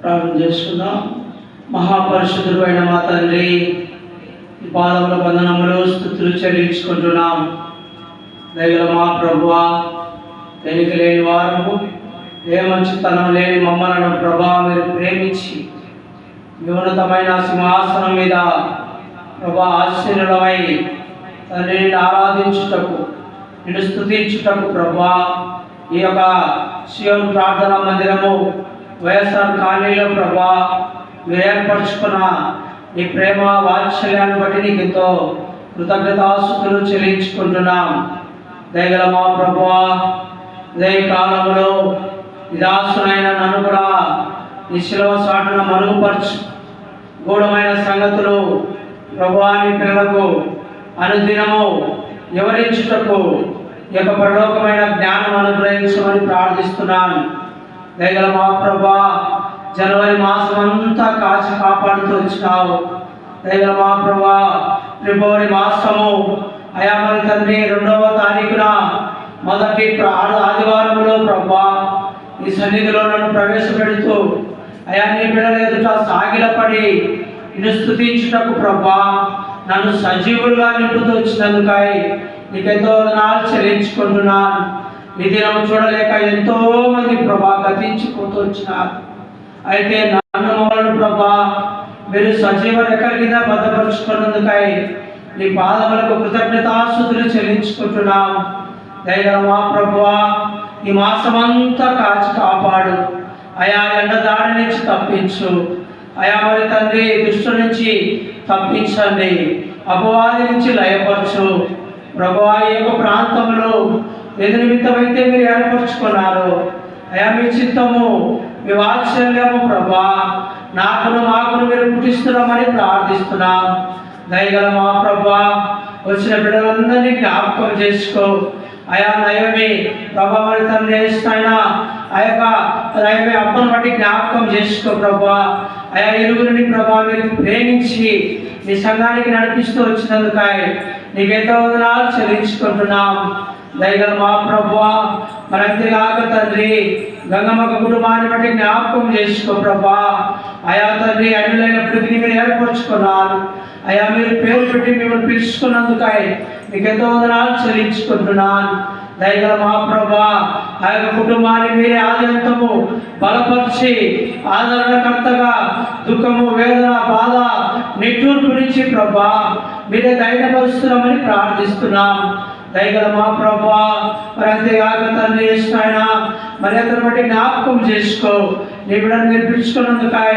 ప్రార్థన చేసుకుందాం. మహాపరిశుద్ధుడు అయిన మా తండ్రి, ఈ పాదముల వందనములు స్తుతులు చెల్లించుకుంటున్నాం. దయగల మా ప్రభువా, తేలిక లేని వారము, ఏ మంచితనం లేని మమ్మలను ప్రభా మీరు ప్రేమించి మీ ఉన్నతమైన సింహాసనం మీద ప్రభా ఆశీనులమై తండ్రిని ఆరాధించుటకు, నిన్ను స్తుతించుటకు ప్రభా ఈ యొక్క సియోను ప్రార్థనా మందిరము వైఎస్ఆర్ కాలనీలో ప్రభా మీరు ఏర్పరచుకున్న నీ ప్రేమ వాత్సల్యాన్ని బట్టి నీకు ఎంతో కృతజ్ఞతాస్తుతులు చెల్లించుకుంటున్నాం. దయగల మా ప్రభువా, ఇదే కాలంలో నిదాసునైన నన్ను కూడా నీ శిలువ చాటున మరుగుపరచు. గూఢమైన సంగతులు ప్రభువా నీ పిల్లలకు అనుదినము వివరించుటకు ఈ యొక్క పరలోకమైన జ్ఞానం అనుగ్రహించమని ప్రార్థిస్తున్నాను. దయగల మా ప్రభువా, జనవరి మాసం అంతా కాచి కాపాడుతూ వచ్చినావు. దయగల మా ప్రభువా, ఫిబ్రవరి మాసము అయా మరి తండ్రి 2వ తారీఖున మొదటి ఆదివారంలో ప్రభువా ఈ సన్నిధిలో నన్ను ప్రవేశపెడుతూ అయా నీ బిడ్డల ఎదుట సాగిలపడి నిన్ను స్తుతించుటకు ప్రభువా నన్ను సజీవులుగా నింపుతూ వచ్చినందుకై నీకెంతో వందనాలు చెల్లించుకుంటున్నాను. ఈ దినం చూడలేక ఎంతో మంది ప్రభా గతించిపోతూ వచ్చినారు. అయితే నన్ను మమ్మల్ని ప్రభా మీరు సజీవ రెక్కల కింద భద్రపరుచుకున్నందుకై నీ పాదములకు కృతజ్ఞతాస్తుతులు చెల్లించుకుంటున్నాం. దయగల మా ప్రభువా, ఈ మాసమంతా కాచి కాపాడు. అయా ఎండ దాడి నుంచి తప్పించు. అయా మరి తండ్రి దుష్టు నుంచి తప్పించండి. అపవాది నుంచి లయపరచు. ప్రభువా ఈ యొక్క ప్రాంతంలో ఏది నిమిత్తమైతే మీరు ఏర్పరచుకున్నారు అయా మీ చిత్తము మీ వాత్సల్యము ప్రభా నాకును మాకును మీరు పుట్టిస్తున్నామని ప్రార్థిస్తున్నాం. దయగల మా ప్రభా వచ్చిన బిడ్డలందరినీ జ్ఞాపకం చేసుకో. అయా నయమే ప్రభా మరి తండ్రి అయినా ఆ యొక్క నయమే అప్పను బట్టి జ్ఞాపకం చేసుకో ప్రభా. అయా ఇరుగురిని ప్రభా మీరు ప్రేమించి మీ సంఘానికి నడిపిస్తూ వచ్చినందుకై నీకెంతో వందనాలు చెల్లించుకుంటున్నాం. దయగల మా ప్రభువా మరి అంతేగాక తండ్రి గంగమ్మక కుటుంబాన్ని బట్టి జ్ఞాపకం చేసుకో ప్రభా. అయా తండ్రి అడ్డులైనప్పటికీ మీరు ఏర్పరచుకున్నారు. అయా మీరు పేరు పెట్టి మిమ్మల్ని పిలుచుకున్నందుకై మీకెంతో వందనాలు చెల్లించుకుంటున్నాను. దయగల మా ప్రభా ఆ యొక్క కుటుంబాన్ని మీరే ఆద్యంతము బలపరిచి ఆదరణకర్తగా దుఃఖము వేదన బాధ నిట్టూర్పు నుంచి ప్రభా మీరే ధైర్యపరుస్తున్నామని ప్రార్థిస్తున్నాం. దయగల మా ప్రభా మరి అంతేగాక తండ్రి చేసిన మరి అతను బట్టి జ్ఞాపకం చేసుకో. నీ బిడ్డను మీరు పిలుచుకున్నందుకై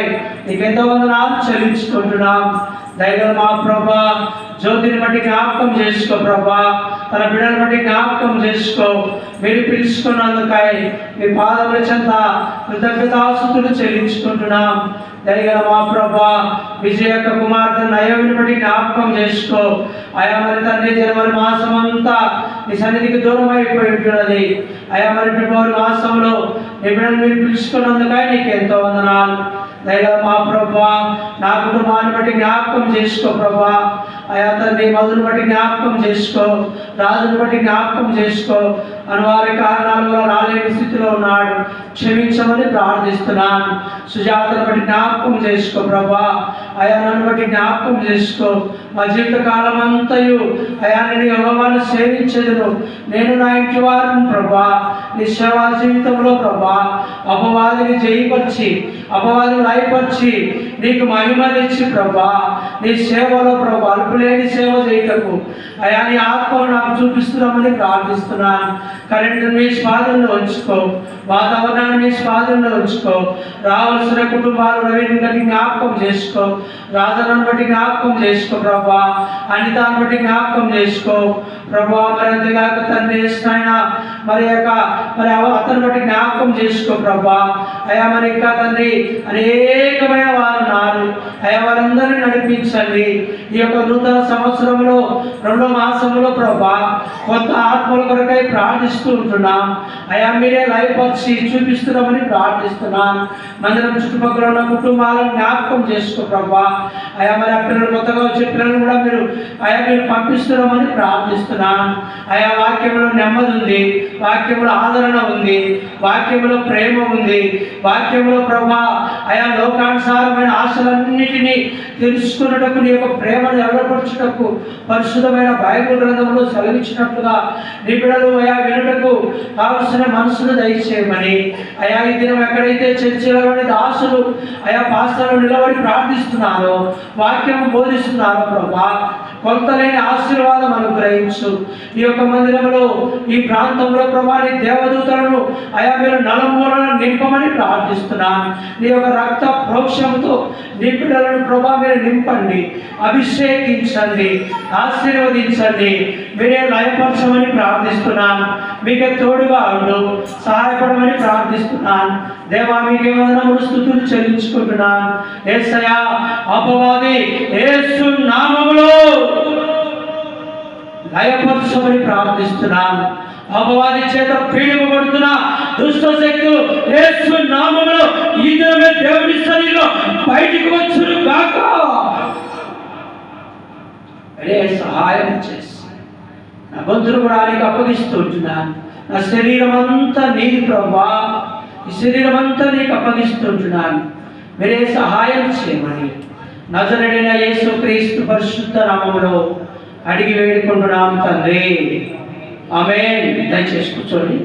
నీకెంతో వందనాలు చెల్లించుకుంటున్నాం. దయగల మా ప్రభా జ్యోతిని బట్టి జ్ఞాపకం చేసుకో ప్రభా. తన బిడ్డను బట్టి జ్ఞాపకం చేసుకో. మీరు పిలుచుకున్నందుకై మీ పాదముల చెంత కృతజ్ఞతాస్తుతులు చెల్లించుకుంటున్నాం. దయగల మా ప్రభా విజయ యొక్క కుమార్తె నయోమిని బట్టి జ్ఞాపకం చేసుకో. అయా మరి తండ్రి జనవరి మాసం అంతా నీ సన్నిధికి దూరం అయిపోయి ఉంటున్నది. అయా మరి ఫిబ్రవరి మాసంలో నీ బిడ్డను మీరు పిలుచుకున్నందుకై నీకు ఎంతో వందనాలు. దయగల మా ప్రభా నా కుటుంబాన్ని బట్టి జ్ఞాపకం చేసుకో ప్రభా. అయా తండ్రి మధుని బట్టి జ్ఞాపకం చేసుకో. రాజుని బట్టి జ్ఞాపకం చేసుకో. అనివార్య కారణాల వల్ల రాలేని స్థితిలో ఉన్నాడు, క్షమించమని ప్రార్థిస్తున్నాను. సుజాతను బట్టి జ్ఞాపకం చేసుకో ప్రభా. అయా నన్ను బట్టి జ్ఞాపకం చేసుకో. మా జీవిత కాలం అంతయు అయా నేను యెహోవాను సేవించెదను, నేను నా ఇంటి వారిని ప్రభా. నీ సేవా జీవితంలో ప్రభా అపవాదిని జయపరిచి అపవాదిని లయపరిచి నీకు మహిమనిచ్చి ప్రభా నీ సేవలో ప్రభా అల్పులేని సేవ చేయటకు అయా నీ ఆత్మను నాకు చూపిస్తున్నామని ప్రార్థిస్తున్నాను. కరెంటును మీ స్వాధీనంలో ఉంచుకో. వాతావరణాన్ని మీ స్వాధీనంలో ఉంచుకో. రావాల్సిన కుటుంబాలు రవిని జ్ఞాపకం చేసుకో. రాజలను బట్టి జ్ఞాపకం చేసుకో ప్రభా. అనితాన్ని బట్టి జ్ఞాపకం చేసుకో ప్రభా. మరి అంతేగాక తండ్రి చేసిన మరి యొక్క మరి అతను బట్టి జ్ఞాపకం చేసుకో ప్రభా. అయా మరి ఇంకా తండ్రి అనేకమైన వారు ఉన్నారు. అయా వారందరినీ నడిపించండి. ఈ యొక్క నూతన సంవత్సరంలో 2వ మాసంలో ప్రభా కొత్త ఆత్మల కొరకై ప్రార్థిస్తూ ఉంటున్నాం. అయా మీరే లయపరిచి చూపిస్తున్నామని ప్రార్థిస్తున్నాం. మందిరం చుట్టుపక్కల ఉన్న కుటుంబాలను జ్ఞాపకం చేసుకో ప్రభా. అయా మరి ఆ పిల్లలు కొత్తగా వచ్చే పిల్లలు కూడా మీరు అయా మీరు పంపిస్తున్నామని ప్రార్థిస్తున్నాం. ప్రార్థిస్తున్నాను. ఆయా వాక్యంలో నెమ్మది ఉంది, వాక్యంలో ఆదరణ ఉంది, వాక్యంలో ప్రేమ ఉంది, వాక్యంలో ప్రభా ఆయా లోకానుసారమైన ఆశలన్నిటినీ తెలుసుకున్నటకు నీ యొక్క ప్రేమను ఎవరపరచుటకు పరిశుద్ధమైన బైబిల్ గ్రంథంలో సెలవిచ్చినట్లుగా నీ బిడ్డలు అయా వినుటకు కావలసిన మనసును దయచేయమని అయా ఈ దినం ఎక్కడైతే చర్చలోని దాసులు అయా పాస్టర్లు నిలబడి ప్రార్థిస్తున్నారో, వాక్యం బోధిస్తున్నారో ప్రభా కొంతలేని ఆశీర్వాదం అనుగ్రహించు. ఈ యొక్క మందిరంలో ఈ ప్రాంతంలో ప్రభా నీ దేవదూతలను అయా మీరు నలుమూలను నింపమని ప్రార్థిస్తున్నాను. నీ యొక్క రక్త ప్రోక్షంతో నీ బిడ్డలను ప్రభా మీరు నింపండి, అభిషేకించండి, ఆశీర్వదించండి, మీరే లయపరచమని ప్రార్థిస్తున్నాను. మీకే తోడుగా ఉండు, సహాయపడమని ప్రార్థిస్తున్నాను. దేవా మీకే వందనములు స్తుతులు చెల్లించుకుంటున్నాను. యేసయ్యా అపవాది యేసు నామములో లయపరచమని ప్రార్థిస్తున్నాను. అపవాది చేత పీడింపబడుతున్న దుష్ట శక్తులు యేసు నామములో ఈ దినమే దేవుని సన్నిధిలో బయటికి వచ్చును గాక. సహాయం చేసి నా గొంతును కూడా ఆయనకు అప్పగిస్తుంటున్నాను. నా శరీరం అంతా నీది ప్రభా, ఈ శరీరం అంతా నీకు అప్పగిస్తుంటున్నాను. మీరే సహాయం చేయమని నజరేయుడైన యేసుక్రీస్తు పరిశుద్ధ నామములో అడిగి వేడుకుంటున్నాం తండ్రి, ఆమేన్. దయచేసి కూర్చోండి.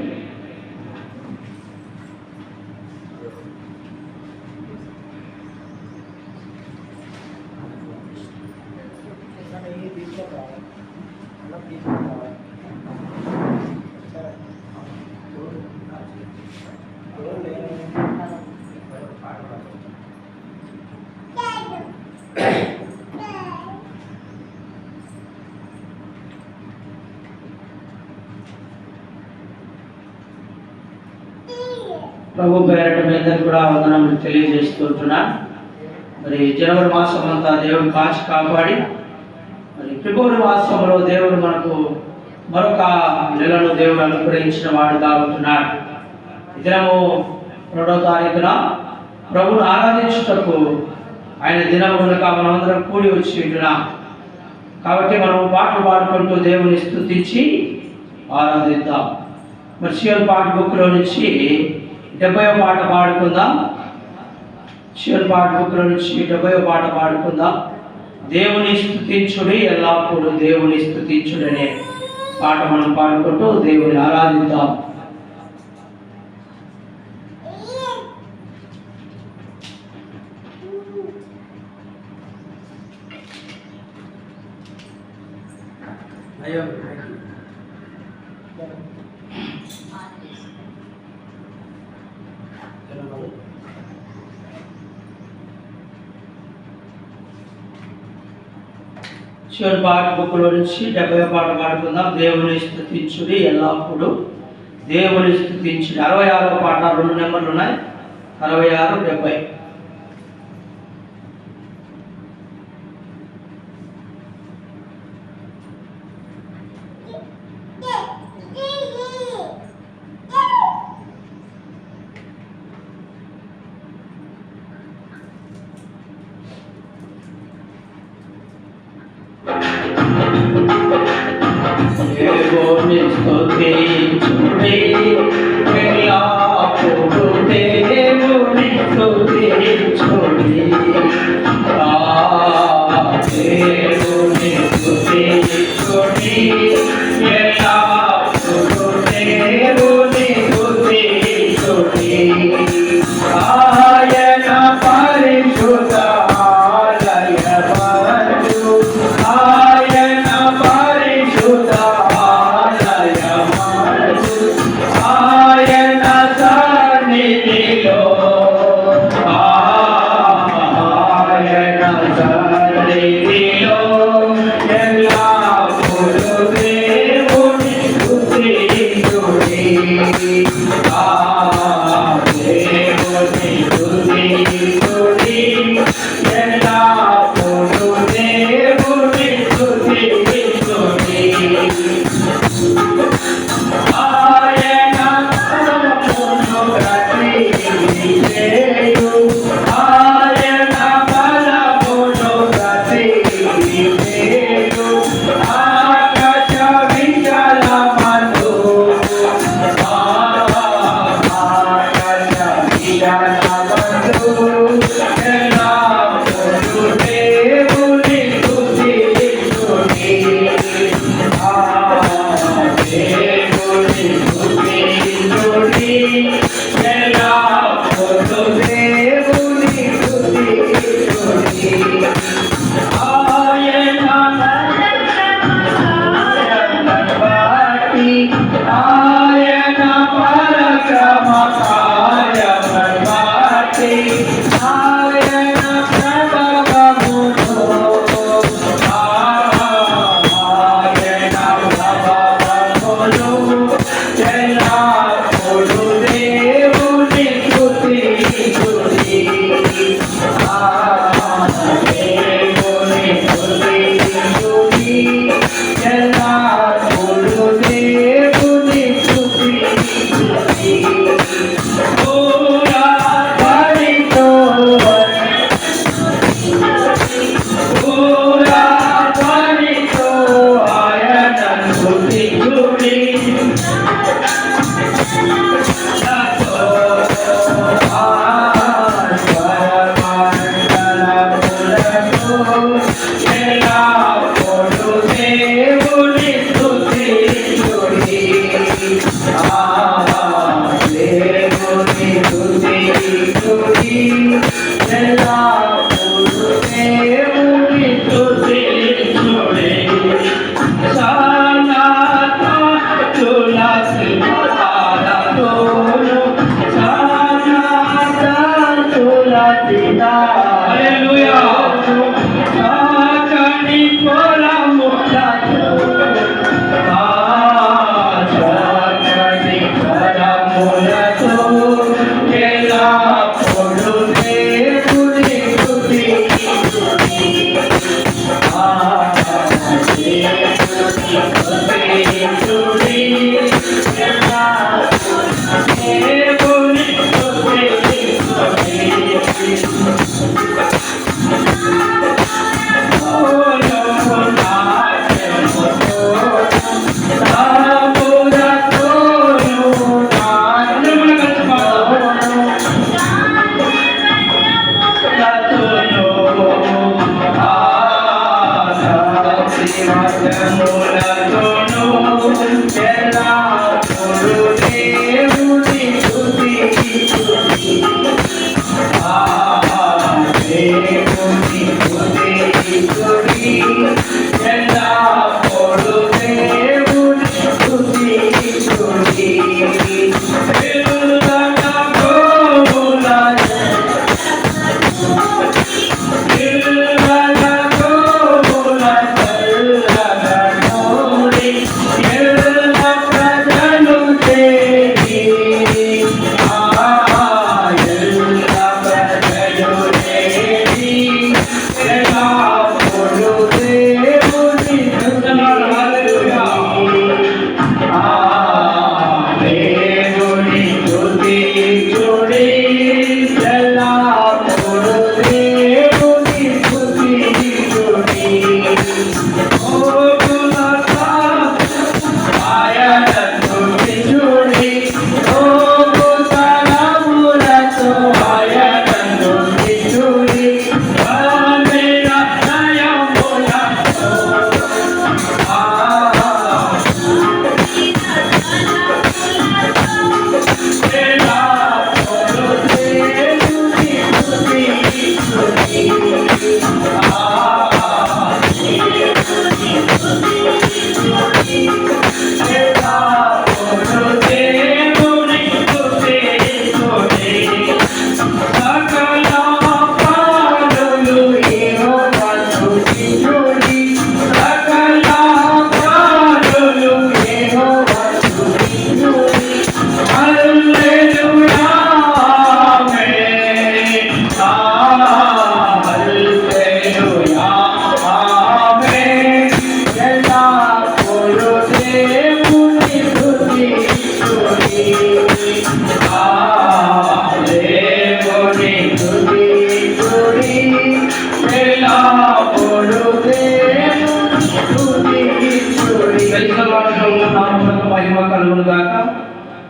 ప్రభు పేరట మీద కూడా వందనములు తెలియజేస్తుంటున్నాను. మరి జనవరి మాసం అంతా దేవుడు కాచి కాపాడి మరి ఫిబ్రవరి మాసంలో దేవుడు మనకు మరొక నెలను దేవుడు అనుగ్రహించిన వాడు కాబోతున్నాడు. ఈ దినము 2వ తారీఖున ప్రభువును ఆరాధించుటకు ఆయన దినము కనుక మనమందరం కూడి వచ్చి ఉంటున్నాం. కాబట్టి మనం పాటలు పాడుకుంటూ దేవుని స్తుతించి ఆరాధిద్దాం. మరి సియోను పాట బుక్లో నుంచి 70వ పాట పాడుకుందాం. సియోను పాట బుక్లో నుంచి 70వ పాట పాడుకుందాం. దేవుని స్తుతించుడి ఎల్లప్పుడూ దేవుని స్తుతించుడు అనే పాట మనం పాడుకుంటూ దేవుని ఆరాధిద్దాం. అయ్యో సియోను పాట బుక్లో నుంచి 70వ పాట పాడుకుందాం. దేవుని స్తుతించుడి ఎల్లప్పుడూ దేవుని స్తుతించుడి. 66వ పాట 2 నెంబర్లు ఉన్నాయి, 66, 70. దేవుని స్తుతించుడి ఎల్లప్పుడూ దేవుని స్తుతించుడి. దేవుని స్తుతించుడి ఎల్లప్పుడూ దేవుని స్తుతించుడి. ఆయన పరిశుద్ధ ఆకాశ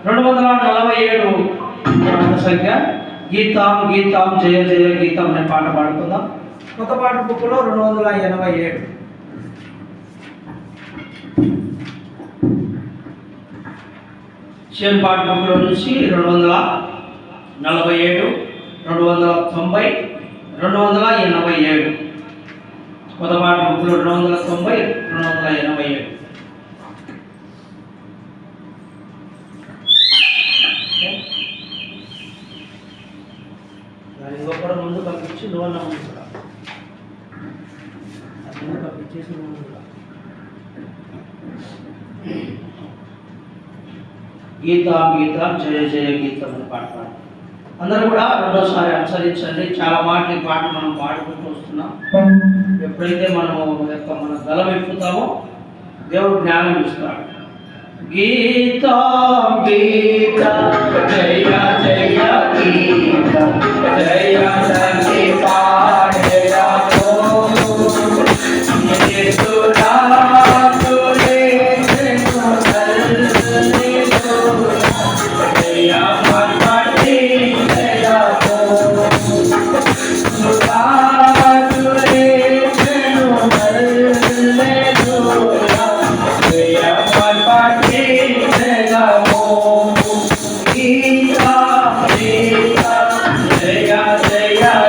247 సంఖ్య గీతం గీతం జయ జయ గీతం అనే పాట పాడుకుందాం. కొత్త పాట బుక్లో 287 షేర్ పాట బుక్లో నుంచి 247 290 287 కొత్త పాట బుక్లో 290 287 ఇంకొకరు ముందు పంపించి నువ్వు ముందు కూడా ముందు పంపించేసి నువ్వు కూడా గీతం గీతం జయ జయ గీతం అని పాట పాడు. అందరూ కూడా రెండోసారి అనుసరించండి. చాలా మాటలు ఈ పాట మనం పాడుకుంటూ వస్తున్నాం. ఎప్పుడైతే మనము మన గలం ఎక్కుతామో దేవుడు జ్ఞానం ఇస్తాడు. గీత గీత జయ జయ గీత జయ సఖి పాడేరా Jaya Jaya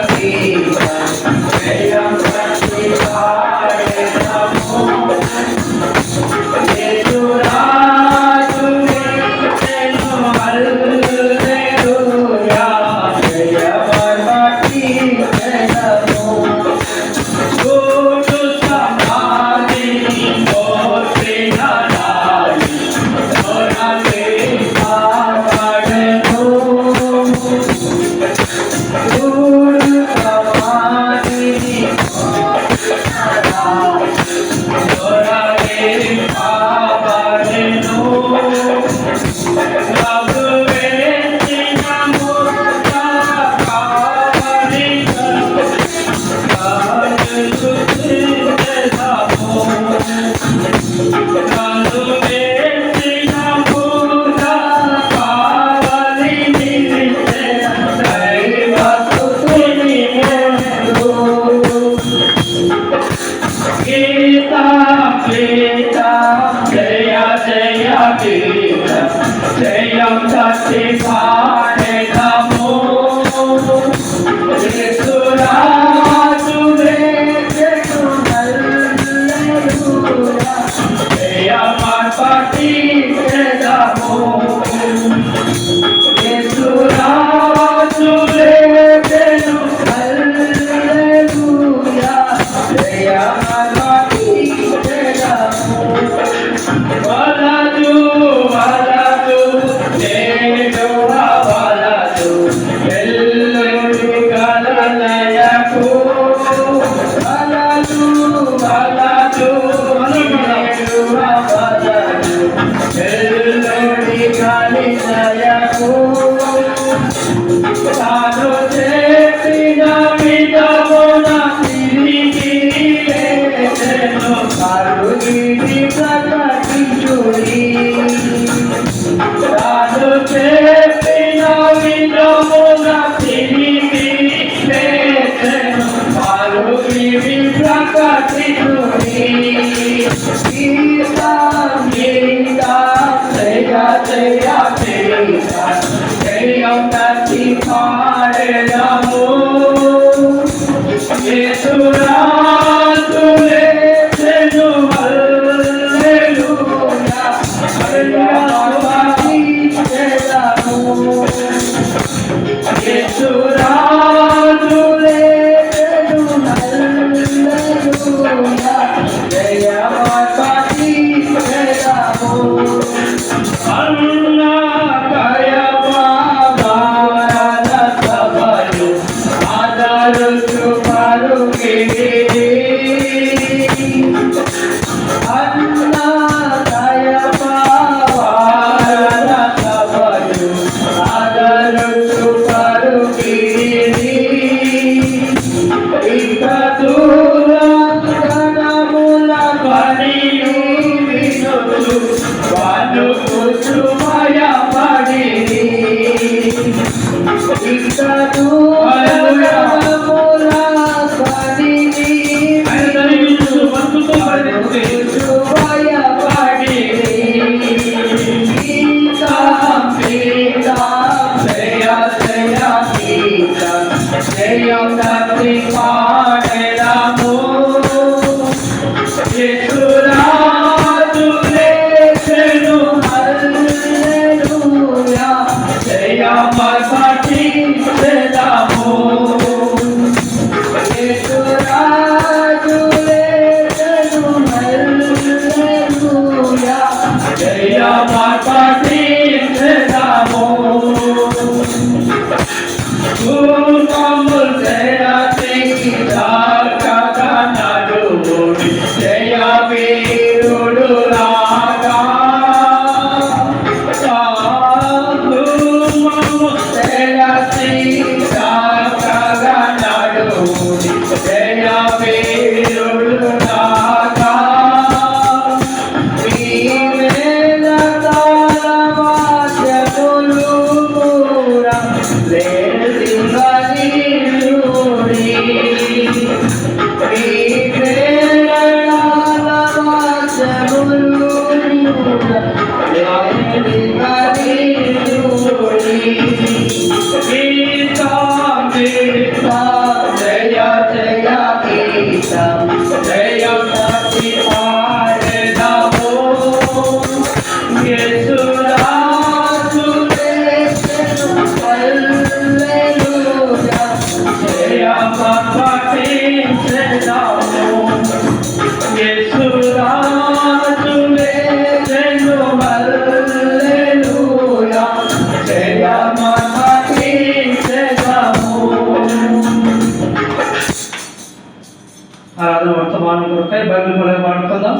ఆరాధన వర్తమానం కొరకై బైబిల్ పలక పాడుకుందాం.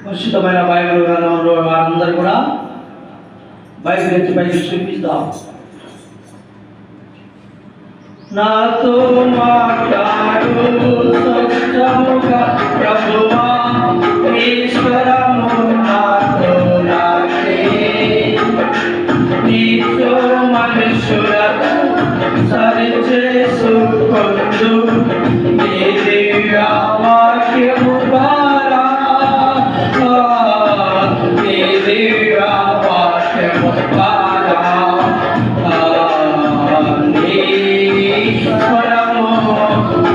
పరిశుద్ధమైన బైబిల్ గ్రంథంలో వారందరూ కూడా బైబిల్ ఎత్తి పైకి చూపిస్తాం. నాతో మాట్లాడు స్వచ్ఛముగా ప్రభువా, ఈశ్వరము నాతో నాకే, నీతో మనుషులకు సరిచేసుకొందు నీ దివ్య వాక్యము ద్వారా, నీ దివ్య వాక్యము ద్వారా నీ స్వరము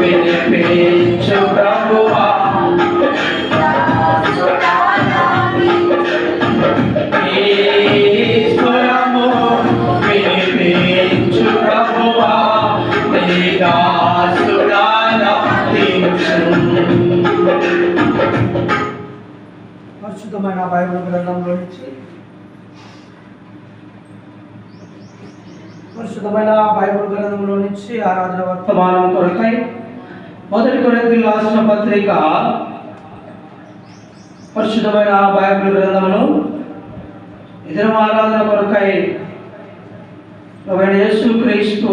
వినిపించు ప్రభువా, పరిశుద్ధమైన బైబిల్ గ్రంథంలో నుంచి ఆరాధన వర్తమానం కొరకై మొదటి కొరింథీయులకు రాసిన పత్రిక పరిశుద్ధమైన బైబిల్ గ్రంథంలో ఇతర ఆరాధన కొరకై ప్రభువైన యేసుక్రీస్తు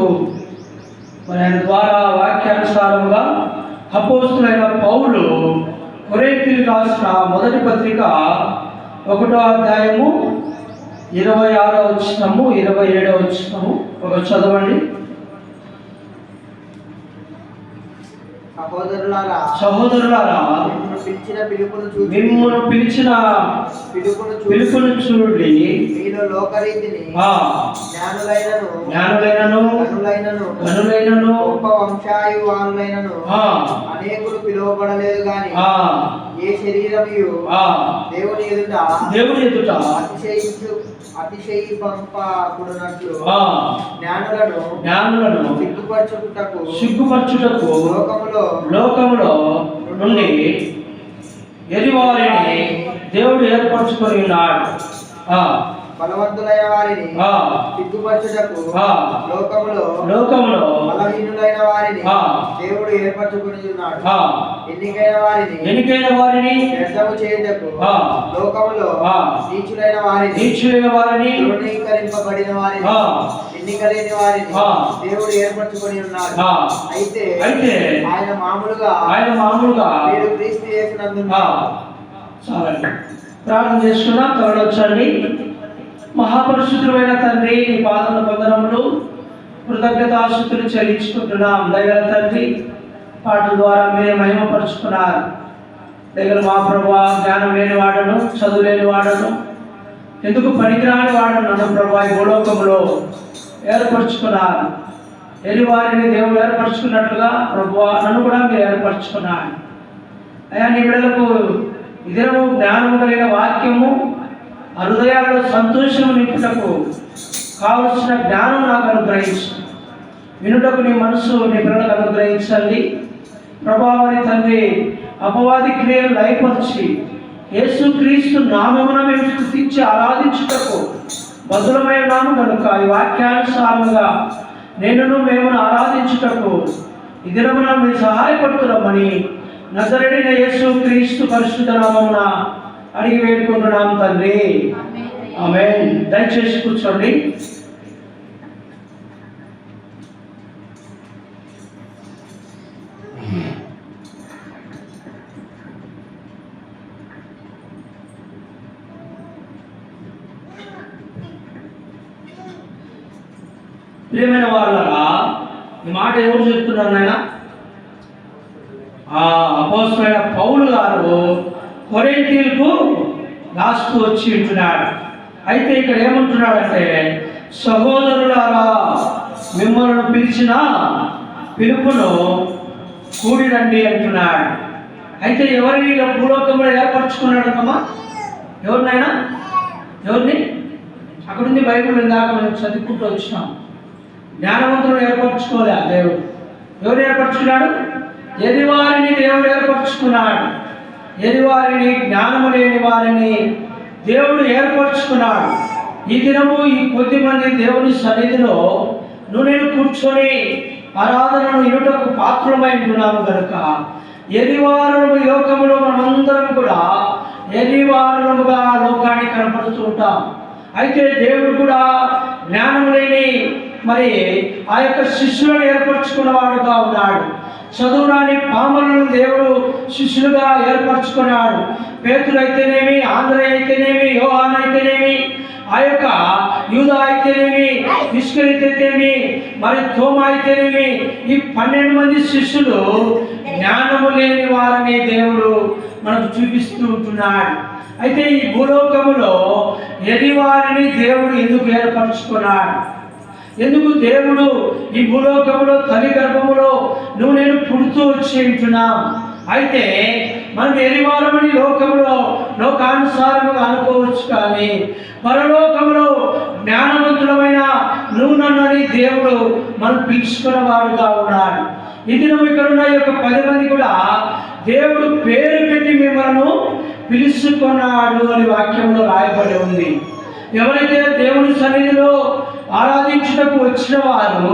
మరి ఆయన ద్వారా వాక్యానుసారముగా అపోస్తులైన పౌలు కొరింథీయులకు రాసిన మొదటి పత్రిక 1వ అధ్యాయము 26వ వచనము 27వ వచనము ఒక చదవండి. సహోదరులారా మిమ్మును పిలిచిన పిలుపును చూడండి. జ్ఞానులైనను గనులైనను గొప్ప వంశాయువానులైనను అనేకులు పిలువబడలేదు గాని ఏ శరీరము దేవుని ఎదుట అతిశయింపకుడునట్లు జ్ఞానులను సిగ్గుపరచుటకు లోకములో నుండి ఎరివారిని దేవుడు ఏర్పరచుకొని ఉన్నాడు. బలవంతులైన వారిని సిగ్గుపరచుటకు లోకములో బలహీనులైన వారిని దేవుడు ఏర్పరచుకొని ఉన్నాడు. ఎన్నికైన వారిని వ్యర్థము చేయుటకు లోకములో నీచులైన వారిని తృణీకరింపబడిన వారిని ఎన్నికలేని వారిని దేవుడు ఏర్పరచుకొని ఉన్నాడు. అయితే ఆయన మామూలుగా మీరు క్రీస్తు యేసునందు ప్రార్థన చేసుకున్నాం. త్వరలో వచ్చండి. మహాపరిశుద్ధుడైన తండ్రి, నీ పాదముల వందనములు కృతజ్ఞతాస్తుతులు చెల్లించుకుంటున్నాం. దయగల తండ్రి, పాటల ద్వారా మీరే మహిమపరుచుకున్నారు. దగ్గర మా ప్రభువా, జ్ఞానం లేని వాడను, చదువు లేని వాడను, ఎందుకు పనికిరాని వాడను నన్ను ప్రభువా ఈ భూలోకములో ఏర్పరచుకున్నారు. ఎరివారిని దేవుడు ఏర్పరచుకున్నట్లుగా ప్రభువా నన్ను కూడా మీరు ఏర్పరచుకున్నారు. అయ్యా, నీ బిడ్డలకు ఇదిరము జ్ఞానము కలిగిన వాక్యము హృదయాల్లో సంతోషము నింపుటకు కావలసిన జ్ఞానం నాకు అనుగ్రహించు. వినుటకు నీ మనసు నీ పిల్లలకు అనుగ్రహించండి. ప్రభావాన్ని తండ్రి అపవాది క్రియలు లయపరిచి యేసుక్రీస్తు నామమున మేము స్తుతించి ఆరాధించుటకు బదులమైన నామం కనుక ఈ వాక్యానుసారంగా నేను మేము ఆరాధించుటకు ఈ దినమున మీరు సహాయపడుతున్నామని నజరేయుడైన యేసుక్రీస్తు పరిశుద్ధ నామమున అడిగి వేడుకుంటున్నాం తండ్రి. ఆమేన్. దయచేసి కూర్చోండి. ప్రియమైన వాళ్ళరా, ఈ మాట ఎవరు చెప్తున్నారు నాయన? అపోస్తలుడైన పౌలు గారు కొరింథీయులకు రాస్తూ వచ్చి ఉంటున్నాడు. అయితే ఇక్కడ ఏమంటున్నాడంటే, సహోదరులారా మిమ్మల్ని పిలిచిన పిలుపును కూడిరండి అంటున్నాడు. అయితే ఎవరిని భూలోకంలో ఏర్పరచుకున్నాడు అమ్మా? ఎవరినైనా? ఎవరిని? అక్కడుంది బైబిల్ ఇందాక మనం చదువుకుంటూ వచ్చినాం. జ్ఞానవంతులను ఏర్పరచుకోలే దేవుడు. ఎవరు ఏర్పరచుకున్నాడు? ఎరివారిని దేవుడు ఏర్పరచుకున్నాడు. ఎరివారిని, జ్ఞానము లేని వారిని దేవుడు ఏర్పరచుకున్నాడు. ఈ దినము ఈ కొద్ది మంది దేవుని సన్నిధిలో నేను కూర్చొని ఆరాధనను ఇనుటకు పాత్రమై ఉంటున్నాము కనుక ఎరివారులు ఈ లోకములో మనమందరం కూడా ఎరివారులుగా లోకానికి కనపడుతూ ఉంటాం. అయితే దేవుడు కూడా జ్ఞానం లేని మరి ఆ యొక్క శిష్యులను ఏర్పరచుకున్నవాడుగా ఉన్నాడు. చదువురాని పామరులను దేవుడు శిష్యులుగా ఏర్పరచుకున్నాడు. పేతురు అయితేనేమి, ఆంధ్రయ్య అయితేనేమి, యోహాన్ అయితేనేమి, ఆ యొక్క యూదా అయితేనేమి, ఇస్కరియోతు అయితేనేమి, మరి తోమా అయితేనేమి, ఈ 12 మంది శిష్యులు జ్ఞానము లేని వారిని దేవుడు మనకు చూపిస్తూ ఉంటున్నాడు. అయితే ఈ భూలోకములో ఎరివారిని దేవుడు ఎందుకు ఏర్పరచుకున్నాడు? ఎందుకు దేవుడు ఈ భూలోకములో తల్లి గర్భములో నేను పుడుతూ వచ్చి ఉంటున్నాం? అయితే మనం ఎరివారమని లోకములో లోకానుసారముగా అనుకోవచ్చు, కానీ పరలోకములో జ్ఞానవంతుడమైన నన్నని దేవుడు మనం పిలుచుకున్న వాడుగా ఉన్నాడు. ఈ దినం ఇక్కడ ఉన్న యొక్క 10 మంది కూడా దేవుడు పేరు పెట్టి మిమ్మల్ని పిలుచుకున్నాడు అని వాక్యంలో రాయబడి ఉంది. ఎవరైతే దేవుని సన్నిధిలో ఆరాధించుటకు వచ్చిన వారు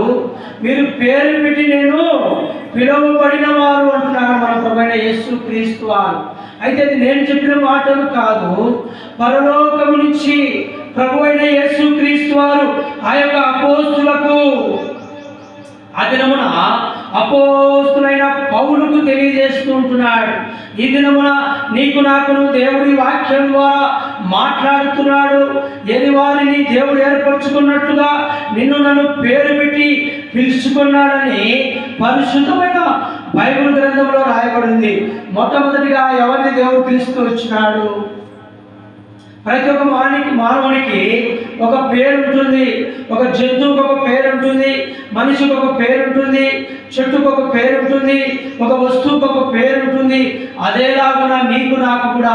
మీరు పేరు పెట్టి నేను పిలువబడిన వారు అంటున్నాడు మన ప్రభువైన యేసుక్రీస్తు వారు. అయితే అది నేను చెప్పిన మాటలు కాదు, పరలోకము నుంచి ప్రభువైన యేసుక్రీస్తు వారు ఆ యొక్క అపోస్తులకు ఆ దినమున అపోస్తులైన పౌలుకు తెలియజేస్తూ ఉంటున్నాడు. ఈ దినమున నీకు నాకును దేవుడి వాక్యం ద్వారా మాట్లాడుతున్నాడు. ఏది వారిని దేవుడు ఏర్పరచుకున్నట్లుగా నిన్ను నన్ను పేరు పెట్టి పిలుచుకున్నాడని పరిశుద్ధమైన బైబిల్ గ్రంథంలో రాయబడింది. మొట్టమొదటిగా ఎవరిని దేవుడు పిలుస్తూ వచ్చినాడు? ప్రతి ఒక్క మానవునికి ఒక పేరు ఉంటుంది. ఒక జంతువుకి ఒక పేరు ఉంటుంది, మనిషికి ఒక పేరు ఉంటుంది, చెట్టుకు ఒక పేరు ఉంటుంది, ఒక వస్తువుకి ఒక పేరు ఉంటుంది. అదేలాగా నీకు నాకు కూడా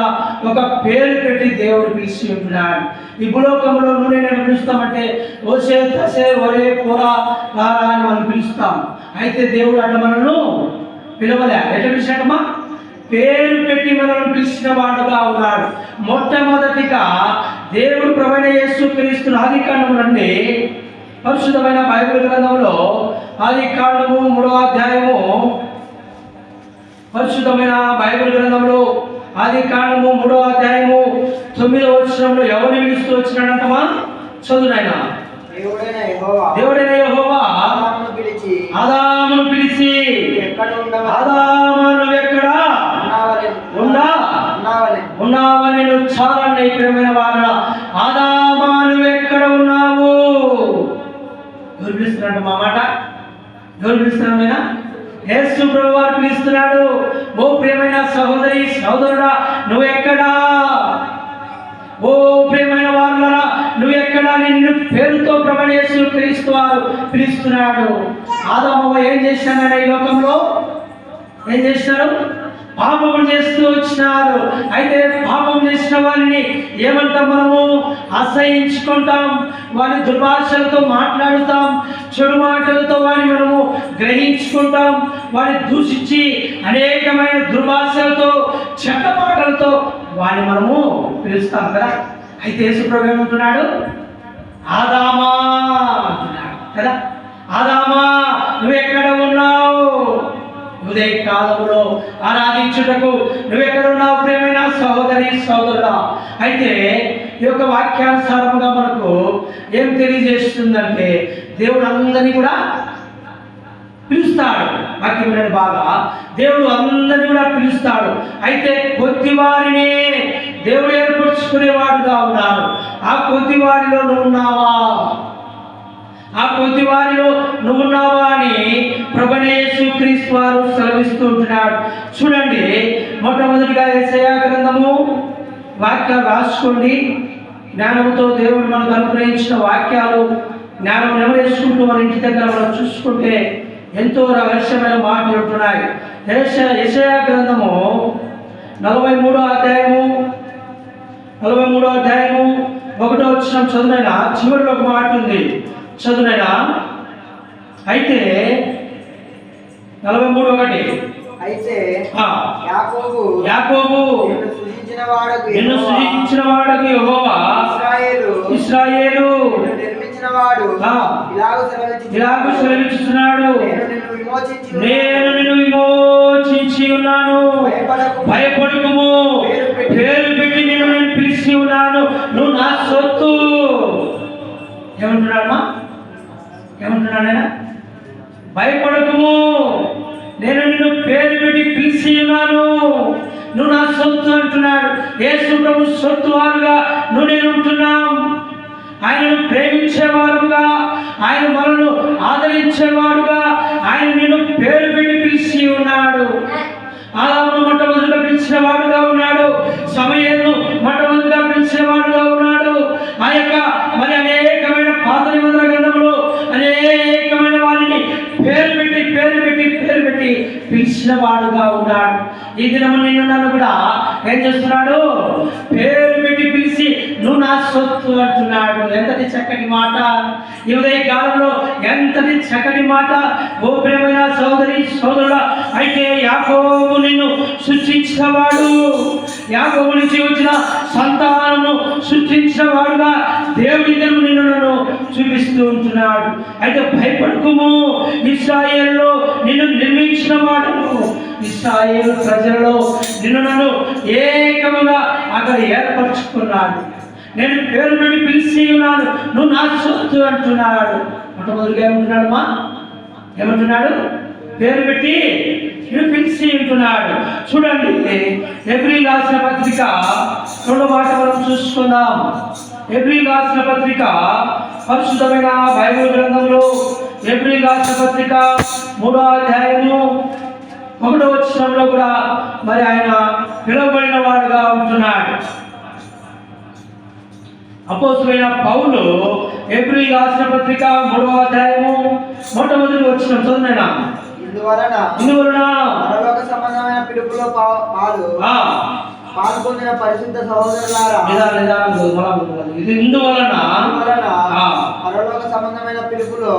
ఒక పేరు పెట్టి దేవుడు పిలిచి ఉంటున్నాడు. ఈ భూలోకంలో నువ్వు నేను పిలుస్తామంటే ఓసే తసే ఒరే పోరా రారా అని మనం పిలుస్తాం. అయితే దేవుడు అట్లా మనల్ని పిలవలే. ఎట్లా పిలిచాడమ్మా? పేరు పెట్టి మనల్ని పిలిచిన వాడుగా ఉన్నాడు. మొట్టమొదటిగా దేవుడు ప్రభువైన యేసుక్రీస్తు ఆదికాండము నుండి పరిశుద్ధమైన బైబిల్ గ్రంథంలో ఆదికాండము 3వ అధ్యాయము, పరిశుద్ధమైన బైబిల్ గ్రంథంలో ఆదికాండము 3వ అధ్యాయము 9వ వచనంలో ఎవరిని పిలుస్తూ వచ్చినాడంటమా? చదువునైనా. దేవుడైన యెహోవా ఆదామును పిలిచి ఆదాము నువ్వెక్కడా ఉన్నావని నువ్వు చాలా ప్రియమైన వారు, ఆదామా నువ్వెక్కడ ఉన్నావు? ఎవరు పిలుస్తున్నాడు మా మాట? ఎవరు పిలుస్తున్నాడు? యేసు ప్రభువు వారు పిలుస్తున్నాడు. ఓ ప్రియమైన సహోదరి సహోదరుడా, నువ్వెక్కడా? ఓ ప్రియమైన వారులారా, నువ్వెక్కడా? నిన్ను పేరుతో ప్రభువైన యేసుక్రీస్తు వారు పిలుస్తున్నాడు. ఆదాము ఏం చేశానని ఈ లోకంలో ఏం చేసినారు? పాపం చేస్తూ వచ్చినారు. అయితే పాపం చేసిన వారిని ఏమంటాం? మనము అసహించుకుంటాం, వారి దుర్భాషలతో మాట్లాడుతాం, చెడు మాటలతో వారిని మనము గ్రహించుకుంటాం, వారిని దూషించి అనేకమైన దుర్భాషలతో చెడ్డ మాటలతో వారిని మనము పిలుస్తాం కదా. అయితే యేసు ప్రభువు ఏమంటున్నాడు? ఆదామా అంటున్నాడు కదా. ఆదామా నువ్వెక్కడ ఉన్నావు? ఉదయ కాలంలో ఆరాధించుటకు నువ్వెక్కడ ఉన్నావు ప్రియమైన సహోదరి సహోదరుడా? అయితే ఈ యొక్క వాక్యానుసారముగా మనకు ఏం తెలియజేస్తుందంటే దేవుడు అందరినీ కూడా పిలుస్తాడు. వాక్యం వినండి బాగా. దేవుడు అందరినీ కూడా పిలుస్తాడు. అయితే కొద్ది వారిని దేవుడు ఏర్పరచుకునేవాడుగా ఉన్నాడు. ఆ కొద్ది వారిలో నువ్వు ఉన్నావా? ఆ కొద్ది వారిలో నువ్వున్నావా అని ప్రభువైన యేసుక్రీస్తు వారు సెలవిస్తూ ఉంటున్నాడు. చూడండి, మొట్టమొదటిగా యెషయా గ్రంథము వాక్యాలు రాసుకోండి. జ్ఞానంతో దేవుడు మనకు అనుగ్రహించిన వాక్యాలు జ్ఞానం నెమరేసుకుంటూ మన ఇంటి దగ్గర మనం చూసుకుంటే ఎంతో రహస్యమైన మాటలు ఉంటున్నాయి. యెషయా గ్రంథము 43వ అధ్యాయము 1వ వచనం చదువునైనా. చివరిలో ఒక మాట ఉంది, చదువునైనా. అయితే 43:1 అయితే యాకోబు నిన్ను సృజించిన వాడకు యెహోవా ఇశ్రాయేలు ఇలాగు సెలవిస్తున్నాడు, నేను నిన్ను విమోచించి ఉన్నాను, భయపడకుము, పేరు పెట్టి నేను పిలిచి ఉన్నాను, నువ్వు నా సొత్తు. ఏమంటున్నాడమ్మా? ఏమంటున్నాడైనా? భయపడకుము, నేను నిన్ను పేరు పెట్టి పిలిచి ఉన్నాను, నువ్వు నా సొత్తు అంటున్నాడు. యేసు ప్రభు సొత్తు వారుగా నువ్వు నేను ఉంటున్నాం. ఆయనను ప్రేమించేవారుగా, ఆయన మనల్ని ఆదరించేవాడుగా ఆయన నిన్ను పేరు పెట్టి పిలిచి ఉన్నాడు. ఆదామును మొట్టమొదటిగా పిలిచిన వాడుగా ఉన్నాడు. సమయను మొట్టమొదటిగా పిలిచిన వాడుగా ఉన్నాడు. ఆ యొక్క మరి అనేకమైన పాత నిబంధన గ్రంథంలో అనేకమైన వారిని పేరు పెట్టి పిలిచిన వాడుగా ఉన్నాడు. ఈ దినము నిన్ను నన్ను కూడా ఏం చేస్తున్నాడు? పేరు పెట్టి పిలిచి నువ్వు నా సొత్తు అంటున్నాడు. ఎంతటి చక్కటి మాట! ఈ ఉదయ కాలంలో ఎంతటి చక్కటి మాట! ఓ ప్రియమైన సోదరి సోదరుడా, అయితే యాకోబు నిన్ను సృష్టించినవాడు, యాకోబు నుంచి వచ్చిన సంతానము సృష్టించినవాడుగా దేవుడి దినము నిన్ను నన్ను చూపిస్తూ ఉంటున్నాడు. అయితే భయపడకుము, ఇశ్రాయేలులో నిన్ను నిర్మించిన వాడును, ఇశ్రాయేలు ప్రజలలో నిన్ను నన్ను ఏకముగా అక్కడ ఏర్పరచుకున్నాడు. నేను పేరు పెట్టి పిలిచి ఉన్నాను, నువ్వు నా సొత్తు అంటున్నాడు. మొట్టమొదటిగా ఏమంటున్నాడు? ఏమంటున్నాడు? పేరు పెట్టి నేను పిలిచి ఉంటున్నాడు. చూడండి, హెబ్రీయులకు రాసిన పత్రిక 2వ మాట మనం చూసుకుందాం. హెబ్రీయులకు రాసిన పత్రిక పరిశుద్ధమైన బైబిల్ గ్రంథంలో హెబ్రీయులకు రాసిన పత్రిక 3వ అధ్యాయము 1వ వచనంలో కూడా మరి ఆయన పిలువబడిన వాడుగా ఉంటున్నాడు. అపోస్తలుడైన పౌలు హెబ్రీయులకు రాసిన పత్రిక 3వ అధ్యాయము 1వ వచనం చదువునైనా. ఇందువలన పరలోక సంబంధమైన పిలుపులో పాలు పొందిన పరిశుద్ధ సహోదరులారా, ఇందువలన పరలోక సంబంధమైన పిలుపులో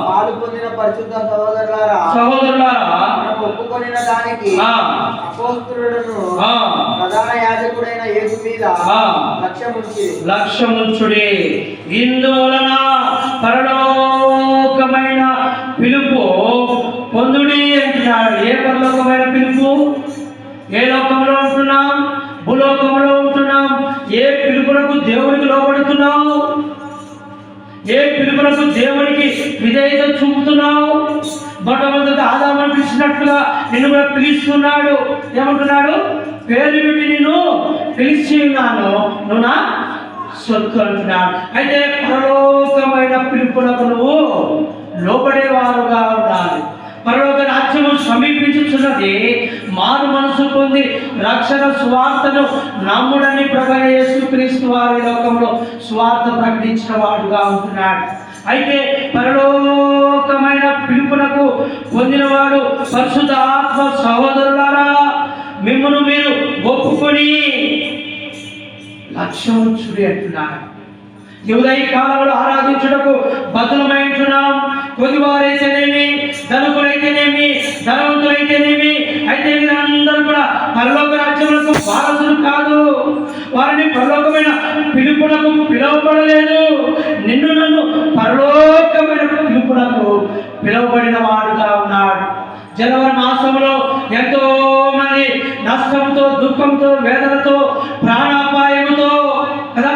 పాలు పొందిన పరిశుద్ధ సహోదరులారా మనం ఒప్పుకొనిన దానికి అపోస్తలులను ప్రధాన యాజకుడైన యేసు మీద లక్ష్యముంచుడి. ఇందువలన పరలోకమైన పిలుపు పొందుడి అంటున్నాడు. ఏ పరలోకమైన పిలుపు? ఏ లోకంలో ఉంటున్నాం? భూలోకంలో ఉంటున్నాం. ఏ పిలుపులకు దేవునికి లోబడుతున్నావు? ఏ పిలుపులకు దేవునికి విధేయత చూపుతున్నావు? మొట్టమొదటి ఆదామును పిలిచినట్లుగా నిన్ను కూడా పిలుస్తున్నాడు. ఏమంటున్నాడు? పేరు పెట్టి నిన్ను పిలిచి ఉన్నాను, నువ్వు నా సొత్తు అంటున్నాడు. అయితే పరలోకమైన పిలుపులకు నువ్వు లోబడేవారుగా ఉండాలి. పరలోక రాజ్యము సమీపించుచున్నది. మారు మనసు పొంది రక్షణ సువార్తను నమ్ముడని ప్రభువైన యేసుక్రీస్తు వారి లోకంలో సువార్త ప్రకటించిన వాడుగా ఉంటున్నాడు. అయితే పరలోకమైన పిలుపునకు పొందినవాడు పరిశుద్ధ ఆత్మ సహోదరులారా, మిమ్మల్ని మీరు ఒప్పుకొని లక్ష్యముంచుడి అంటున్నాడు. ఉదయ కాలంలో ఆరాధించుటకు బదులమైంటున్నాం. కొద్దివారైతేనేమి, ధనుకులైతేనేమి, ధనవంతులైతేనేమి, అయితే వీరందరూ కూడా పరలోక రాజ్యములకు వారసులు కాదు. వారిని పరలోకమైన పిలుపునకు పిలువబడలేదు. నిన్ను నన్ను పరలోకమైన పిలుపునకు పిలువబడిన వాడుగా ఉన్నాడు. జనవరి మాసంలో ఎంతో మంది నష్టంతో, దుఃఖంతో, వేదనతో, ప్రాణాపాయంతో కదా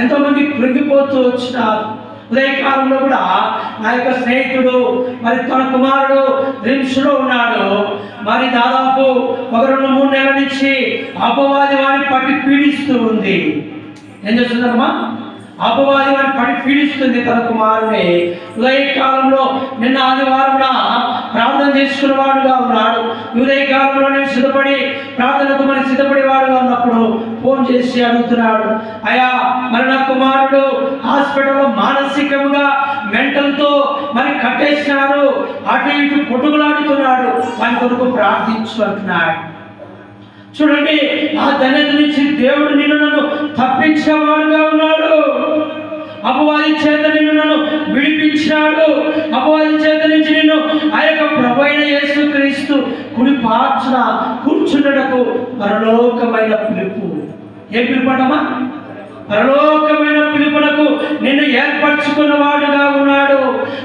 ఎంతో మంది కృంగిపోతూ వచ్చినారు. ఉదయకాలంలో కూడా నా యొక్క స్నేహితుడు మరి తన కుమారుడు రిమ్స్లో ఉన్నాడు. మరి దాదాపు 1-2-3 నెలల నుంచి అపవాది వారిని పట్టి పీడిస్తూ ఉంది. ఏం చేస్తున్నారమ్మా? అపవాది వారిని పట్టి పీడిస్తుంది తన కుమారుని. ఉదయకాలంలో నిన్న ఆదివారం ప్రార్థన చేసుకునేవాడుగా ఉన్నాడు. ఉదయకాలంలో నేను సిద్ధపడి ప్రార్థనకు మరి సిద్ధపడేవాడుగా ఉన్నప్పుడు ఫోన్ చేసి అడుగుతున్నాడు, అయ్యా మరి నా కుమారుడు హాస్పిటల్లో మానసికంగా మెంటల్తో మరి కట్టేసినారు, అటు ఇటు పొట్టుగులాడుతున్నాడు, వాని కొరకు ప్రార్థించు అంటున్నాడు. చూడండి, ఆ ధన్యత నుంచి దేవుడు నిన్ను నన్ను తప్పించేవాడుగా ఉన్నాడు. అపవాది చేత నిన్ను నన్ను విడిపించినాడు. అపవాది చేత నుంచి నిన్ను ఆ యొక్క ప్రభువైన యేసుక్రీస్తు కుడి పార్చున కూర్చున్నటకు పరలోకమైన పిలుపు. ఏ పిలుపు అంటమా? పరలోకమైన పిలుపునకు నిన్ను ఏర్పరచుకున్న వాడుగా ఉన్నాడు.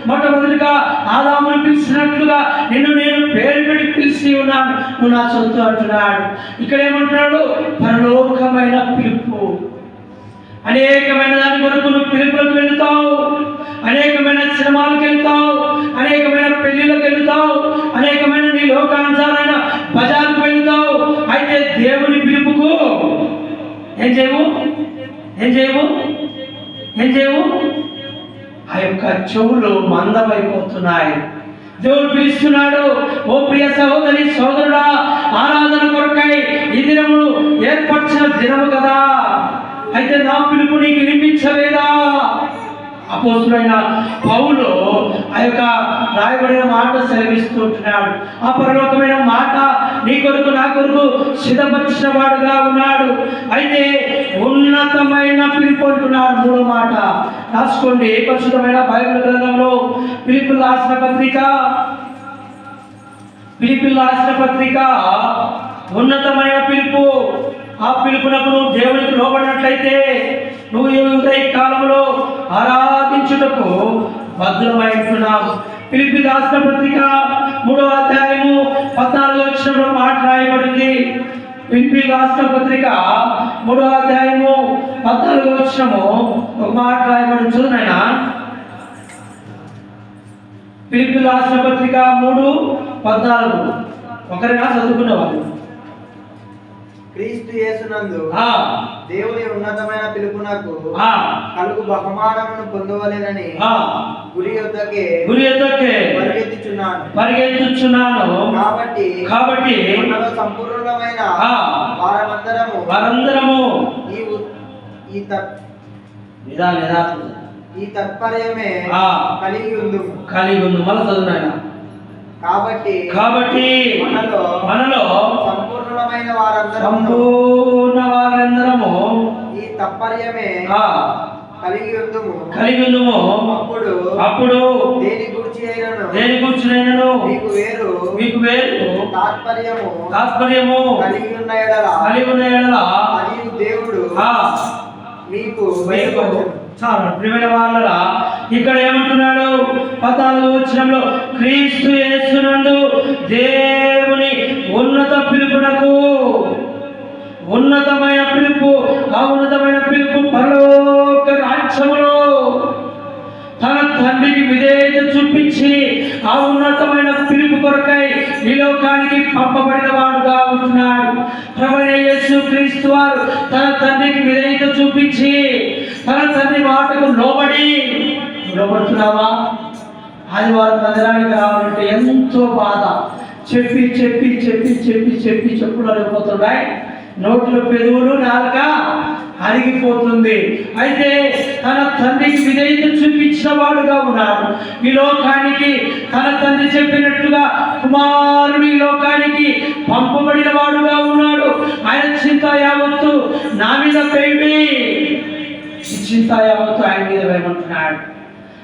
మొట్టమొదటిగా ఆదామును పిలిచినట్లుగా నిన్ను నేను పేరు పెట్టి పిలిచి ఉన్నాను, నువ్వు నా సొత్తు అంటున్నాడు. ఇక్కడ ఏమంటున్నాడు? పరలోకమైన పిలుపు. అనేకమైన దాని కొరకు నువ్వు పిలుపులకు వెళ్తావు, అనేకమైన సినిమాలకు వెళ్తావు, అనేకమైన పెళ్లిళ్ళకు వెళ్తావు, అనేకమైన నీ లోకానుసారైన బజార్కు వెళ్తావు. అయితే దేవుని పిలుపుకు ఏం చేయవు? ఆ యొక్క చెవులు మందమైపోతున్నాయి. దేవుడు పిలుస్తున్నాడు, ఓ ప్రియ సహోదరి సోదరుడా, ఆరాధన కొరకై ఈ దినములు ఏర్పరిచిన దినము కదా, అయితే నా పిలుపు నీకు వినిపించలేదా? అపోస్తలుడైన పౌలు ఆ యొక్క రాయబడిన మాట సెలవిస్తుంటున్నాడు. ఆ పరలోకమైన మాట నీ కొరకు నా కొరకు సిద్ధపరిచిన వాడుగా ఉన్నాడు. అయితే ఉన్నతమైన పిలుపు అంటున్నాడు. 3వ మాట రాసుకోండి. పరిశుద్ధమైన బైబిల్ గ్రంథంలో ఫిలిప్పీయులకు రాసిన పత్రిక ఉన్నతమైన పిలుపు. ఆ పిలుపునకు నువ్వు దేవునికి లోబడినట్లయితే నువ్వు ఈ ఉదయ కాలంలో ఆరాధించుటకు భద్రమైంటున్నావు. ఫిలిప్పీయులకు రాసిన పత్రిక 3వ అధ్యాయము 14వ వచనంలో మాట రాయబడింది. ఫిలిప్పీయులకు రాసిన పత్రిక 3వ అధ్యాయము 14వ వచనము ఒక మాట రాయబడింది. చూడనైనా ఫిలిప్పీయులకు రాసిన పత్రిక 3 14 ఒకరిగా చదువుకునేవాళ్ళు. క్రీస్తు యేసునందు దేవుని ఉన్నతమైన పిలుపునకు కలుగు బహుమానమును పొందవలెనని గురి యొద్దకే పరిగెత్తుచున్నాను. కాబట్టి మనలో సంపూర్ణమైన వారందరము ఈ తత్పర్యమే కలిగి ఉంది. మళ్ళీ చదువునాయన. కాబట్టి మనలో సంపూర్ణ వారందరము ఈ తత్పర్యమే కలిగి ఉందుము. అప్పుడు దేని గురించి మీకు వేరు తాత్పర్యము కలిగి ఉన్న ఎడల మరియు దేవుడు మీకు చాలా ప్రియమైన వాళ్ళరా, ఇక్కడ ఏమంటున్నాడు 14వ వచనంలో, క్రీస్తు యేసునందు దేవుని ఉన్నత పిలుపునకు, ఉన్నతమైన పిలుపు, ఆ ఉన్నతమైన పిలుపు పరలోక రాజ్యములో తన తండ్రికి విధేయత చూపించి ఆ ఉన్నతమైన పిలుపు కొరకై ఈ లోకానికి పంపబడిన వాడుగా ఉంటున్నాడు. ప్రభువైన యేసు క్రీస్తు వారు తన తండ్రికి విధేయత చూపించి తన తండ్రి మాటకు లోబడుతున్నావా? ఆదివారం మందిరానికి రావాలంటే ఎంతో బాధ. చెప్పి చెప్పులు అరిగిపోతున్నాయి, నోట్లో పెదవులు, నాలుక అరిగిపోతుంది. అయితే తన తండ్రికి విధేయత చూపించిన వాడుగా ఉన్నాడు. ఈ లోకానికి తన తండ్రి చెప్పినట్టుగా కుమారుడు ఈ లోకానికి పంపబడిన వాడుగా ఉన్నాడు. ఆయన చింత యావత్తు నా మీద వేయబడి, చింత యావత్తు ఆయన మీద వేయమంటున్నాడు.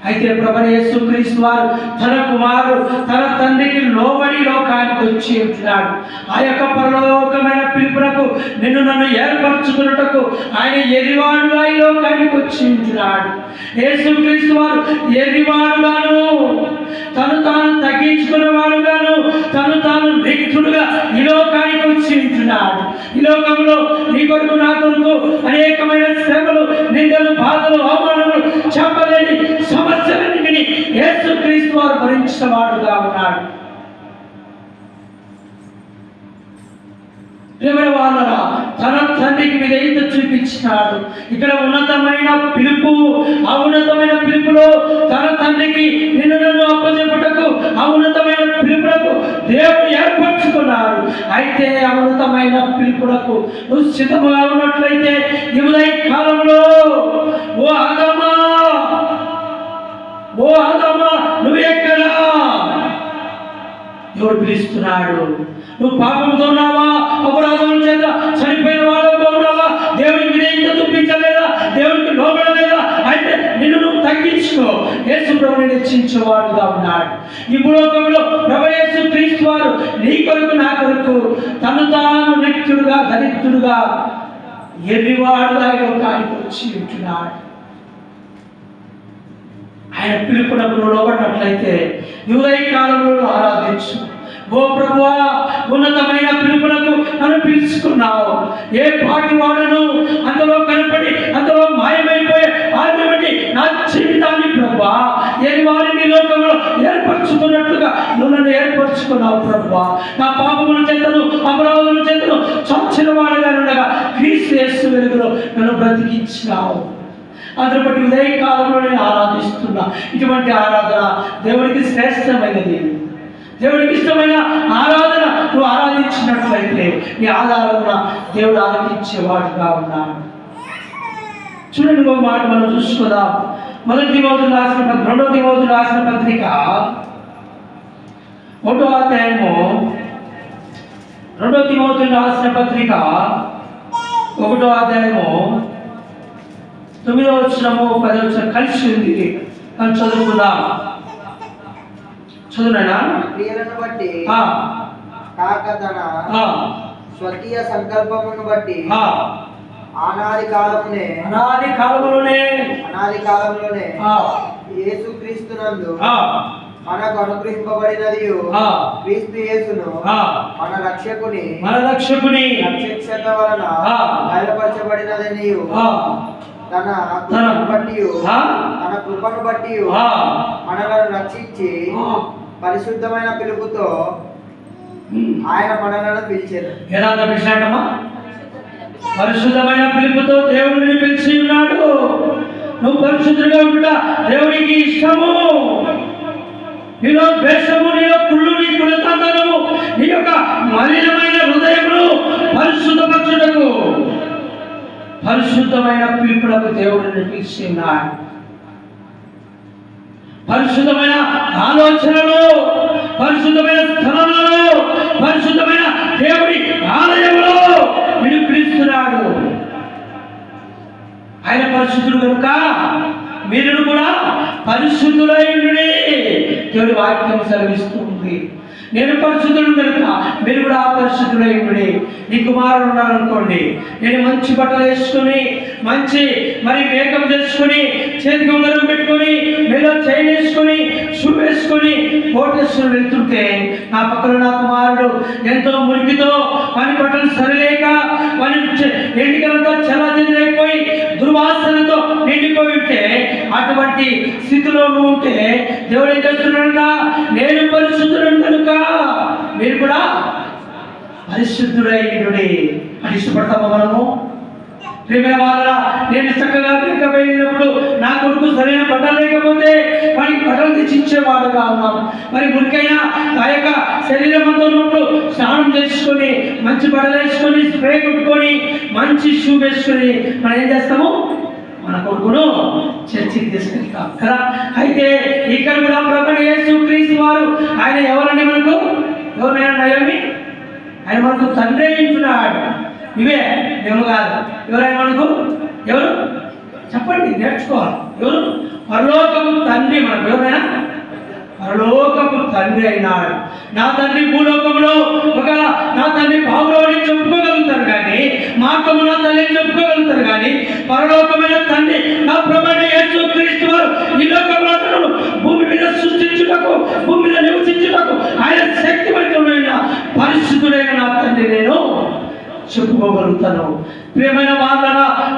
అయితే ప్రభువైన యేసుక్రీస్తు వారు తన కుమారుడు తన తండ్రికి లోబడి లోకానికి వచ్చి ఉంటున్నాడు. ఆ యొక్క పరలోకమైన పిలుపునకు నన్ను ఏర్పరచుకున్నటకు ఆయన ఎరివాడుగా ఈ లోకానికి వచ్చి ఉంటున్నాడు. యేసుక్రీస్తు వారు ఎరివాడుగాను, తను తాను తగ్గించుకున్నవాడుగాను, తను తాను రిక్తుడుగా ఈ లోకానికి వచ్చి ఉంటున్నాడు. ఈ లోకంలో నీ కొరకు నా కొరకు అనేకమైన శ్రమలు, నిందలు, బాధలు, అవమానములు, చెప్పలేని సమస్యలన్నింటినీ యేసుక్రీస్తు వారు భరించిన వాడుగా ఉన్నాడు. ప్రియమైన వాళ్ళరా, తన తండ్రికి విధేయత చూపించినాడు. ఇక్కడ ఉన్నతమైన పిలుపు, ఆ ఉన్నతమైన పిలుపులో తన తండ్రికి నన్ను అప్పచెప్పుటకు ఆ ఉన్నతమైన పిలుపులకు దేవుడు ఏర్పరచుకున్నాడు. అయితే ఆ ఉన్నతమైన పిలుపులకు నువ్వు సిద్ధముగా ఉన్నట్లయితే ఈ ఉదయ కాలంలో ఓ ఆదామా నువ్వు ఎక్కడా? దేవుడు పిలుస్తున్నాడు. నువ్వు పాపంతో ఉన్నావా? అపరాధం చేత చనిపోయిన వాళ్ళతో ఉన్నావా? దేవుడికి విధేయత చూపించలేదా? దేవుడికి లోబడలేదా? అయితే నిన్ను నువ్వు తగ్గించుకో. యేసు ప్రభువుని హెచ్చించేవాడుగా ఉన్నాడు. ఈ భూలోకంలో ప్రభు యేసు క్రీస్తు వారు నీ కొరకు నా కొరకు తను తాను నిత్యుడుగా దరిద్రుడుగా ఎర్రివాడుగా లోకానికి వచ్చి ఉంటున్నాడు. ఆయన పిలుపునకు లోబడినట్లయితే ఉదయ కాలంలో ఆరాధించు. ఓ ప్రభువా, ఉన్నతమైన పిలుపునకు నన్ను పిలుచుకున్నావు. ఏ పాటి వాడను అందులో కనపడి అందులో మాయమైపోయే ఆత్మబట్టి నా జీవితాన్ని ప్రభువా ఏ వారిని లోకంలో ఏర్పరచుకున్నట్లుగా నువ్వు నన్ను ఏర్పరచుకున్నావు ప్రభువా. నా పాపముల చేతను, అపరాధముల చేతను చచ్చిన వాడుగా ఉండగా క్రీస్తు యేసు వెలుగులో నన్ను బ్రతికించినావు. అందుని బట్టి ఉదయ కాలంలో నేను ఆరాధిస్తున్నా. ఇటువంటి ఆరాధన దేవుడికి శ్రేష్టమైనది. దేవుడికి ఇష్టమైన ఆరాధన నువ్వు ఆరాధించినట్లయితే నీ ఆరాధన దేవుడు ఆరాధించేవాడుగా ఉన్నాడు. చూడండి, ఒక మాట మనం చూసుకుందాం. 2 తిమోతికి రాసిన పత్రిక 1వ అధ్యాయము, 2 తిమోతికి రాసిన పత్రిక 1వ అధ్యాయము 9వ వచనము 10వ వచనం కలిసి ఉంది. అని చదువుకుందాం. చదువునా? క్రియలను బట్టి కాక తన స్వకీయ సంకల్పమును బట్టి అనాది కాలములోనే యేసుక్రీస్తునందు మనకు అనుగ్రహింపబడినది క్రీస్తు యేసును మన రక్షకుని ప్రత్యక్షత వలన బయలుపరచబడినదని తన కృపను బట్టి మనలను రక్షించి పరిశుద్ధమైన పిలుపుతో ఆయన మనలను పిలిచారు. ఎలా పిలిచాడమ్మా? పరిశుద్ధమైన పిలుపుతో దేవుడిని పిలిచి ఉన్నాడు. నువ్వు పరిశుద్ధుడిగా ఉంట దేవుడికి ఇష్టము. నీలో ద్వేషము, నీలో కుళ్ళు, నీ కులతందనము, నీ యొక్క మలినమైన హృదయమును పరిశుద్ధపరచుటకు పరిశుద్ధమైన పిలుపులకు దేవుడిని పిలిచి ఉన్నాడు. పరిశుద్ధమైన ఆలోచనలు, పరిశుద్ధమైన స్థలంలో, పరిశుద్ధమైన దేవుడి ఆలయంలో నిన్ను పిలుస్తున్నాడు. ఆయన పరిశుద్ధుడు కనుక మీరు కూడా పరిశుద్ధులైనడే దేవుడి వాక్యం సెలవిస్తుంది. నేను పరిశుద్ధుడు కనుక మీరు కూడా పరిశుద్ధులైనడే. నీ కుమారుడు ఉన్నారనుకోండి, నేను మంచి బట్టలు వేసుకొని, మంచి మేకప్ చేసుకొని, చేతికి ఉంగరం పెట్టుకొని, మెడలో చైన్ వేసుకొని, షూ వేసుకొని, కోట్ వేసుకొని వెళ్తుంటే నా పక్కన నా కుమారుడు ఎంతో మురికితో పని బట్టలు సరిలేక పని ఎండికలతో చెల్లదిరైపోయి దుర్వాసనతో నిండిపోయి ఉంటే, అటువంటి స్థితిలో ఉంటే దేవుడు ఏం చేస్తున్నాడంట? నేను పరిశుద్ధుడు కనుక మీరు కూడా పరిశుద్ధుడైనడే అని ఇష్టపడతామా మనము? ప్రియమైన వాళ్ళ, నేను చక్కగా లేకపోయినప్పుడు నా కొడుకు సరైన బట్టలు లేకపోతే వాడికి బట్టలు తెచ్చిచ్చేవాడుగా ఉన్నాం. మురికైన ఆ యొక్క శరీరంతో ఉన్నప్పుడు స్నానం చేసుకొని, మంచి బట్టలు వేసుకొని, స్ప్రే కొట్టుకొని, మంచి షూ వేసుకొని మనం ఏం చేస్తాము? మన కొడుకును చర్చికి తీసుకెళ్తాం కదా. అయితే ఇక్కడ కూడా ప్రభువైన యేసుక్రీస్తు వారు ఆయన ఎవరండి? మనకు ఎవరైనా నయోమి? ఆయన మనకు తండ్రి ఉంటున్నాడు. ఇవే మేము కాదు. ఎవరైనా మనకు ఎవరు చెప్పండి, నేర్చుకోవాలి. ఎవరు? పరలోకపు తండ్రి మనకు. ఎవరైనా పరలోకపు తండ్రి అయినాడు. నా తండ్రి భూలోకంలో ఒక నా తండ్రి బాబులో చెప్పుకోగలుగుతారు కానీ, మాటము నా తల్లిని చెప్పుకోగలుగుతారు కానీ, పరలోకమైన తండ్రి నా ప్రభువైన యేసుక్రీస్తు వారు ఈ లోకంలో భూమి మీద సృష్టించుటకు, భూమి మీద నివసించుటకు ఆయన శక్తివంతుడైన పరిశుద్ధుడైన నా తండ్రి నేను చెప్పుకోగలుగుతాను. ప్రియమైన వాళ్ళ,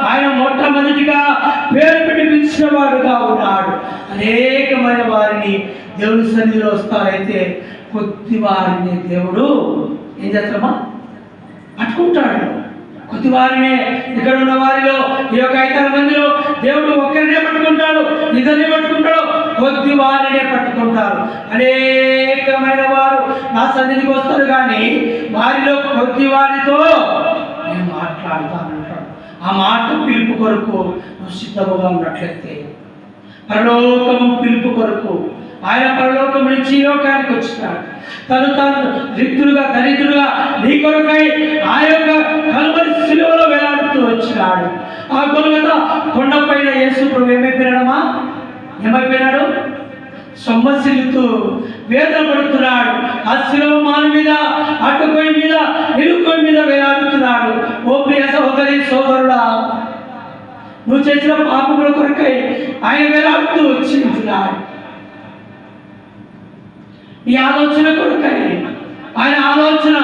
ఆయన మొట్టమొదటిగా పేరు పెట్టి పిలిచిన వాడుగా ఉన్నాడు. అనేకమైన వారిని దేవుని సన్నిధిలో వస్తారైతే కొద్ది వారిని దేవుడు ఏం చేస్తామా? పట్టుకుంటాడు. కొద్ది వారినే, ఇక్కడ ఉన్న వారిలో ఈ యొక్క 5 మందిలో దేవుడు ఒక్కరినే పట్టుకుంటాడు, ఇద్దరిని పట్టుకుంటాడు, కొద్ది వారినే పట్టుకుంటారు. అనేకమైన వారు నా సన్నిధికి వస్తారు కానీ వారిలో కొద్ది వారితో నేను మాట్లాడతానంటాడు. ఆ మాట పిలుపు కొరకు నువ్వు సిద్ధముగా ఉన్నట్లయితే, పరలోకము పిలుపు కొరకు ఆయన పరలోకం నుంచి ఈ లోకానికి వచ్చినాడు. తాను రిక్తుడుగా, దరిద్రుడుగా నీ కొరకై ఆ యొక్క కల్వరి శిలువలో వేలాడుతూ వచ్చినాడు. ఆ గొల్గొతా కొండపైన యేసు ప్రభు ఏమైపోయినాడమ్మా? ఏమైపోయినాడు? సొమ్మసిల్లుతూ వేదన పడుతున్నాడు. ఆ శిలువ మాన మీద, అడ్డుకొయ్యి మీద, నిలుకొయ్యి మీద వేలాడుతున్నాడు. ఓ ప్రియ సహోదరి సోదరుడా, నువ్వు చేసిన పాపముల కొరకై ఆయన వేలాడుతూ వచ్చి ఉంటున్నాడు. ఈ ఆలోచన కొరకై ఆయన ఆలోచన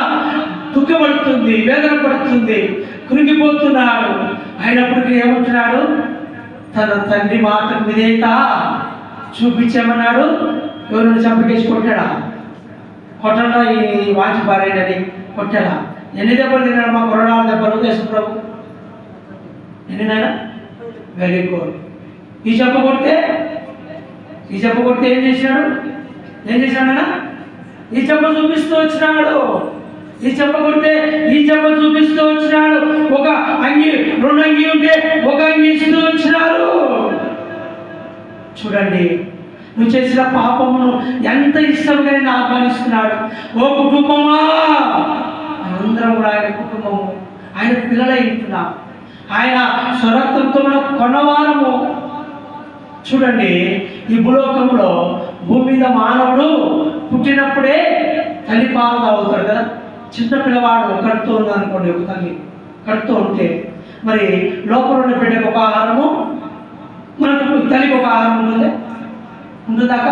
దుఃఖపడుతుంది, వేదన పడుతుంది, కృంగిపోతున్నాడు. అయినప్పటికీ ఏమంటున్నాడు? తన తండ్రి మాట విధేయత చూపించామన్నాడు. ఎవరు చంపకేసి కొట్టాడా? కొట్టడా? ఈ వాచి పారేనని కొట్టాడా? ఎన్ని దెబ్బలు తిన్నాడు? మా కొరడాల దెబ్బలు యేసు ప్రభు ఎన్నినైనా? Very good. ఈ చెప్ప కొడితే ఏం చేసినాడు? ఏం చేశాడన్నా? ఈ చెప్ప చూపిస్తూ వచ్చినాడు. ఈ చెప్ప కొడితే ఈ చెప్ప చూపిస్తూ వచ్చినాడు. ఒక అంగి, 2 అంగి ఉంటే ఒక అంగి ఇస్తూ వచ్చినాడు. చూడండి, నువ్వు చేసిన పాపమును ఎంత ఇష్టంగా నేను ఆహ్వానిస్తున్నాడు. ఓ కుటుంబమా, అందరం కూడా ఆయన కుటుంబము, ఆయన పిల్లలై ఉంటున్నాం. ఆయన స్వరక్తంతో మనం కొన్నవారము. చూడండి, ఈ భూలోకంలో భూమి మీద మానవుడు పుట్టినప్పుడే తల్లి పాలు తాగుతాడు కదా. చిన్న పిల్లవాడు కడుతూ ఉందనుకోండి, ఒక తల్లి కడుతూ ఉంటే మరి లోపల ఉన్న బిడ్డకు ఒక ఆహారము, మనకు తల్లికి ఒక ఆహారం ఉంటుందాక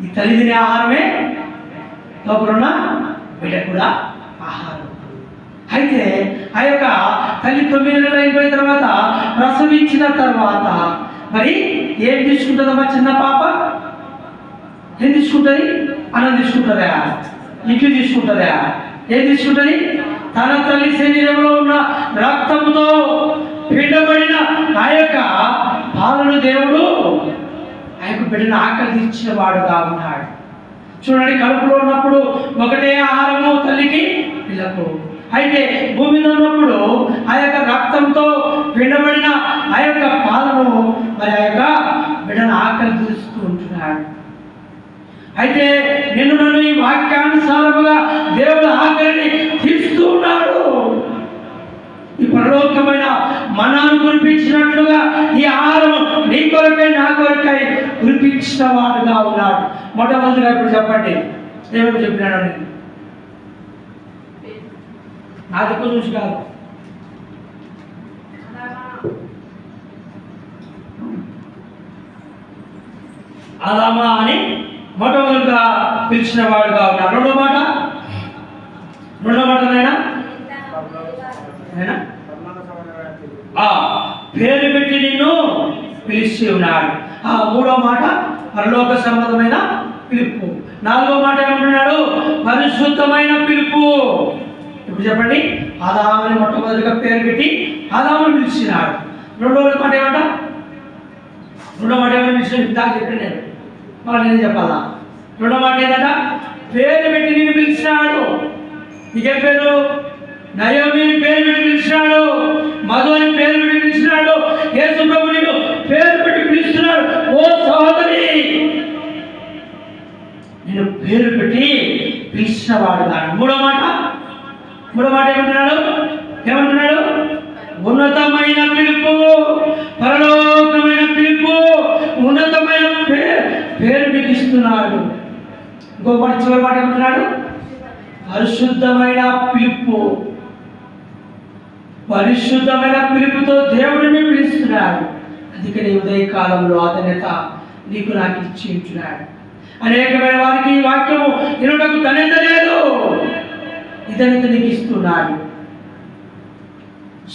ఈ తల్లి తినే ఆహారమే లోపల ఉన్న బిడ్డ కూడా ఆహారం. అయితే ఆ యొక్క తల్లి 9 నెలలు అయిపోయిన తర్వాత, ప్రసవించిన తర్వాత మరి ఏం తీసుకుంటుందమ్మా? చిన్న పాప ఏం తీసుకుంటుంది? అన్నం తీసుకుంటుందా? ఇట్లు తీసుకుంటుందా? ఏం తీసుకుంటుంది? తన తల్లి శరీరంలో ఉన్న రక్తముతో పిండబడిన ఆ యొక్క పాలను దేవుడు ఆ యొక్క బిడ్డను ఆకలి తీర్చిన వాడుగా ఉన్నాడు. చూడండి, కడుపులో ఉన్నప్పుడు ఒకటే ఆహారము తల్లికి పిల్లకు, అయితే భూమి మీద ఉన్నప్పుడు ఆ యొక్క రక్తంతో పిండబడిన ఆ యొక్క పాలను మరి ఆ యొక్క బిడ్డను ఆకలి తీరుస్తూ ఉంటున్నాడు. అయితే నన్ను ఈ వాక్యానుసారముగా దేవుడు ఆకలిని తీరుస్తూ ఉన్నాడు. ఈ పరలోకమైన మన్నాను కురిపించినట్లుగా ఈ ఆహారం నీ కొరకై నా కొరకై కురిపించిన వాడుగా ఉన్నాడు. మొట్టమొదటిగా ఇప్పుడు చెప్పండి, ఏమేమి చెప్పినాడు? నేను నా దిక్కు చూసి కాదు, ఆదామా అని మొట్టమొదటిగా పిలిచిన వాడుగా ఉన్నాడు. రెండో మాట నైనా పేరు పెట్టి నిన్ను పిలిచి ఉన్నాడు. మూడో మాట పరలోక సంబంధమైన పిలుపు. నాలుగో మాట ఏమంటున్నాడు? పరిశుద్ధమైన పిలుపు. ఇప్పుడు చెప్పండి, ఆదాముని మొట్టమొదటిగా పేరు పెట్టి ఆదాముని పిలిచినాడు. రెండో మాట ఏమంట? రెండో మాట ఏమైనా పిలిచిన ఇందాక చెప్పండి, నేను మళ్ళీ నేను చెప్పాలా? రెండో మాట ఏంటంట? పేరు పెట్టి నిన్ను పిలిచినాడు. నీకేం పేరు? నయోమిని పేరు పెట్టి పిలిచినాడు, మధు అని పేరు పెట్టి పిలిచినాడు, యేసు ప్రభు నిన్ను పేరు పెట్టి పిలుస్తున్నాడు. ఓ సహోదరి, నేను పేరు పెట్టి పిలిచిన వాడు కాదు. మూడో మాట ఏమంటున్నాడు? ఉన్నతమైన పిలుపు, పరలోకమైన పిలుపు, ఉన్నతమైన పేరు పిలుస్తున్నాడు. ఇంకో మాట, చివరి మాట ఏమంటున్నాడు? పరిశుద్ధమైన పిలుపు. పరిశుద్ధమైన పిలుపుతో దేవుడిని పిలుస్తున్నాడు. అందుకని ఉదయ కాలంలో అధన్యత నీకు నాకు ఇచ్చి ఉంటున్నాడు. అనేకమైన వారికి ఈ వాక్యము ఇరుటకు ధన్యత లేదు, ఇదనిత నీకు ఇస్తున్నాడు.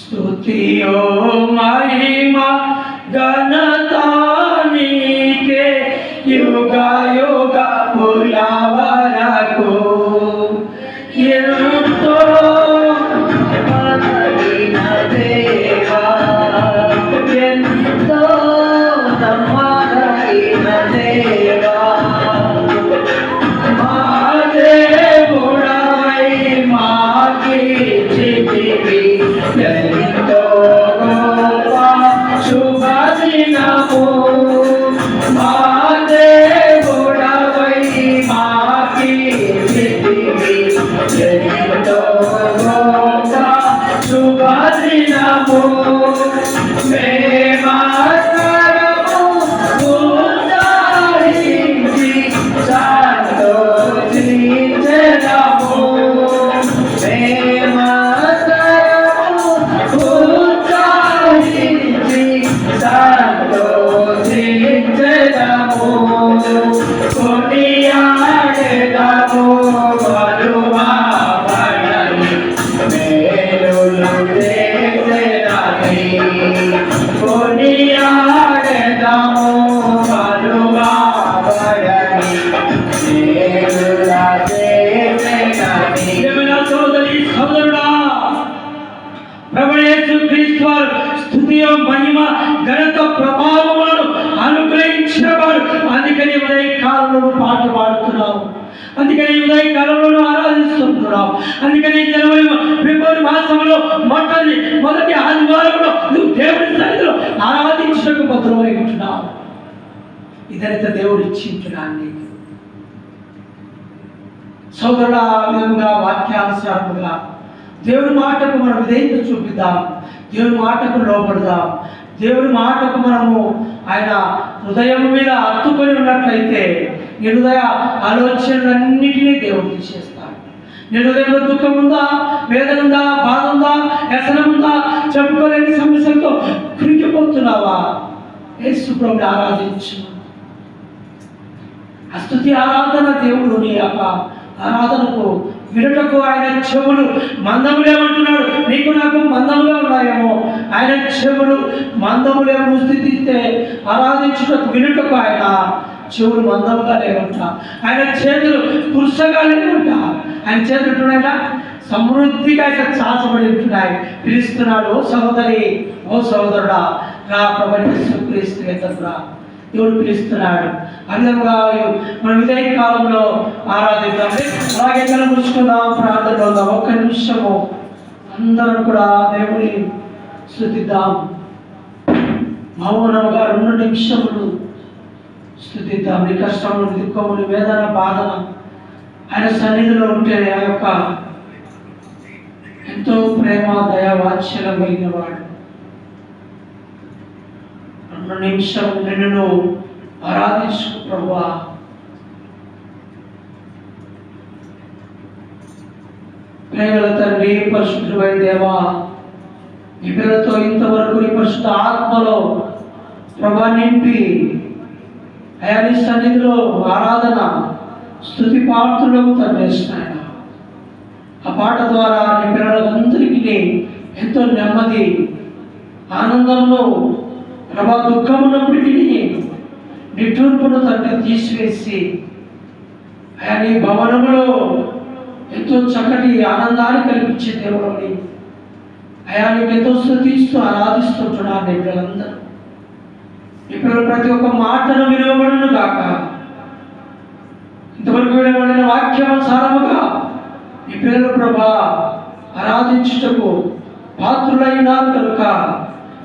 స్తుతియో మహిమ ఘనత నీకే యుగ యుగముల వరకు. ఎంతో నమ్మదగిన దేవా, ఎంతో నమ్మదగిన దేవా, మా దేవుడవై మాకిచ్చితివి ఎంతో గొప్ప శుభదినము. మా దేవుడవై మాకిచ్చితివి ఎంతో గొప్ప శుభదినము. మేమాత్మము ఉద్ధరించి సంతోషించెదము. మేమాత్మము ఉద్ధరించి సంతోషించెదము. కొనియాడెదము మరువబడని మేలులు చేసెదని. కొనియాడెదము మరువబడని మేలుల చేసెదని. ఏమైనా సోదరి సోదరుడా, ప్రభువైన యేసుక్రీస్తు వారు స్తుతియో మహిమ ఘనత ప్రభావములను అనుగ్రహించిన వాడు. అందుకని ఉదయ కాలంలో పాట పాడుతున్నావు, అందుకని ఉదయ కాలంలో ఆరాధిస్తున్నావు. అందుకని జనవరి ఫిబ్రవరి మాసంలో మొదటి ఆదివారంలో నువ్వు దేవుడి సన్నిధిలో ఆరాధించడానికి భద్రమై ఉంటున్నావు. ఇదంతా దేవుడు ఇచ్చింటున్నాను నీకు. సోదరుడా, విధంగా వాక్యానుసారముగా దేవుడి మాటకు మనం విధేయత చూపిద్దాం, దేవుడి మాటకు లోపడదాం. దేవుడి మాటకు మనము ఆయన హృదయం మీద హత్తుకొని ఉన్నట్లయితే నీ హృదయ ఆలోచనలన్నిటినీ దేవుడు తీసేస్తాడు. నీ హృదయంలో దుఃఖం ఉందా, వేదన ఉందా, బాధ ఉందా, వ్యసనం ఉందా, చెప్పుకోలేని సమస్యలతో కురికిపోతున్నావా? యేసు ప్రభుని ఆరాధించు. స్తుతి ఆరాధన దేవుడు నీ యొక్క ఆరాధనకు వినుటకు ఆయన చెవులు మందములేమంటున్నాడు. నీకు నాకు మందముగా ఉన్నాయేమో, ఆయన చెవులు మందములేమో స్థితిస్తే ఆరాధించుటకు వినుటకు ఆయన చెవులు మందంగా లేవంట, ఆయన చేతులు పురుషగా లేవంట, ఆయన చేతులు ఉంటున్నాయట సమృద్ధిగా ఇక చాచబడి ఉంటున్నాయి. పిలుస్తున్నాడు, ఓ సహోదరి, ఓ సహోదరుడా, రా ప్రభువైన యేసుక్రీస్తు ఎద్దకురా. దేవుడు పిలుస్తున్నాడు. అందరుగా మనం ఇదే కాలంలో ఆరాధిద్దాం. అలాగే కలుపుకుందాం, ప్రార్థనలో ఉందాం. ఒక్క నిమిషము అందరం కూడా దేవుని స్తుతిద్దాం. మౌనంగా 2 నిమిషములు స్తుతిద్దాం. నీ కష్టములు, దుఃఖములు, వేదన, బాధన ఆయన సన్నిధిలో ఉంటే ఆ యొక్క ఎంతో ప్రేమ, దయ, వాత్సల్యం కలిగిన వాడు 2 నిమిషం నిన్ను ఆరాధించు ప్రభువా. ప్రేమల తండ్రి, పరిశుద్ధుడైన దేవా, ఈ పిల్లలతో ఇంతవరకు నీ పరిశుద్ధ ఆత్మలో ప్రభా నింపి అయా నీ సన్నిధిలో ఆరాధన స్తుతి పాత్రలకు తన్నేస్తున్నాయన. ఆ పాట ద్వారా నీ పిల్లలందరికీ ఎంతో నెమ్మది, ఆనందంలో ప్రభా దుఃఖమున్నప్పటికీ నిట్టూర్పును తండ్రి తీసివేసి అయా నీ భవనంలో ఎంతో చక్కటి ఆనందాన్ని కల్పించే దేవుడిని అయా నీకు ఎంతో స్తుతిస్తూ ఆరాధిస్తుంటున్నారు నీ పిల్లలందరూ. నీ పిల్లలు ప్రతి ఒక్క మాటను విలువబడును గాక. ఇంతవరకు వినబడిన వాక్యానుసారముగా నీ పిల్లలు ప్రభా ఆరాధించుటకు పాత్రులైనారు కనుక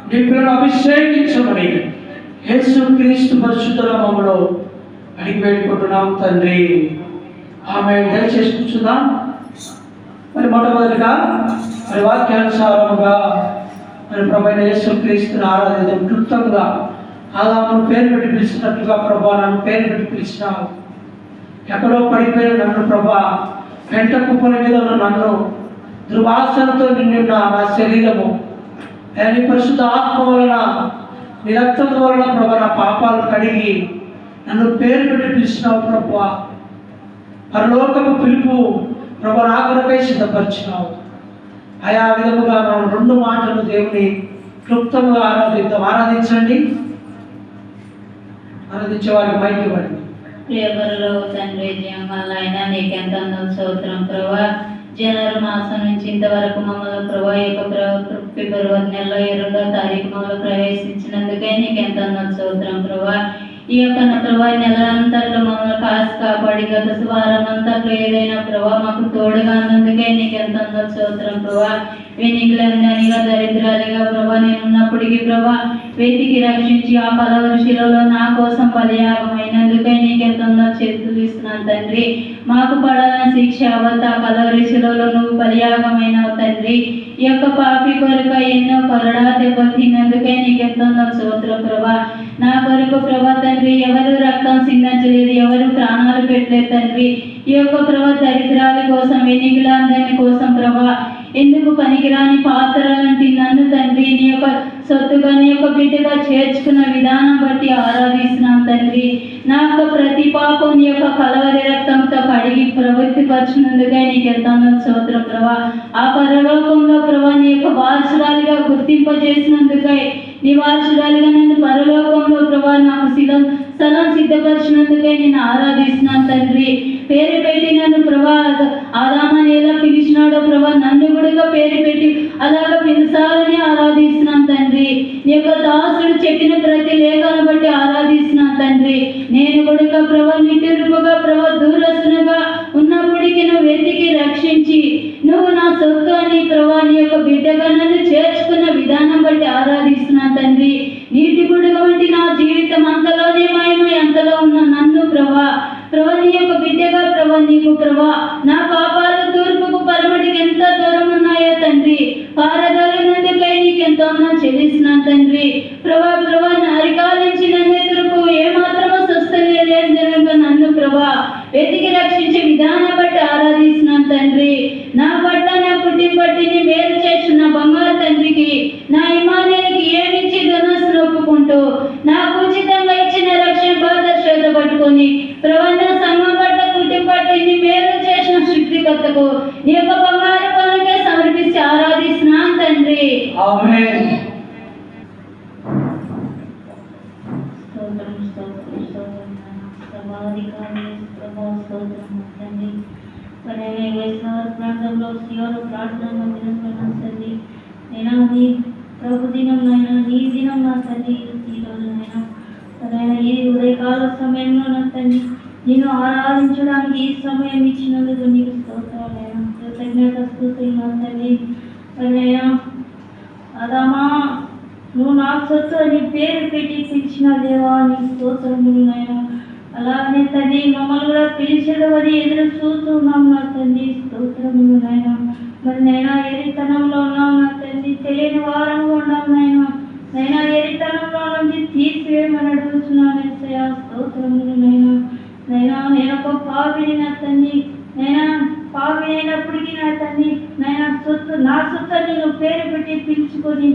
నీ పిల్లలు అభిషేకించమని యేసుక్రీస్తు పరిశుద్ధ నామములో అడిగి వేడుకుంటున్నాం తండ్రి. ఆమె దయచేసి కూర్చుందాం. మరి మొట్టమొదటిగా మరి వాక్యానుసారముగా మరి ప్రభువైన యేసుక్రీస్తుని ఆరాధిద్దాం. క్లుప్తంగా ఆదామును పేరు పెట్టి పిలిచినట్లుగా ప్రభా నన్ను పేరు పెట్టి పిలిచినావు. ఎక్కడో పడిపోయిన నన్ను ప్రభా, పెంట కుప్పల మీద ఉన్న నన్ను, దుర్వాసనతో నిండిన నా శరీరము నీ పరిశుద్ధ ఆత్మ వలన, నీ రక్తం వలన ప్రభా నా పాపాలు కడిగి నన్ను పేరు పెట్టి పిలిచినావు ప్రభా. పరలోకపు పిలుపు ప్రభా నా కొరకై సిద్ధపరిచినావు. ఆయా విధముగా మనం 2 మాటలు దేవుని క్లుప్తంగా ఆరాధిద్దాం. ఆరాధించండి. ఆరాధించే వారికి మైక్ ఇవ్వండి. ప్రియబరులో తండ్రి, జీవమాలైన నీకెంత స్తోత్రం ప్రభా. జనవరి మాసం నుంచి ఇంతవరకు మమ్మల్ని ప్రభా యొక్క ఫిబ్రవరి నెలలో 2వ తారీఖు మమ్మల్ని ప్రవేశించినందుకే నీకెంత స్తోత్రం ప్రభా. ఈ యొక్క ప్రభా నెలంతట్లో మమ్మల్ని కాసి కాపాడి గత వారం అంతట్లో ఏదైనా ప్రభా మాకు తోడుగా ఉన్నందుకే నీకెంత స్తోత్రం ప్రభా. వెనికిలందరిగా దరిద్రాలిగా ప్రభా నేను ఉన్నప్పటికీ ప్రభా వెతికి రక్షించి ఆ కలవరి శిలలో నా కోసం బలియాగమైనందుకే నీకెంతో చేతులు ఇస్తున్నాను తండ్రి. మాకు పడాలని శిక్ష అవత కలవరి శిలలో నువ్వు బలియాగమైనావు తండ్రి. ఈ యొక్క పాపి కొరకు ఎన్నో కొరడా దెబ్బలు తిన్నందుకే నీకెంతో స్తోత్రం ప్రభా. నా కొరకు ప్రభా తండ్రి ఎవరు రక్తం సిందించలేదు, ఎవరు ప్రాణాలు పెట్టలేదు తండ్రి. ఈ యొక్క ప్రభా దరిద్రాల కోసం, వెనికిలందరి కోసం ప్రభా, ఎందుకు పనికిరాని పాత్రలంటి నన్ను తండ్రి నీ యొక్క సొత్తుగా, నీ యొక్క బిడ్డగా చేర్చుకున్న విధానం బట్టి ఆరాధిస్తున్నాం తండ్రి. నా యొక్క ప్రతి పాపం నీ యొక్క కలవరి రక్తంతో కడిగి ప్రవృత్తిపరచినందుకే నీకు ఎంతో స్తోత్రం ప్రభా. ఆ పరలోకంలో ప్రభా నీ యొక్క వారసురాలిగా గుర్తింపజేసినందుకై, నీ వారసురాలిగా నన్ను పరలోకంలో ప్రభా నాకు స్థలం సిద్ధపరిచినందుకే నేను ఆరాధిస్తున్నాను తండ్రి. పేరు పెట్టి నన్ను ప్రభా ఆదామని ఎలా పిలిచినాడో ప్రభా నన్ను కూడా పేరు పెట్టి అలాగ పిలిచాలని ఆరాధిస్తున్నాను తండ్రి. నీ యొక్క దాసుడు చెప్పిన ప్రతి లేఖను బట్టి ఆరాధిస్తున్నాను తండ్రి. నేను కూడా ప్రభా నిటిరుపుగా ప్రభా దూరస్తునుగా ఉన్నప్పటికీ నువ్వు వెతికి రక్షించి నువ్వు నా సొత్తు అని ప్రభా నీ యొక్క బిడ్డగా నన్ను చేర్చుకున్న విధానం బట్టి ఆరాధిస్తున్నాను తండ్రి. నీటి గుడిగా వంటి నా జీవితం అంతలోనే మాయమై అంతలో ఉన్న నన్ను ప్రభా నీ యొక్క బిడ్డగా ప్రభా నీకు ప్రభా నా పాపాలు తూర్పుకు పరమటికి ఎంత దూరం ఉన్నాయో తండ్రి. పారదోలినందుకై నీకు ఎంతో చెల్లిస్తున్నాను తండ్రి. ప్రభా నా అరికాల నుంచి నన్ను ఎదురుకు ఏమాత్రమో స్వస్థలేదని నన్ను ప్రభా వెతికి రక్షించే విధానం బట్టి ఆరాధిస్తున్నాను తండ్రి. నా పట్ల నా పుట్టిన బట్టి నీ మేలు చేసిన బంగారు తండ్రికి నా ఇమాన్యులకి ఏమిచ్చి ధనస్సును ఒప్పుకుంటూ నాకు ఉచితంగా ఇచ్చిన రక్షణ పాదర్శత పట్టుకొని ప్రభా నా సంఘం పట్ల కుటుంబం పట్ల నీ మేలు చేసిన సృష్టికర్తకు నీ యొక్క బంగారు పనులకే సమర్పించి ఆరాధిస్తున్నాను తండ్రి. ఆమేన్. సర్వాధికారి ప్రభా స్తోత్రం తండ్రి. మరి వైఎస్ఆర్ ప్రాంతంలో సియోను ప్రార్థన మందిరంలో నా తండ్రి నేను నీ ప్రభు దినం నైనా నీ దినం నా తండ్రి ఈరోజు నైనా సరైన ఈ ఉదయకాల సమయంలో నా తండ్రి నేను ఆరాధించడానికి ఈ సమయం ఇచ్చినందుకు నీకు స్తోత్రాలైనా కృతజ్ఞత స్తుతులు నా తండ్రి. మరి అదామా నువ్వు నాకు సొత్తు అని పేరు పెట్టి పిలిచిన దేవా నీ స్తోత్రములు నాయన. అలానే తండ్రి మమ్మల్ని కూడా పిలిచేదవని ఎదురు చూస్తున్నాం నా తండ్రి స్తోత్రములు నాయన. మరి నైనా ఎరితనంలో ఉన్నాం నా తండ్రి, తెలియని వారంగా ఉన్నాం నాయన. నైనా ఎరితనంలో నుంచి తీసివేయమని అడుగుతున్నాను యేసయ్యా స్తోత్రములు నైనా. నైనా నేను ఒక పాపిని నా తండ్రి, నైనా పాపి అయినప్పటికీ నా తండ్రి నైనా సొత్తు నా సొత్తు నేను పేరు పెట్టి పిలుచుకొని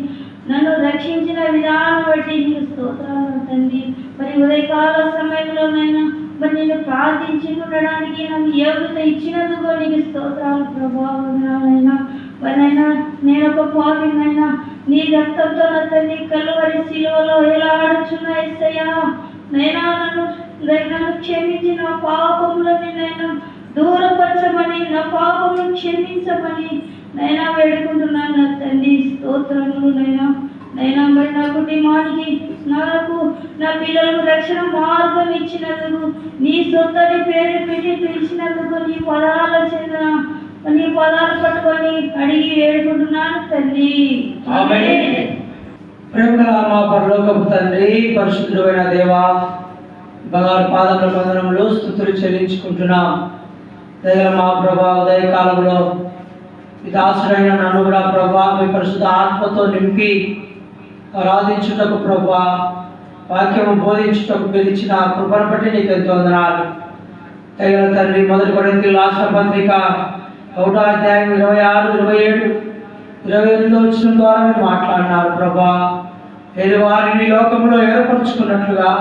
నన్ను రక్షించిన విధానం బట్టి నీకు స్తోత్రాలు తండ్రి. మరి ఉదయకాల సమయంలోనైనా మరి నేను ప్రార్థించి ఉండడానికి నాకు యోగ్యత ఇచ్చినందుకు నీకు స్తోత్రాలు ప్రభావమైనా. మరైనా నేను ఒక పాపినైనా నీ రక్తంతో నా తండ్రి కలువరి శిలువలో ఎలా ఆడుచున్నా యేసయ్యా నైనా నన్ను క్షమించి నా పాపములని నైనా దూరపరచమని నా పాపమును క్షమించమని నైనా వేడుకుంటున్నాను నా తండ్రి స్తోత్రములు నైనా. నైనా మరి నా కుటుంబానికి నాకు నా పిల్లలకు రక్షణ మార్గం ఇచ్చినందుకు నీ సొంతని పేరు పెట్టి పిలిచినందుకు నీ పదాల చెందిన నీ పదాలు పట్టుకొని అడిగి వేడుకుంటున్నాను తండ్రి. ప్రేమగల మా పరలోకపు తండ్రి, పరిశుద్ధుడైన దేవా, బంగారు పాదముల వందనములు స్తుతులు చెల్లించుకుంటున్నాం. దయగల మా ప్రభా ఉదయకాలంలో ఈ దాసుడైన నన్ను కూడా ప్రభా మీ పరిశుద్ధ ఆత్మతో నింపి ఆరాధించుటకు ప్రభా వాక్యము బోధించుటకు పిలిచిన కృపను బట్టి నీకు ఎంతో వందనాలు. దయగల తండ్రి, 1 కొరింథీయుల రాసిన పత్రిక 1వ అధ్యాయం 26, 27, 28 వచనం ద్వారా మీరు మాట్లాడినారు ప్రభా. ఏది వారిని లోకంలో ఏర్పరచుకున్నట్లుగా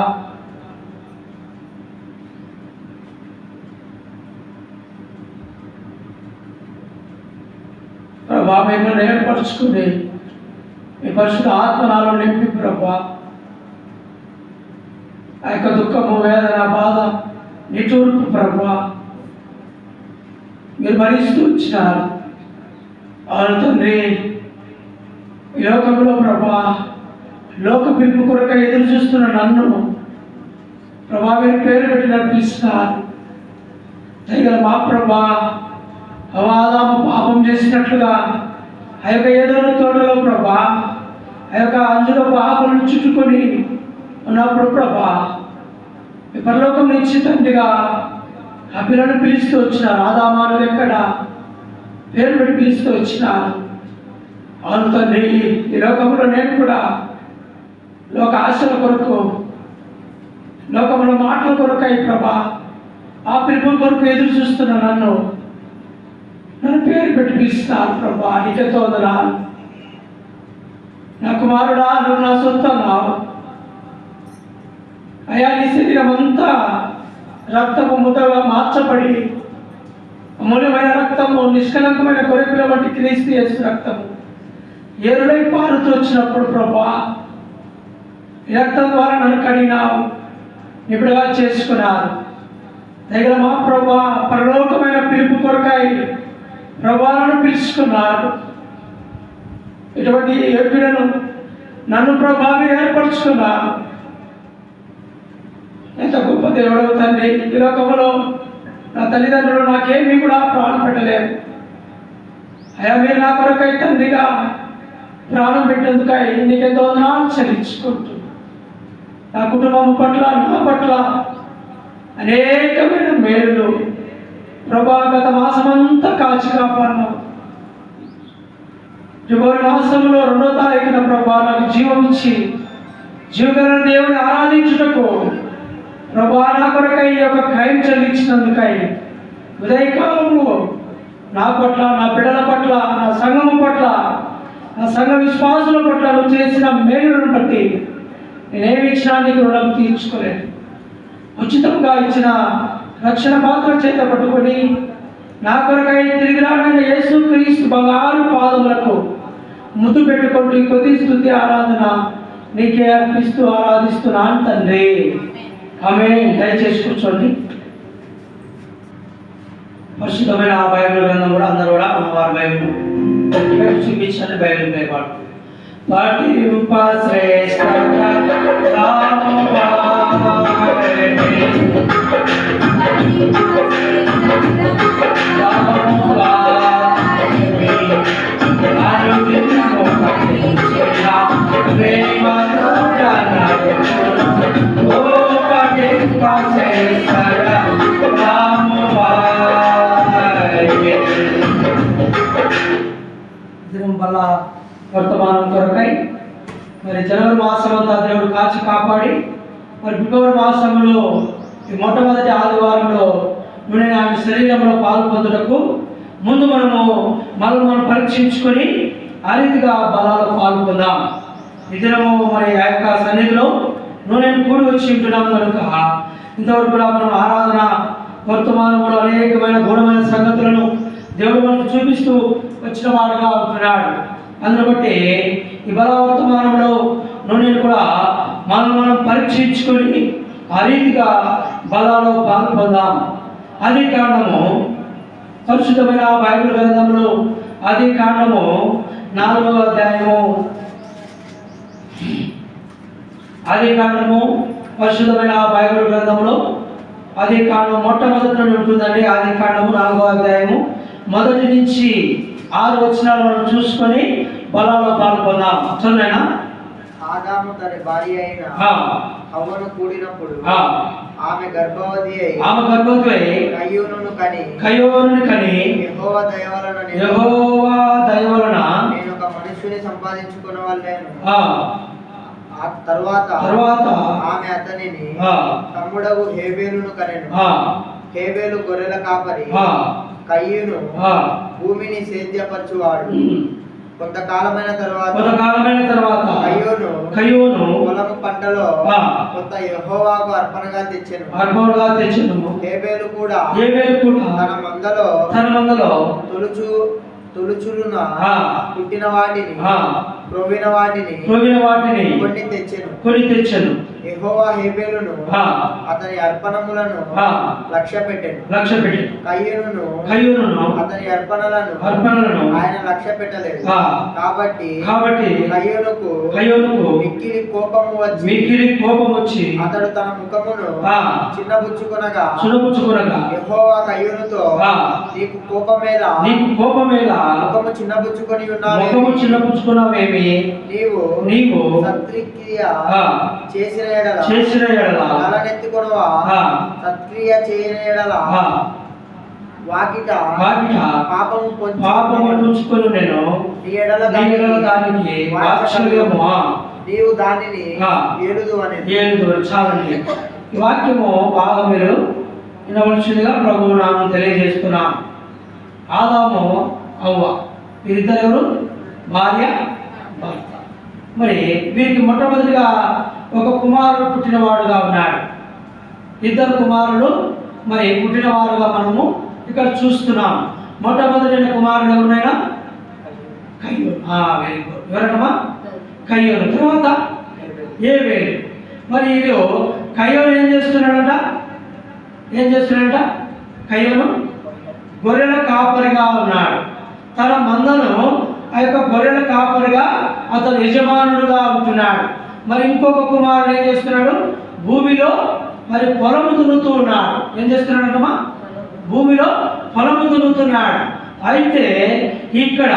ప్రభా మిమ్మల్ని ఏర్పరచుకుని మీ పరిశుద్ధ ఆత్మ నాలో నింపి ప్రభా ఆ యొక్క దుఃఖము, వేదన, బాధ, నిటూర్పు ప్రభా మీరు భరిస్తూ వచ్చినారు. అవును తండ్రి, ఈ లోకంలో ప్రభా లోక పిలుపు కొరక ఎదురు చూస్తున్న నన్ను ప్రభా మీరు పేరు పెట్టి నడిపిస్తున్నారు. దయగల మా ప్రభా ఆదాము పాపం చేసినట్లుగా ఆ యొక్క ఏదోని తోటలో ప్రభా ఆ యొక్క అంజులపు ఆకులను చుట్టుకొని ఉన్నప్పుడు ప్రభా ఈ పరలోకం నుంచి తండ్రిగా ఆ పిల్లను పిలుస్తూ వచ్చినారు. ఆదామాను ఎక్కడ పేరు పెట్టి పిలుస్తూ వచ్చినారు. అవును తండ్రి, ఈ లోకంలో నేను కూడా లోక ఆశల కొరకు, లోకంలో మాటల కొరకై ప్రభా ఆ పిలుపు కొరకు ఎదురు చూస్తున్న నన్ను పేరు పెట్టి పిలుస్తున్నారు ప్రభా. నీకెంతో వందనాలు. నా కుమారుడా, నువ్వు నా సొంతన్నావు అయా. నీ శరీరం అంతా రక్తము ముద్దగా మార్చబడి అమూల్యమైన రక్తము, నిష్కలంకమైన కొరకుల వంటి క్రీస్తు యేసు రక్తము ఏరులై పారుతూ వచ్చినప్పుడు ప్రభా ఈ రక్తం ద్వారా నన్ను కడిగినావు, నిపుడుగా చేసుకున్నారు. దగ్గర మా ప్రభా పరలోకమైన పిలుపు కొరకై ప్రభాలను పిలుచుకున్నారు. ఇటువంటి యోగ్యులను నన్ను ప్రభావి ఏర్పరచుకున్నారు. ఎంత గొప్ప దేవుడు తండ్రి. ఈ లోకంలో నా తల్లిదండ్రులు నాకేమీ కూడా ప్రాణం పెట్టలేదు. అయ్యా మీరు నా కొరకై తండ్రిగా ప్రాణం పెట్టేందుకై నీకెంతో వందనాలు చెల్లించుకుంటూ నా కుటుంబం పట్ల, నా పట్ల అనేకమైన మేలులు ప్రభా గత మాసమంతా కాచి కాపాడినావు. ఫిబ్రవరి మాసంలో 2వ తారీఖున ప్రభా నాకు జీవం ఇచ్చి జీవగల దేవుని ఆరాధించుటకు ప్రభా నా కొరకై ఈ యొక్క ఖాయం చెల్లించినందుకై ఉదయకాలంలో నా పట్ల, నా బిడ్డల పట్ల, నా సంఘము పట్ల, నా సంఘ విశ్వాసుల పట్ల నువ్వు చేసిన మేలులను బట్టి నేనేమి ఇచ్చినా నీకు రుణం తీర్చుకోలేదు. ఉచితంగా ఇచ్చిన రక్షణ పాత్ర చేత పట్టుకొని నా కొరకై తిరిగి రానైన యేసు క్రీస్తు బంగారు పాదములకు ముద్దు పెట్టుకుంటూ కొద్ది స్తుతి ఆరాధన నీకే అర్పిస్తూ ఆరాధిస్తున్నాను తండ్రి. ఆమె దయచేసి కూర్చోండి. పరిశుద్ధమైన ఆ బైబిల్ గ్రంథం కూడా అందరూ కూడా వారి బైబిల్ చూపించండి. బైబిల్ పేపాడు పఠింప శ్రేష్ఠ వల్ల వర్తమానం కొరకై మరి జనవరి మాసం అంతా దేవుడు కాచి కాపాడి మరి ఫిబ్రవరి మాసంలో ఈ మొట్టమొదటి ఆదివారంలో నూనె ఆమె శరీరంలో పాలు పొందుటకు ముందు మనం పరీక్షించుకొని ఆ రీతిగా బలాలు పాలు పొందాం. ఈ దినము మరి ఆ యొక్క సన్నిధిలో నూనెను కూడి వచ్చి ఉంటున్నాం కనుక ఇంతవరకు కూడా మనం ఆరాధన వర్తమానంలో అనేకమైన గూఢమైన సంగతులను దేవుడు మనకు చూపిస్తూ వచ్చిన వాడుగా ఉంటున్నాడు. అందును బట్టి ఈ బలవర్తమానంలో నూనెను కూడా మనం పరీక్షించుకొని ఆ రీతిగా బలాలో పాలు పొందాం. అది కారణము పరిశుద్ధమైన బైబిల్ గ్రంథంలో అది కారణము 4వ అధ్యాయము అది కారణము పరిశుద్ధమైన బైబిల్ గ్రంథంలో అది కారణం మొట్టమొదటి నుండి ఉంటుందండి. అది కారణము 4వ అధ్యాయము 1 నుంచి 6 వచనాలు మనం చూసుకొని బలాలో పాల్గొందాం. చదువునా? ఆదాము తన భార్య అయిన హవ్వను కూడినప్పుడు ఆమె గర్భవతి అయి కయ్యోనును కని యెహోవా దయ వలన నేను ఒక మనుష్యుని సంపాదించుకున్న వాళ్ళను. తర్వాత ఆమె అతనిని తమ్ముడగు హేబేలును కనెను. హేబేలు గొర్రెల కాపరి, కయ్యూను భూమిని సేద్యపరచువాడు. కొంతకాలమైన తర్వాత కయ్యూను పొలము పంటలో కొంత యెహోవాకు అర్పణగా తెచ్చెను. హేబేలు కూడా తన మందలో తొలుచులున పుట్టిన వాటిని క్రొవ్విన వాటిని కొన్ని తెచ్చెను. యెహోవా హేబేలును అతని అర్పణములను లక్ష్య పెట్టెను. కయ్యూనును అతని అర్పణలను ఆయన లక్ష్య పెట్టలేదు. కాబట్టి కయ్యూనుకు మిక్కిలి కోపము వచ్చి అతడు తన ముఖమును చిన్నబుచ్చుకొనగా యెహోవా కయ్యూనుతో నీకు కోపమేలా ముఖము చిన్నబుచ్చుకొని ఉన్నావేమి? నీవు సత్క్రియ చేసిన ఎడల తలనెత్తుకొనవా? సత్క్రియ చేయని ఎడల వాకిట పాపము పొంచుకొని నేను నీ ఎడల దానికి నీవు దానిని ఏలుదు అని. చాలండి. ఈ వాక్యము బాగా మీరు వినవలసిందిగా ప్రభువు నామం తెలియజేస్తున్నాం. ఆదాము అవ్వ వీరిద్దరు ఎవరు? భార్య భర్త. మరి వీరికి మొట్టమొదటిగా ఒక కుమారుడు పుట్టినవాడుగా ఉన్నాడు. 2 కుమారులు మరి పుట్టినవారుగా మనము ఇక్కడ చూస్తున్నాం. మొట్టమొదటి కుమారుడు ఎవరైనా కయ్యూను. Very good. ఎవరమ్మా? కయ్యూను. తర్వాత హేబేలు. మరి వీళ్ళు కయ్యూను ఏం చేస్తున్నాడంట? కయ్యూను గొర్రెల కాపరిగా ఉన్నాడు. తన మందను ఆ యొక్క గొర్రెల కాపరిగా అతను యజమానుడుగా ఉంటున్నాడు. మరి ఇంకొక కుమారుడు ఏం చేస్తున్నాడు? భూమిలో మరి పొలము దున్నుతూ ఉన్నాడు. ఏం చేస్తున్నాడమ్మా? భూమిలో పొలము దున్నుతున్నాడు. అయితే ఇక్కడ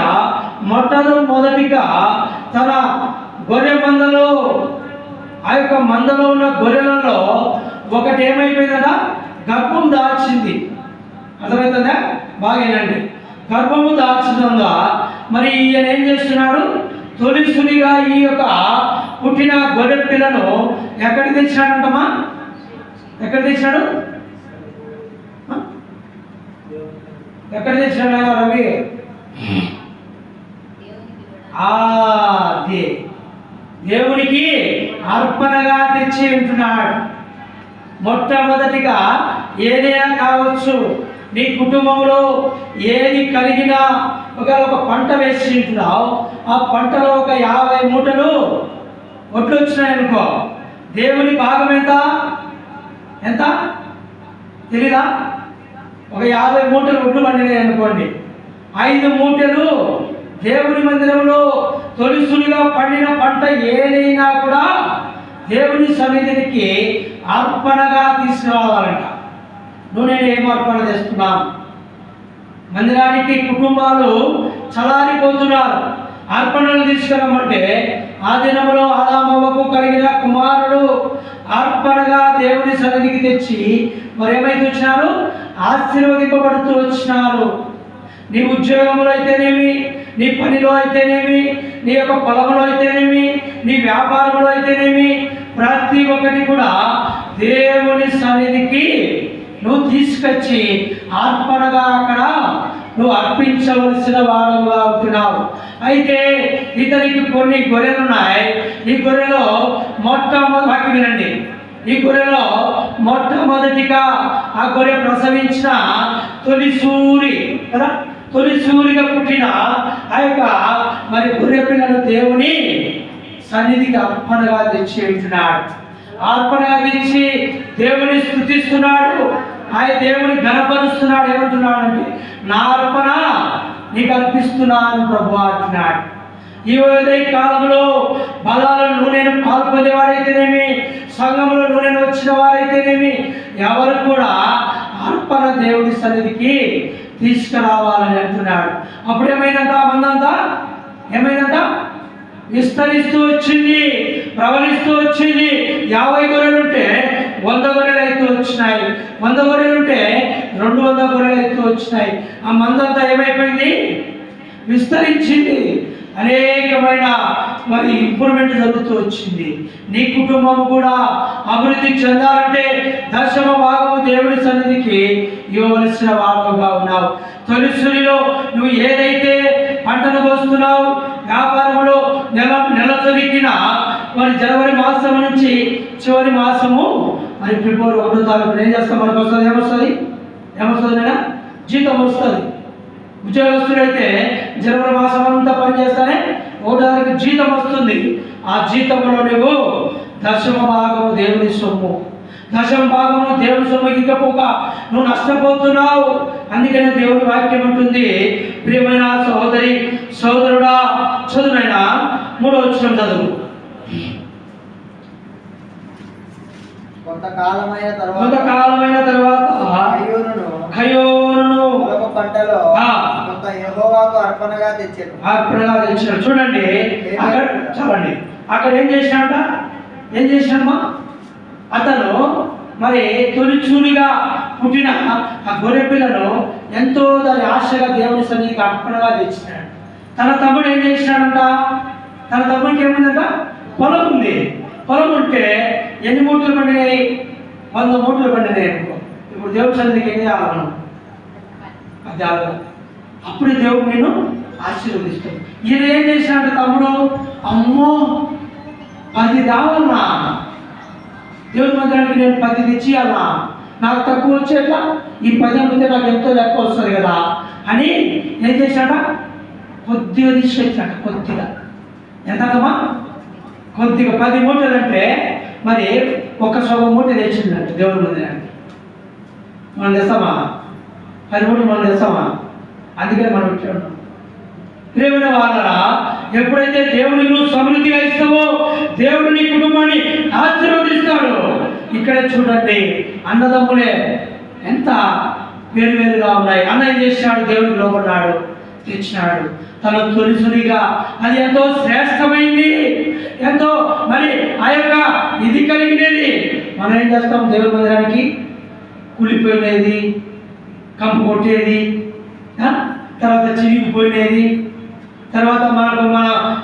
మొదటిగా తన గొర్రె మందలో ఆ యొక్క మందలో ఉన్న గొర్రెలలో ఒకటి ఏమైపోయిందట? గర్భం దాల్చింది. అర్థమవుతుందా? బాగేనండి. గర్భము దాల్చడంగా మరి ఈయన ఏం చేస్తున్నాడు? తొలిసునిగా ఈ యొక్క పుట్టిన గొర్రె పిల్లను ఎక్కడికి తెచ్చినాడంటమ్మా? ఎక్కడ తెచ్చినాడు? రవి? దేవునికి అర్పణగా తెచ్చి ఉంటున్నాడు. మొట్టమొదటిగా ఏదైనా కావచ్చు, నీ కుటుంబంలో ఏది కలిగినా ఒక పంట వేసి ఉంటున్నావు, ఆ పంటలో ఒక 50 మూటలు ఒడ్లు వచ్చినాయనుకో, దేవుని భాగం ఎంత? ఎంత తెలీదా? ఒక 50 మూటలు ఒడ్లు పండినాయి అనుకోండి. 5 మూటలు దేవుని మందిరంలో తొలిసులుగా పండిన పంట ఏదైనా కూడా దేవుని సన్నిధికి అర్పణగా తీసుకురావాలంట. నువ్వు నేను ఏం అర్పణ చేస్తున్నాం? మందిరానికి కుటుంబాలు చలారిపోతున్నారు. అర్పణలు తీసుకురమ్మంటే ఆ దినంలో ఆదామవ్వకు కలిగిన కుమారుడు అర్పణగా దేవుని సన్నిధికి తెచ్చి మరి ఏమైతే వచ్చినారు? ఆశీర్వదింపబడుతూ వచ్చినారు. నీ ఉద్యోగంలో అయితేనేమి, నీ పనిలో అయితేనేమి, నీ యొక్క పొలంలో అయితేనేమి, నీ వ్యాపారంలో అయితేనేమి, ప్రతి ఒక్కటి కూడా దేవుని సన్నిధికి నువ్వు తీసుకొచ్చి అర్పణగా అక్కడ నువ్వు అర్పించవలసిన వాడుగా ఉంటున్నావు. అయితే ఇతనికి కొన్ని గొర్రెలు ఉన్నాయి. ఈ గొర్రెలో మొట్టమొదటి వినండి, ఈ గొర్రెలో మొట్టమొదటిగా ఆ గొర్రె ప్రసవించిన తొలిసూరి కదా, తొలిసూరిగా పుట్టిన ఆ యొక్క మరి గొర్రె పిల్లలు దేవుని సన్నిధికి అర్పణగా తెచ్చి ఉంటున్నాడు. అర్పణగా తెచ్చి దేవుని స్తుతిస్తున్నాడు. ఆయన దేవుని ఘనపరుస్తున్నాడు. ఏమంటున్నాడు అంటే, నా అర్పణ నీకు అర్పిస్తున్నాను ప్రభు అంటున్నాడు. ఈ ఉదయ కాలంలో బలాలను నూనెను పాల్పొందేవాడైతేనేమి, సంఘంలో నూనెను వచ్చిన వారైతేనేమి, ఎవరు కూడా అర్పణ దేవుడి సన్నిధికి తీసుకురావాలని అంటున్నాడు. అప్పుడు ఏమైందంట? మందంతా ఏమైందంట? విస్తరిస్తూ వచ్చింది, ప్రవలిస్తూ వచ్చింది. 50 గొర్రెలు ఉంటే 100 గొర్రెలు అయితే వచ్చినాయి. 100 గొర్రెలు ఉంటే 200 గొర్రెలు అయితే వచ్చినాయి. ఆ మందంతా ఏమైపోయింది? విస్తరించింది. అనేకమైన మరి ఇంప్రూవ్మెంట్ జరుగుతూ వచ్చింది. నీ కుటుంబం కూడా అభివృద్ధి చెందాలంటే 10వ భాగము దేవుడి సన్నిధికి ఇవ్వవలసిన వాడుగా ఉన్నావు. తొలిసులిలో నువ్వు ఏదైతే పంటను కోస్తున్నావు, వ్యాపారంలో నెల దొరికిన మరి జనవరి మాసం నుంచి చివరి మాసము మరి ఫిబ్రవరి 1వ తారీఖు ఏం చేస్తాం? మనకు వస్తుంది. ఏమొస్తుంది నేనా? జీతం వస్తుంది. ఉద్యోగస్తుడైతే జనవరి మాసం అంతా పనిచేస్తానే 1వ తారీఖు జీతం వస్తుంది. ఆ జీతంలో నువ్వు 10వ భాగము దేవుని సొమ్ము, 10వ భాగము దేవుని సొమ్ము ఇకపోక నువ్వు నష్టపోతున్నావు. అందుకనే దేవుని వాక్యం ఉంటుంది, ప్రియమైన సహోదరి సహోదరుడా, చదువునైనా 3వ వచనం చదువు. కొంతకాలమైన తర్వాత ఖయోనును పంటలో కొంత యెహోవాకు అర్పణగా తెచ్చాడు. చూడండి అక్కడ చాలండి. అక్కడ ఏం చేసినాడమ్మా? అతను మరి తొలిచూలిగా పుట్టిన ఆ గొర్రె పిల్లను ఎంతో దాని ఆశగా దేవుని సన్నిధికి అర్పణగా తెచ్చినాడు. తన తమ్ముడు ఏం చేసినాడంట? తన తమ్ముడికి ఏముందంట? పొలం ఉంది. పొలం ఉంటే ఎన్ని మూటలు పండినాయి? 100 మూటలు పండినాయి అనుకో. ఇప్పుడు దేవుడి సన్నిధికి ఏం చేయాలను? అది అప్పుడు దేవుడు నేను ఆశీర్వదిస్తాడు. ఈయన ఏం చేసినాడు? తమ్ముడు, అమ్మో 10 రావాలన్నా, దేవుడి మందిరానికి నేను 10 తెచ్చియాలన్నా, నాకు తక్కువ వచ్చేట్లా ఈ 10 అమ్మితే నాకు ఎంతో ఎక్కువ వస్తుంది కదా అని ఏం చేశాడ? కొద్దిగా తీసుకొచ్చాడు. కొద్దిగా ఎంతమ్మా? కొద్దిగా 10 మూటలు అంటే మరి ఒక సగం మూట తెచ్చిందంటే దేవుడి మందిరానికి. మనం తెస్తామా? 10 మూటలు మనం తెస్తామా? అందుకని మనం ఇచ్చాడు. ప్రేమైన వాళ్ళరా, ఎప్పుడైతే దేవుని నువ్వు సమృద్ధిగా ఇస్తావో దేవుడు నీ కుటుంబాన్ని ఆశీర్వదిస్తాడు. ఇక్కడే చూడండి, అన్నదమ్ములే ఎంత వేరువేరుగా ఉన్నాయి. అన్న ఏం చేసినాడు? దేవుడికి లోబడ్డాడు, తెచ్చినాడు. తన తొలిసునిగా అది ఎంతో శ్రేష్టమైంది, ఎంతో మరి ఆ యొక్క ఇది కలిగినది. మనం ఏం చేస్తాం? దేవుడి మందిరానికి కూలిపోయినది, కంపు కొట్టేది, తర్వాత చిరిగిపోయినది, తర్వాత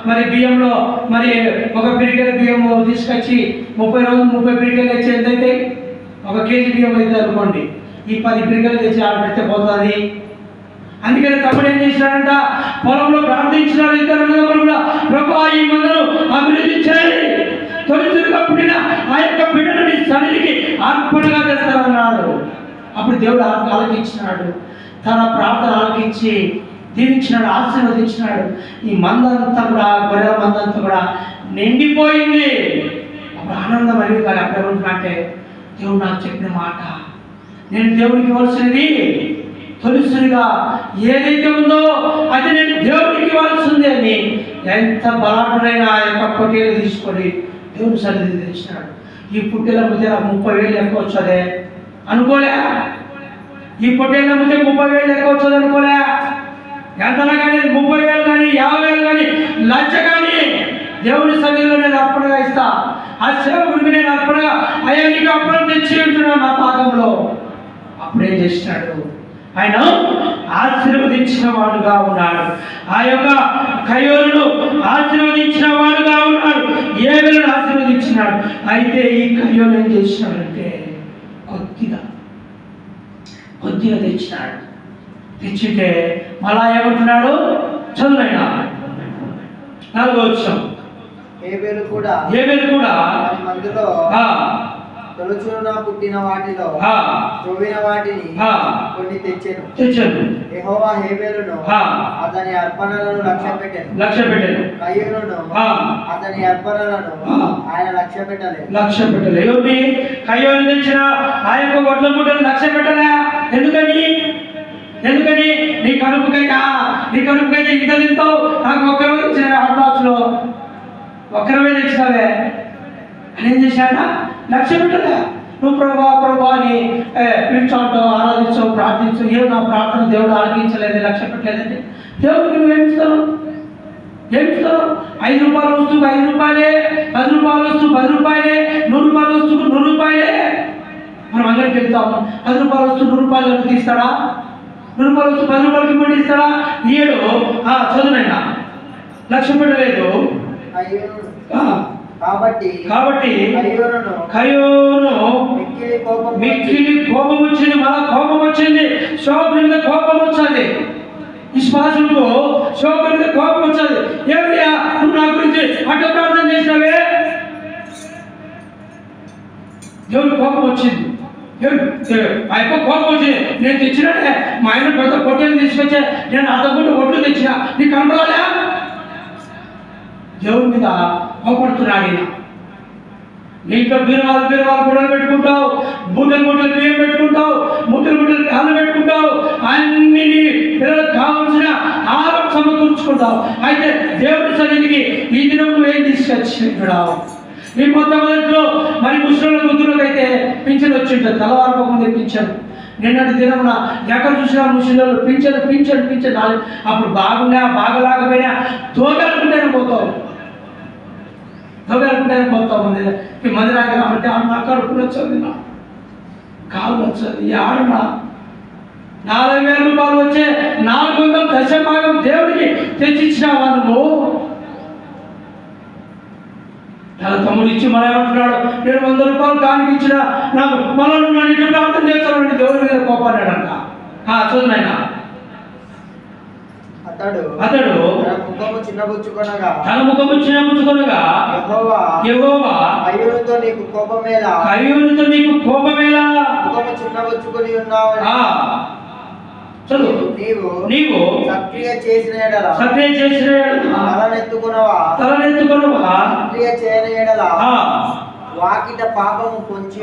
మరి బియ్యంలో మరి ఒక పిరికెల బియ్యం తీసుకొచ్చి 30 రోజులు 30 పిరికెలు తెచ్చి ఎంతైతే? 1 కేజీ బియ్యం అయితే అనుకోండి, ఈ 10 పిరికెలు తెచ్చి ఆడబెడితే పోతుంది. అందుకని తమ్ముడు ఏం చేసినాడంట? పొలంలో ప్రార్థించినాడు. ఇద్దరు కూడా, ప్రభువా ఈ మందను అభివృద్ధి చేయాలి, తొలిచులుగా పుట్టిన ఆ యొక్క బిడ్డను నీ సన్నిధికి అర్పణగా తెస్తానన్నాడు. అప్పుడు దేవుడు ఆలకించినాడు. తన ప్రార్థన ఆలకించి దీవించినాడు, ఆశీర్వదించినాడు. ఈ మందంతా కూడా, గొర్రెల మందంతా కూడా నిండిపోయింది. అప్పుడు ఆనందం అడిగి కానీ అక్కడ ఉంటుందంటే దేవుడు నాకు చెప్పిన మాట, నేను దేవుడికి ఇవ్వాల్సినది తొలిసునిగా ఏదైతే ఉందో అది నేను దేవుడికి ఇవ్వాల్సింది అని ఎంత బలాఢ్యుడైన ఆ యొక్క పొట్టేలు తీసుకొని దేవుని సన్నిధి తెచ్చినాడు. ఈ పుట్టేల మధ్య 30,000 ఎక్కువ వచ్చదే అనుకోలే. ఈ పొట్టేల మధ్య 30,000 ఎక్కువ వచ్చేది అనుకోలే. ఎంతనా కానీ 30,000 కానీ 50,000 కానీ 1,00,000 కానీ దేవుని సన్నిధిలో నేను అర్పణగా ఇస్తా. ఆ సేవకుడికి నేను అర్పణగా అయ్యా నీకు అర్పణ తెచ్చి ఉంటున్నాను నా పాకంలో. అప్పుడేం చేసినాడు, ఆయన ఆశీర్వదించిన వాడుగా ఉన్నాడు. ఆ యొక్క కయోరును ఆశీర్వదించిన వాడుగా ఉన్నాడు. ఏబేలును ఆశీర్వదించినాడు. అయితే ఈ కయోరు ఏం చేసినాడంటే కొద్దిగా తెచ్చినాడు. తెచ్చితే మళ్ళా ఏమంటున్నాడు, చదువునైనా 4వ వచనం, హేబేలు కూడా మందులో తొలచున పుట్టిన వాటిలో త్రొవ్విన వాటిని కొన్ని తెచ్చెను. యెహోవా హేబేలును అతని అర్పణలను లక్ష్య పెట్టెను. కయ్యూనును అతని అర్పణలను ఆయన లక్ష్య పెట్టలేదు. కయ్యూను తెచ్చిన ఆ యొక్క వడ్ల ముట్టను లక్ష్య పెట్టలే. ఎందుకని నీ కడుపుకైతే ఇంత తింటావు, నాకు ఒక్కరే తెచ్చిన హాట్ బాక్స్ లో ఒక్కరమే తెచ్చినావే అని ఏం చేశాడా, లక్ష్య పెట్టలే. నువ్వు ప్రభా అని పిలిచావు, ఆరాధించావు, ప్రార్థించావు. ఏం నా ప్రార్థన దేవుడు ఆలకించలేదు, లక్ష్య పెట్టలేదంటే దేవుడికి నువ్వేమిస్తావు? 5 రూపాయల వస్తువుకు 5 రూపాయలే, 10 రూపాయల వస్తువు 10 రూపాయలే, 100 రూపాయల వస్తువుకు 100 రూపాయలే. మనం అందరికి వెళ్తాము. 10 రూపాయల వస్తువు 100 రూపాయలకు తీస్తాడా? 100 రూపాయల వస్తువు 10 రూపాయలకి ఇవ్వండి ఇస్తాడా? ఏడు చదువునైనా లక్ష్య పెట్టలేదు. కాబట్టి కయోను మిక్కిలి కోపం వచ్చింది. మళ్ళా కోపం వచ్చింది. శోభ మీద కోపం వచ్చింది. విశ్వాసులకు శోభ మీద కోపం వచ్చింది. ఏమయ్యా నువ్వు నా గురించి అడ్డ ప్రార్థన చేసినావే? దేవుడు కోపం వచ్చింది. ఆ యొక్క కోపం వచ్చింది. నేను తెచ్చినట్టే మా ఆయన పెద్ద పొట్టేలు తీసుకొచ్చా, నేను అర్ధగుంట ఒట్లు తెచ్చిన, నీకు కనపడాలా? దేవుడి మీద కోపడుతున్నాడు. నీతో బీరువాలు గొడవలు పెట్టుకుంటావు, మూటలు బియ్యం పెట్టుకుంటావు, మూటలు కాళ్ళు పెట్టుకుంటావు, అన్ని పిల్లలకు కావాల్సిన ఆహారం సమకూర్చుకుంటావు. అయితే దేవుడి సన్నిధికి ఈ దినం నువ్వేం తీసుకొచ్చినావు? ఈ మొట్టమొదటిలో మరి ముస్లింల ముందులోకి అయితే పింఛన్ వచ్చి ఉంటుంది. తెల్లవారుకోకుండా పింఛన్. నిన్నటి దినమున ఎక్కడ చూసినా ముస్లింలు పింఛన్ అప్పుడు బాగలాకపోయినా దోగలుకుంటేనే పోతావు. మందిరానికి రామంటే నా కడుపులు వచ్చేది, నా కాళ్ళు వచ్చేది. ఈ ఆడన 4,000 రూపాయలు వచ్చే 400 దశభాగం దేవుడికి తెచ్చిచ్చినావా నువ్వు? తన తమ్ముడు ఇచ్చి మన ఏమంటున్నాడు, 700 రూపాయలు కానికి ఇచ్చిన నాకు మనం నన్ను ఇటు ప్రార్థన చేస్తాను దేవుడి మీద కోపాడాడంట. చూడనైనా అతడు తన ముఖము చిన్నబుచ్చుకొనగా యెహోవా కయ్యూనుతో నీకు కోపమేలా ముఖము చిన్నబుచ్చుకొని ఉన్నావని నీవు సక్రియ చేసిన ఎడల తలనెత్తుకొనవా సక్రియ చేయని ఎడల వాకిట పాపము పొంచి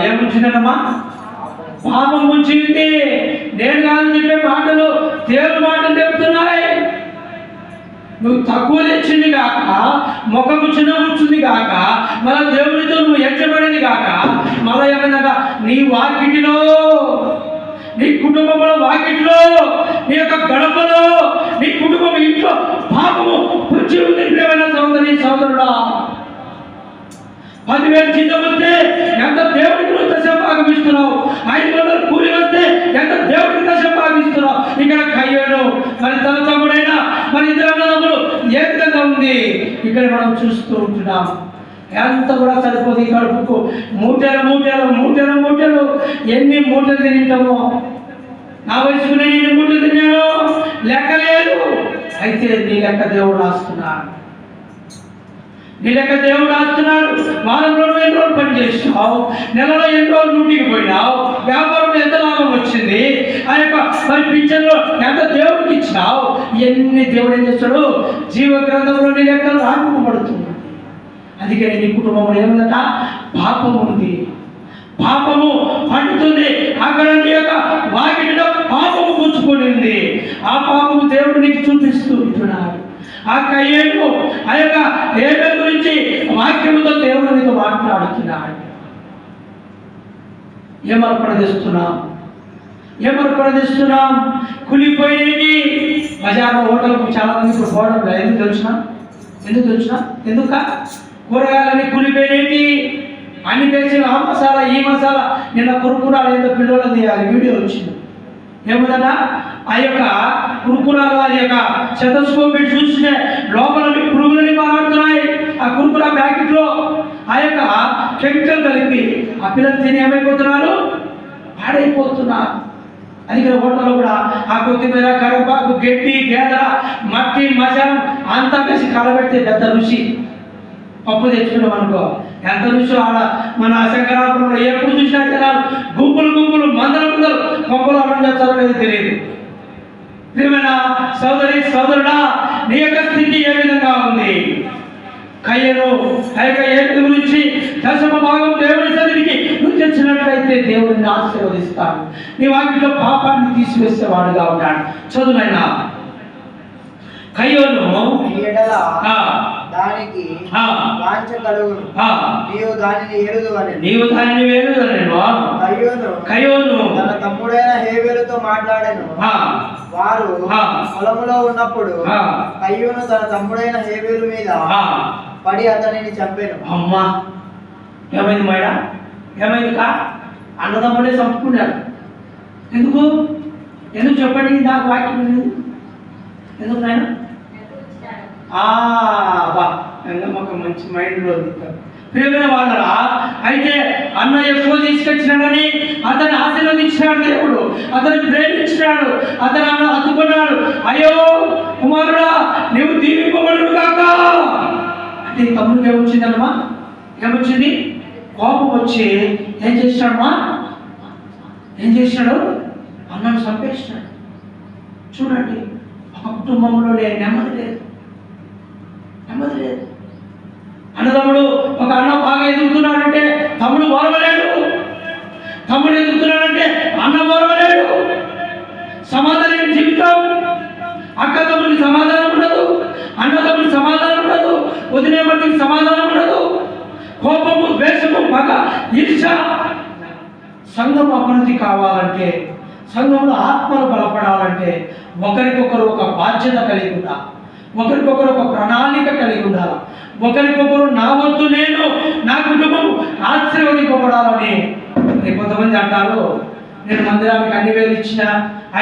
ఏముంచిందమ్మా? పాపం ముంచింది. నేను కాదు చెప్పే మాటలు దేవుడి మాటలు చెప్తున్నాయి. నువ్వు తక్కువ తెచ్చింది కాక, ముఖము చిన్న కూర్చుంది కాక, మళ్ళీ దేవుడితో నువ్వు ఎచ్చబడింది కాక, మళ్ళీ ఏమైనా నీ వాకిటిలో, నీ కుటుంబంలో వాకిట్లో, నీ యొక్క గడపలో, నీ కుటుంబం ఇంట్లో పాపము పొంచి ఉంది. ఏమైనా సోదరుడా, 10,000 కింద వస్తే ఎంత దేవుడికి నువ్వు దశభాగం ఇస్తున్నావు? 500 కూలి వస్తే ఎంత దేవుడికి దశభాగం ఇస్తున్నావు? ఇక్కడ కయ్యోను మరి తన తమ్ముడైనా మరి ఇద్దరు అన్నదమ్ములు ఏ విధంగా ఉంది ఇక్కడ మనం చూస్తూ ఉంటున్నాం. ఎంత కూడా సరిపోదు. ఈ కడుపుకు మూటలు ఎన్ని మూటలు తింటామో. నా వయసుకు నేను ఎన్ని మూటలు తిన్నానో లెక్కలేదు. అయితే నీ లెక్క దేవుడు రాస్తున్నాడు. వారంలో ఎన్ని రోజులు పని చేసినావు, నెలలో ఎన్ని రోజులు డ్యూటీకి పోయినావు, వ్యాపారంలో ఎంత లాభం వచ్చింది, ఆ యొక్క మరి పింఛన్లో ఎంత దేవుడికి ఇచ్చినావు, ఎన్ని దేవుడు ఏం చేస్తాడు? జీవ గ్రంథంలో నీ లెక్కలు రాకపోబడుతుంది. అందుకే నీ కుటుంబంలో ఏముందట? పాపం ఉంది. పాపము పండుతుంది. అక్కడ నీ యొక్క వాకిటిలో పాపము పుచ్చుకునింది. ఆ పాపము దేవుడు నీకు చూపిస్తూ ఉంటున్నాడు. ఆ కయ్యేను ఆ యొక్క హేబెలు గురించి వాక్యముతో దేవుడు నీతో మాట్లాడుతున్నాడు. ఏమర్పణ తెస్తున్నాం? ఏమర్పణ తెస్తున్నాం? కులిపోయేది బజార్లో హోటల్కు చాలా మంది ఇప్పుడు పోవడం లేదు. ఎందుకు తెలుసిన? ఎందుక కూరగాయలని కులిపోయేది అన్ని తెచ్చిన ఆ మసాలా ఈ మసాలా నిన్న కురుకురాలు ఏదో పిల్లలు తీయాలి వీడియో వచ్చింది. ఏముందట ఆ యొక్క కురుకురాలు అది యొక్క శతస్కోప్ పెట్టి చూస్తే లోపల పురుగులని మాట్లాడుతున్నాయి. ఆ కురుకురా ప్యాకెట్లో ఆ యొక్క కెమికల్ కలిపి ఆ పిల్లలు తిని ఏమైపోతున్నారు? పాడైపోతున్నారు. అది హోటల్లో కూడా ఆ కొత్తిమీర కరివేపాకు గడ్డి గేదర మట్టి మసాలం అంతా వేసి కలబెడితే పెద్ద రుచి. పప్పు తెచ్చుకున్నాం అనుకో ఎంత రుచి. ఆడ మన శంకరాపురంలో ఎప్పుడు చూసినా జనాలు గుంపులు మందలు పప్పులు అన్నం చేస్తారో లేదో తెలియదు. ప్రియమైన సోదరి సోదరుడా, నీ యొక్క స్థితి ఏ విధంగా ఉంది? కయ్యను ఆ యొక్క ఏడు గురించి దశమ భాగం దేవుని సన్నిధికి నువ్వు తెచ్చినట్లయితే దేవుడిని ఆశీర్వదిస్తాడు. నీ వాటిలో పాపాన్ని తీసివేసేవాడుగా ఉన్నాడు. చదువునైనా కయ్యోను దానికి వాంఛ కలుగును, నీవు దానిని వేరుదు అనేను. కయ్యోను తన తమ్ముడైన హేబెలుతో మాట్లాడాను. వారు పొలములో ఉన్నప్పుడు కయ్యోను తన తమ్ముడైన హేబెలు మీద పడి అతనిని చంపాను. అమ్మా ఏమైంది మేడా? ఏమైంది కా? అన్నదమ్ముడే చంపుకున్నాడు. ఎందుకు చెప్పండి? నాకు వాక్యం లేదు. ఎందుకు నాయన? ఒక మంచి మైండ్లో ప్రియమైన వాళ్ళరా, అయితే అన్న ఎక్కువ తీసుకొచ్చినాడని అతన్ని ఆశీర్వదించినాడు దేవుడు. అతన్ని ప్రేమించినాడు. అతను అన్న హత్తుకున్నాడు. అయ్యో కుమారుడా, నువ్వు దీవింపబడును కాక అంటే తమ్ముడికి ఏమొచ్చిందమ్మా? ఏమొచ్చింది? కోపం వచ్చి ఏం చేసినాడు? అన్నను చంపేసినాడు. చూడండి, ఒక కుటుంబంలో నెమ్మది లేదు. అన్నదమ్ముడు ఒక అన్న బాగా ఎదుగుతున్నాడంటే తమ్ముడు ఓర్వలేడు. తమ్ముడు ఎదుగుతున్నాడంటే అన్న ఓర్వలేడు. సమాధానం జీవితం. అక్క తమ్ముడికి సమాధానం ఉండదు. అన్నదమ్ముడికి సమాధానం ఉండదు. వదిలేమడికి సమాధానం ఉండదు. కోపము, ద్వేషము, పగ, ఈర్ష. సంఘం అభివృద్ధి కావాలంటే, సంఘంలో ఆత్మలు బలపడాలంటే ఒకరికొకరు ఒక బాధ్యత కలిగి ఉండాలి. ఒకరికొకరు ఒక ప్రణాళిక కలిగి ఉండాలి. ఒకరికొకరు నా వద్దు నేను, నా కుటుంబం ఆశీర్వదింపబడాలని. కొంతమంది అంటారు, నేను మందిరానికి అన్ని వేలు ఇచ్చినా,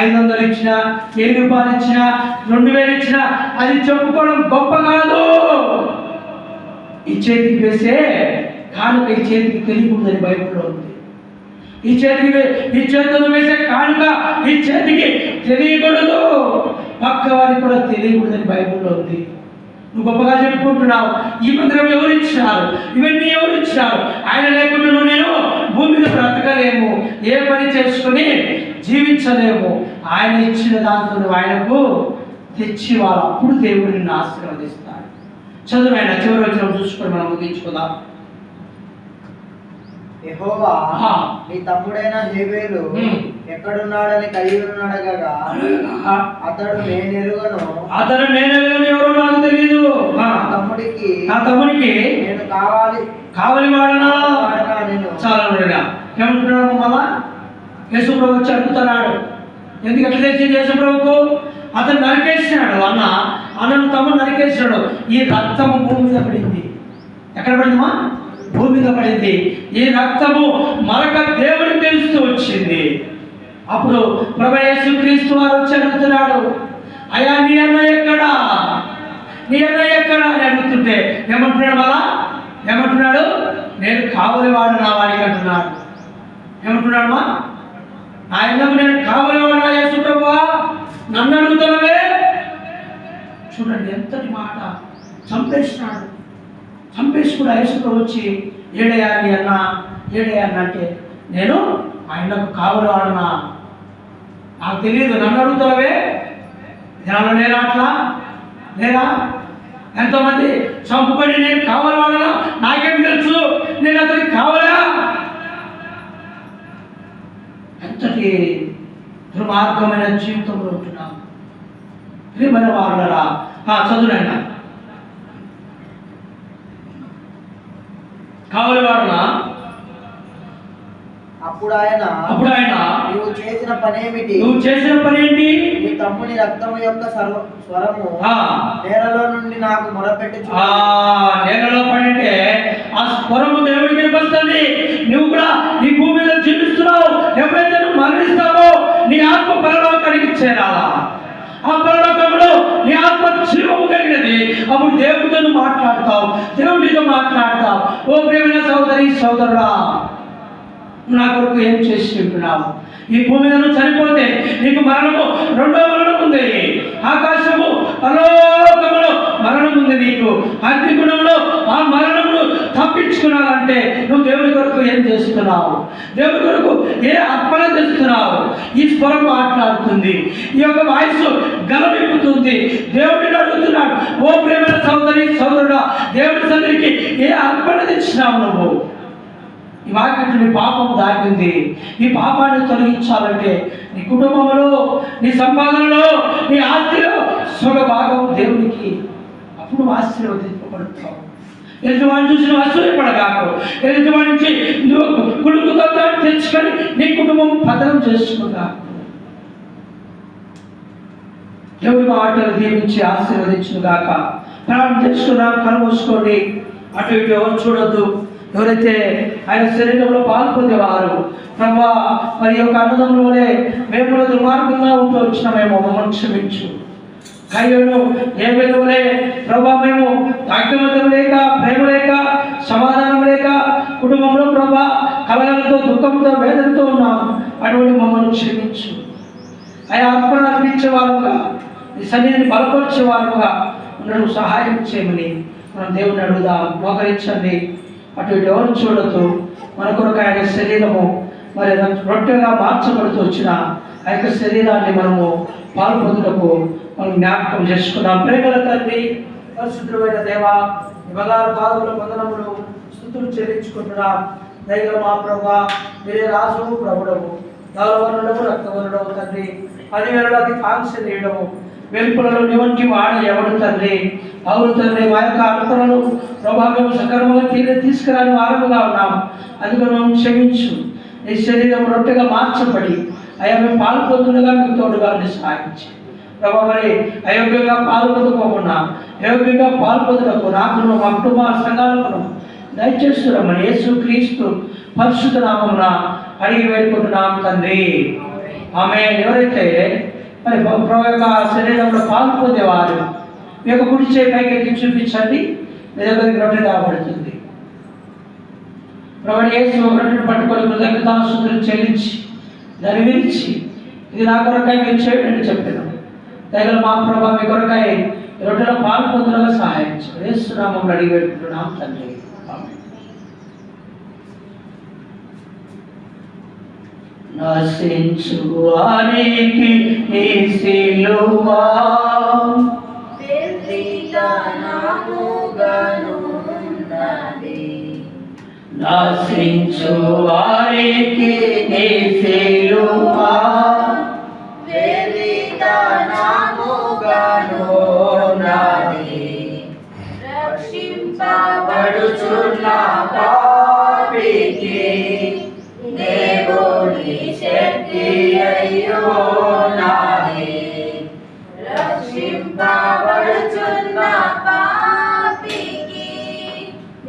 500 ఇచ్చినా, 1000 రూపాయలు ఇచ్చినా, 2000 ఇచ్చినా అది చెప్పుకోవడం గొప్ప కాదు. ఈ చేతికి వేసే కానుక ఈ చేతికి తెలియకూడదని బైబిల్లో ఉంది. ఈ చేతులు వేసే కానుక ఈ చేతికి తెలియకూడదు. పక్క వారికి కూడా తెలియకూడదని బైబిల్లో ఉంది. నువ్వు గొప్పగా చెప్పుకుంటున్నావు, ఈ మందిరం ఎవరు ఇచ్చినారు, ఇవన్నీ ఎవరు ఇచ్చినారు, ఆయన లేకుండా నేను భూమి మీద బ్రతకలేము, ఏ పని చేసుకుని జీవించలేము. ఆయన ఇచ్చిన దాంతో నువ్వు ఆయనకు తెచ్చి వాళ్ళు అప్పుడు దేవుడు నిన్ను ఆశీర్వదిస్తాడు. చదువు ఆయన చివరి వచ్చిన చూసుకొని మనం ముగించుకుందాం. యెహోవా నీ తమ్ముడైన హేబెలు ఎక్కడున్నాడని కయ్యూను అడగగా అతడు నేను ఎరుగను ఎవరో నాకు తెలియదు. నా తమ్ముడికి నేను కావాలి వాడనా చాలా ఏమంటున్నాడు? మళ్ళా యేసుప్రభు వచ్చి అడుగుతున్నాడు, ఎందుకు ఎట్లా తెచ్చింది యేసుప్రభుకు? అతను నరికేసినాడు. అన్నను తమ్ముడు నరికేసినాడు. ఈ రక్తము భూమి మీద పడింది. ఎక్కడ పడిందమ్మా? భూమి మీద పడింది. ఈ రక్తము మరొక దేవుడికి తెలుస్తూ వచ్చింది. అప్పుడు ప్రభువు యేసుక్రీస్తు వారు వచ్చి అడుగుతున్నాడు, అయ్యా నీ అన్న ఎక్కడా అని అడుగుతుంటే ఏమంటున్నాడు? మళ్ళా ఏమంటున్నాడు? నేను కావలివాడు నా వాడికి అంటున్నాడు. ఏమంటున్నాడమ్మా? నా అన్నకు నేను కావలివాడు నా యేసు ప్రభువా, నన్ను అడుగుతావే. చూడండి ఎంతటి మాట. చంపేసినాడు. చంపేసి కూడా యేసుప్రభు వచ్చి ఏడయ్యా అన్న అంటే నేను ఆయనకు కావలివాడనా, నాకు తెలియదు, నన్ను అడుగుతావే. జనాలు లేరా? అట్లా లేరా? ఎంతోమంది చంపుకొని నేను కావలివాడనా, నాకేం తెలుసు, నేను అతనికి కావాలా. ఎంతటి దుర్మార్గమైన జీవితంలో ఉంటున్నాం. ప్రియమైన వారులారా, చదువునైనా కావలి వారున అప్పుడు ఆయన నువ్వు చేసిన పని ఏంటి? నీ తమ్ముని రక్తము యొక్క స్వరము నేలలో నుండి నాకు మొరపెట్టు. నేలలో పడింటే ఆ స్వరము దేవుడికి వినిపిస్తుంది. నువ్వు కూడా ఈ భూమి మీద జీవిస్తున్నావు. ఎప్పుడైతే నువ్వు మరణిస్తావో నీ ఆత్మ పరలోకానికి చేరాలా. ఆ పరలోకంలో నీ ఆత్మ జీవము కలిగినది. అప్పుడు దేవుడితో మాట్లాడతావు, దేవుడితో మాట్లాడతావు. ఓ ప్రియమైన సోదరి సోదరుడా, నా కొరకు ఏం చేసి ఉంటున్నావు? ఈ భూమి మీద చనిపోతే నీకు మరణము, రెండో మరణం ఉంది. ఆకాశము పరలోకములో మరణం ఉంది నీకు. అగ్నిగుణంలో ఆ మరణమును తప్పించుకున్నావంటే నువ్వు దేవుని కొరకు ఏం చేస్తున్నావు? దేవుని కొరకు ఏ అర్పణ చేస్తున్నావు? ఈ స్వరం మాట్లాడుతుంది, ఈ యొక్క వాయిస్ గలవిప్పుతుంది. దేవుడిని అడుగుతున్నాడు, ఓ ప్రేమ సోదరి సోదరుడా, దేవుడి సన్నిధికి ఏ అర్పణ తెచ్చినావు నువ్వు? ఈ వాక్యం నీ పాపం దాటింది. ఈ పాపాన్ని తొలగించాలంటే నీ కుటుంబంలో, నీ సంపాదనలో, నీ ఆస్తిలో సొగ భాగం దేవునికి. అప్పుడు ఆశీర్వదింపబడతావు. ఎదుటివాడిని చూసి నువ్వు అసూయపడగాకు. ఎదుటివాడి నుంచి నువ్వు కుడుకుతో తెచ్చుకొని నీ కుటుంబం పతనం చేసుకున్నావు. దేవుడి మాటలు దీవించి ఆశీర్వదించును గాక. ప్రార్థన చేసుకున్నాం. కనుమూసుకోండి. అటు ఇటు ఎవరు చూడొద్దు. ఎవరైతే ఆయన శరీరంలో పాల్పొందేవారు, ప్రభా మరి యొక్క అన్నదమ్ములే మేము కూడా దుర్మార్గంగా ఉంటూ వచ్చినామేమో, మమ్మల్ని క్షమించు. కయ్యను ఏ వెలువలే ప్రభా మేము ఐక్యమతం లేక, ప్రేమ లేక, సమాధానం లేక కుటుంబంలో ప్రభా కలగలతో, దుఃఖంతో, వేదనతో ఉన్నాము. అటువంటి మమ్మల్ని క్షమించు. ఆయన అర్పణ అర్పించేవారుగా, ఈ సన్నిధిని బలపరిచేవారుగా ఉండడం సహాయం చేయమని మనం దేవుని అడుగుదాం. మోకరించండి. అటు ఇటు ఎవరు చూడొద్దు. మన కొరకు ఆయన శరీరము మరి రొట్టెగా మార్చబడుతూ వచ్చిన ఆ యొక్క శరీరాన్ని మనము పాల్పొందుటకు మనం జ్ఞాపకం చేసుకున్నాం. ప్రేమల తండ్రి, పరిశుద్ధమైన దేవ, బంగారు పాదముల వందనములు స్తుతులు చెల్లించుకుంటున్నాం. దయగల మా ప్రభువా, మీరే రాజు ప్రభుడము, నవలవరుడము, రక్తవరుడము తండ్రి. 10,000 అతి కాంక్ష నీయడము, వెలుపులలో నివంటి వాడ ఎవడు తండ్రి? అవును తండ్రి, మా యొక్క అర్పణలు ప్రభావం సకర్మంగా తీసుకురాని వారముగా ఉన్నాము. అందుకు మేము క్షమించు. ఈ శరీరం రొట్టెగా మార్చబడి అయ్యా మేము పాల్పొందులుగా మీకు తోడుగా సాగించి ప్రభావ మరి అయోగ్యంగా పాల్పొందుకోకుండా అయోగ్యంగా పాల్పొందులకు నాకును, మా కుటుంబ సంఘాలను దయచేస్తున్నామని యేసు క్రీస్తు పరిశుద్ధ నామమున అడిగి వేడుకుంటున్నాం తండ్రి. ఆమె ఎవరైతే మరి ప్రభు యొక్క శరీరంలో పాల్పొందేవారు మీ యొక్క కుడి చేయి పైకి చూపించండి. మీ దగ్గరికి రొట్టె రాబడుతుంది. ప్రభు యేసు రొట్టెను పట్టుకొని కృతజ్ఞతాస్తుతులు చెల్లించి దాన్ని విరిచి, ఇది నా కొరకాయ మీరు చేయండి చెప్పాను. దగ్గర మా ప్రభావ మీ కొరకాయ రొట్టెలో పాల్పొందులుగా సహాయం చేయండి. యేసు నామములో అడిగి పెట్టుకుంటున్నాం తండ్రి. నశించు వారికి ఈ సిలువా నశించు వారికి ఈ సిలువా రక్షింపబడుచున్న పాపికి దేవుని శక్తి అయ్యో నాది. రక్షింపబడుచున్న పాపికి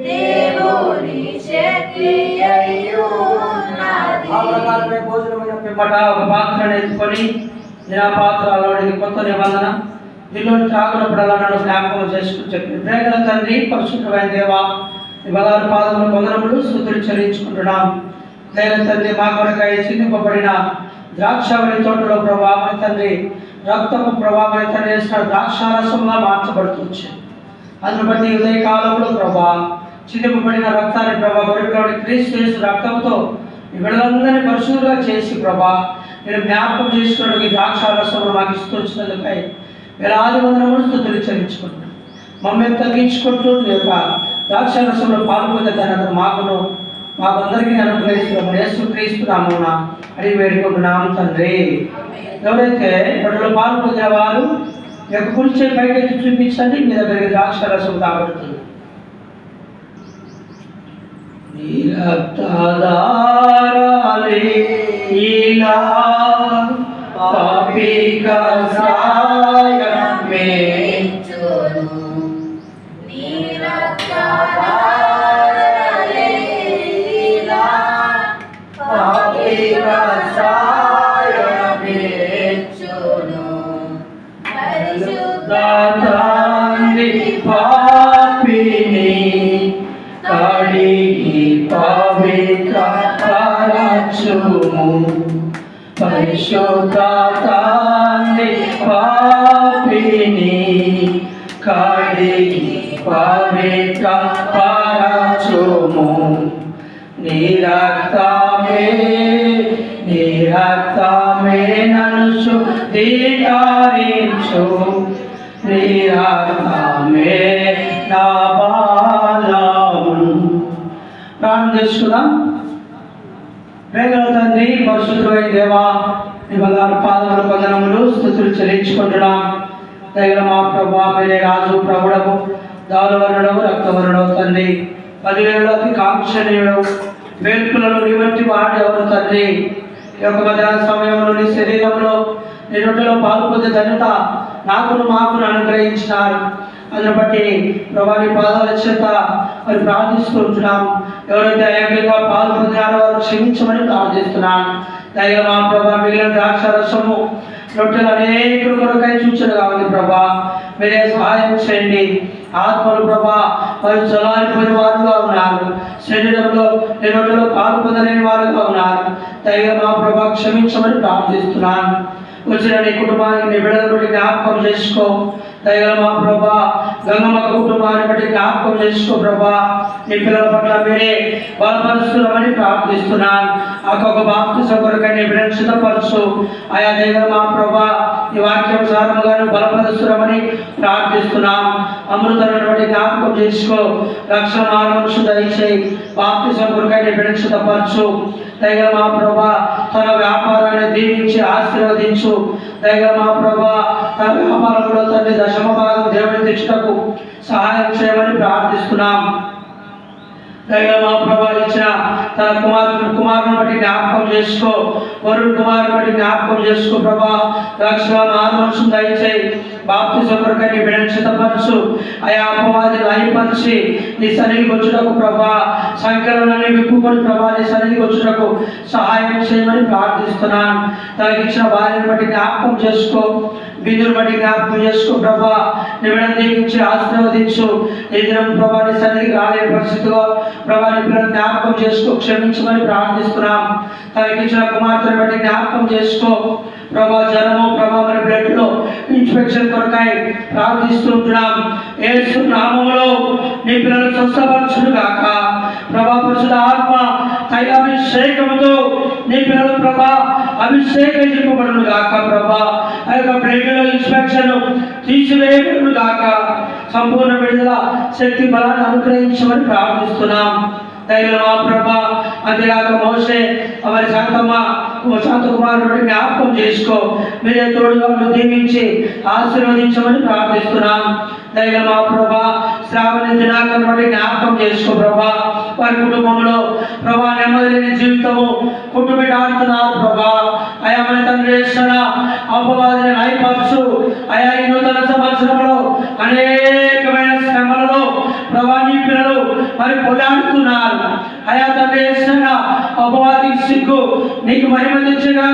దేవుని శక్తి అయ్యో నాది. ఆ ప్రకారమే భోజనమైన పిమ్మట ఒక పాత్రను ఎత్తుకొని, ఆ పాత్రలోని కొత్త నిబంధన దీనిలో త్రాగునప్పుడల్లా నన్ను జ్ఞాపకం చేసుకుని చెప్పి, ప్రేమల తండ్రి, పరిశుద్ధమైన దేవా, ఈ బంగారు పాదముల వందనములు స్తుతులు చెల్లించుకుంటున్నాం. దైవ తండ్రి, మా కొరకై చిందింపబడిన ద్రాక్షవల్లి తోటలో ప్రభావం తండ్రి, రక్తము ప్రభావం తండ్రి వేసిన ద్రాక్షారసంగా మార్చబడుతుంది. అందును బట్టి ఉదయ కాలంలో ప్రభా చిందింపబడిన రక్తాన్ని ప్రభా గొర్రెపిల్లవాడి క్రీస్తు యేసు రక్తంతో ఈ బిడ్డలందరినీ పరిశుద్ధంగా చేసి ప్రభా నేను జ్ఞాపకం చేసుకున్నట్టు ఈ ద్రాక్షారసంలో మాకు ఇస్తూ వచ్చినందుకై వేలాది వందనములు స్తుతులు చెల్లించుకుంటున్నాం. మమ్మల్ని తగ్గించుకుంటూ ఈ యొక్క ద్రాక్షారసంలో పాల్గొనే తన మాకును మాకందరికీ అనుగ్రహిస్తున్నాము. యేసుక్రీస్తు నామమున అడిగి వేడుకుంటున్నాము తండ్రి. ఎవరైతే బట్టలు పాలు పొందిన వారు యొక్క కుర్చీ పైకి చూపించండి. మీ దగ్గరికి ద్రాక్షరసం కాబడుతుంది. నీరక్తధారాలే ఇలా పాపిక సాయమే పాపిని కడిగి పవిత్ర పరచుము. పరిశుద్ధ తండ్రి పాపిని కడిగి పవిత్ర పరచుము. నిరక్తమే నన్ను శుద్ధీకరించు. నిరక్తమే నా బలము. ప్రార్థన చేసుకుందాం. ప్రేమల తండ్రి, పరిశుద్ధుడైన దేవా, నీ బంగారు పాదముల వందనములు స్తుతులు చెల్లించుకుంటున్నాం. దయగల మా ప్రభువా, మీరే రాజు ప్రభుడవు, దారువర్ణుడవు, రక్తవర్ణుడవు తండ్రి. 10,000 అతి కాంక్షణీయుడవు. వేల్పులలో నీ వంటి వాడు ఎవరు తండ్రి? ఈ యొక్క మధ్యాహ్న సమయంలో నీ శరీరంలో నీ రొట్టెలో పాలు పొందే ధన్యత మాకును అనుగ్రహించినారు. అందును బట్టి ప్రభా నీ పాదాల చేత మరి ప్రార్థిస్తుంటున్నాం. ఎవరైతే ఏకంగా పాలు పొందినారో వారు క్షమించమని ప్రార్థిస్తున్నాను. దయగా మా ప్రభా మిగిలిన ద్రాక్ష రసము రొట్టెలు అనేకుల కొరకై సూచన కావాలి ప్రభా. మీరే సహాయం చేయండి. ఆత్మలు ప్రభా వారు చలారిపోయిన వారుగా ఉన్నారు. శరీరంలో నీ రొట్టెలో పాలు పొందలేని వారుగా ఉన్నారు. దయగా మా ప్రభా క్షమించమని ప్రార్థిస్తున్నాను. వచ్చిన నీ కుటుంబానికి నీ బిడ్డల బట్టి జ్ఞాపకం చేసుకో. దయగల మా ప్రభా గంగమ్మ కుటుంబాన్ని బట్టి జ్ఞాపకం చేసుకో ప్రభా. నీ పిల్లల పట్ల మీరే బలపరుస్తున్నామని ప్రార్థిస్తున్నాను. ఒక్కొక్క బాప్తిసం కొరకై నీ బిడ్డను సిద్ధపరచు. ఆయా దయగల మా ప్రభా ఈ వాక్యానుసారముగా బలపరుస్తున్నామని ప్రార్థిస్తున్నాం. అమృతాన్ని బట్టి జ్ఞాపకం చేసుకో. రక్షణ మార్గం దయచేయి. బాప్తిసం కొరకై నీ బిడ్డను సిద్ధపరచు. దయగల మా ప్రభా తన వ్యాపారాన్ని దీవించి ఆశీర్వదించు. దయగల మా ప్రభా తన వ్యాపారంలో తండ్రి 10వ భాగం దేవుని తెచ్చుటకు సహాయం చేయమని ప్రార్థిస్తున్నాం. దయగల మా ప్రభా ఇచ్చిన తన కుమారుని బట్టి జ్ఞాపకం చేసుకో. వరుణ్ కుమారుని బట్టి జ్ఞాపకం చేసుకో ప్రభా. రక్షణ మార్గం దయచేయి. బాప్తిసం కొరకై నీ బిడ్డను సిద్ధపరచు. ఆయా అపవాదిని లయపరిచి నీ సన్నిధికి వచ్చుటకు ప్రభా సంకలనాన్ని విప్పుకొని ప్రభా నీ సన్నిధికి వచ్చుటకు సహాయం చేయమని ప్రార్థిస్తున్నాను. తనకి ఇచ్చిన భార్యను బట్టి జ్ఞాపకం చేసుకో. బిందుని బట్టి జ్ఞాపకం చేసుకో ప్రభా. నీ బిడ్డను దీవించి ఆశీర్వదించు. ఈ దినం ప్రభా నీ సన్నిధికి రాలేని పరిస్థితిలో ప్రభా నీ బిడ్డను జ్ఞాపకం చేసుకో. క్షమించమని ప్రార్థిస్తున్నాం. తనకి ఇచ్చిన కుమార్తెను బట్టి జ్ఞాపకం చేసుకో ప్రభా. జ్వరము ప్రభా మరి బ్లడ్ లో ఇన్ఫెక్షన్ కొరకై ప్రార్థిస్తుంటున్నాం. యేసు నామములో నీ పిల్లలు స్వస్థపరచును గాక ప్రభా. పరిశుద్ధ ఆత్మ తైలాభిషేకముతో నీ పిల్లలు ప్రభా అభిషేకించబడును గాక ప్రభా. ఆ యొక్క బ్లడ్ లో ఇన్ఫెక్షన్ తీసివేయబడును గాక. సంపూర్ణ విడుదల శక్తి బలాన్ని అనుగ్రహించమని ప్రార్థిస్తున్నాం. దయగల మా ప్రభా అంతేగాక మోసే మరి శాంతకుమారుడు జ్ఞాపకం చేసుకో. మీరే తోడుగా దీవించి ఆశీర్వదించమని ప్రార్థిస్తున్నాం. దయగల మా ప్రభా శ్రావణి దినాకరణ బట్టి జ్ఞాపకం చేసుకో ప్రభా. వారి కుటుంబంలో ప్రభా నెమ్మది లేని జీవితము కుటుంబీడాడుతున్నారు ప్రభా. అయా మన తండ్రి అపవాదిని లయపరచు. అయా ఈ నూతన సంవత్సరంలో అనేకమైన శ్రమలలో ప్రభా నీ పిల్లలు మరి పోరాడుతున్నారు. అయా తండ్రి అపవాదికి సిగ్గు నీకు మహిమ తెచ్చగా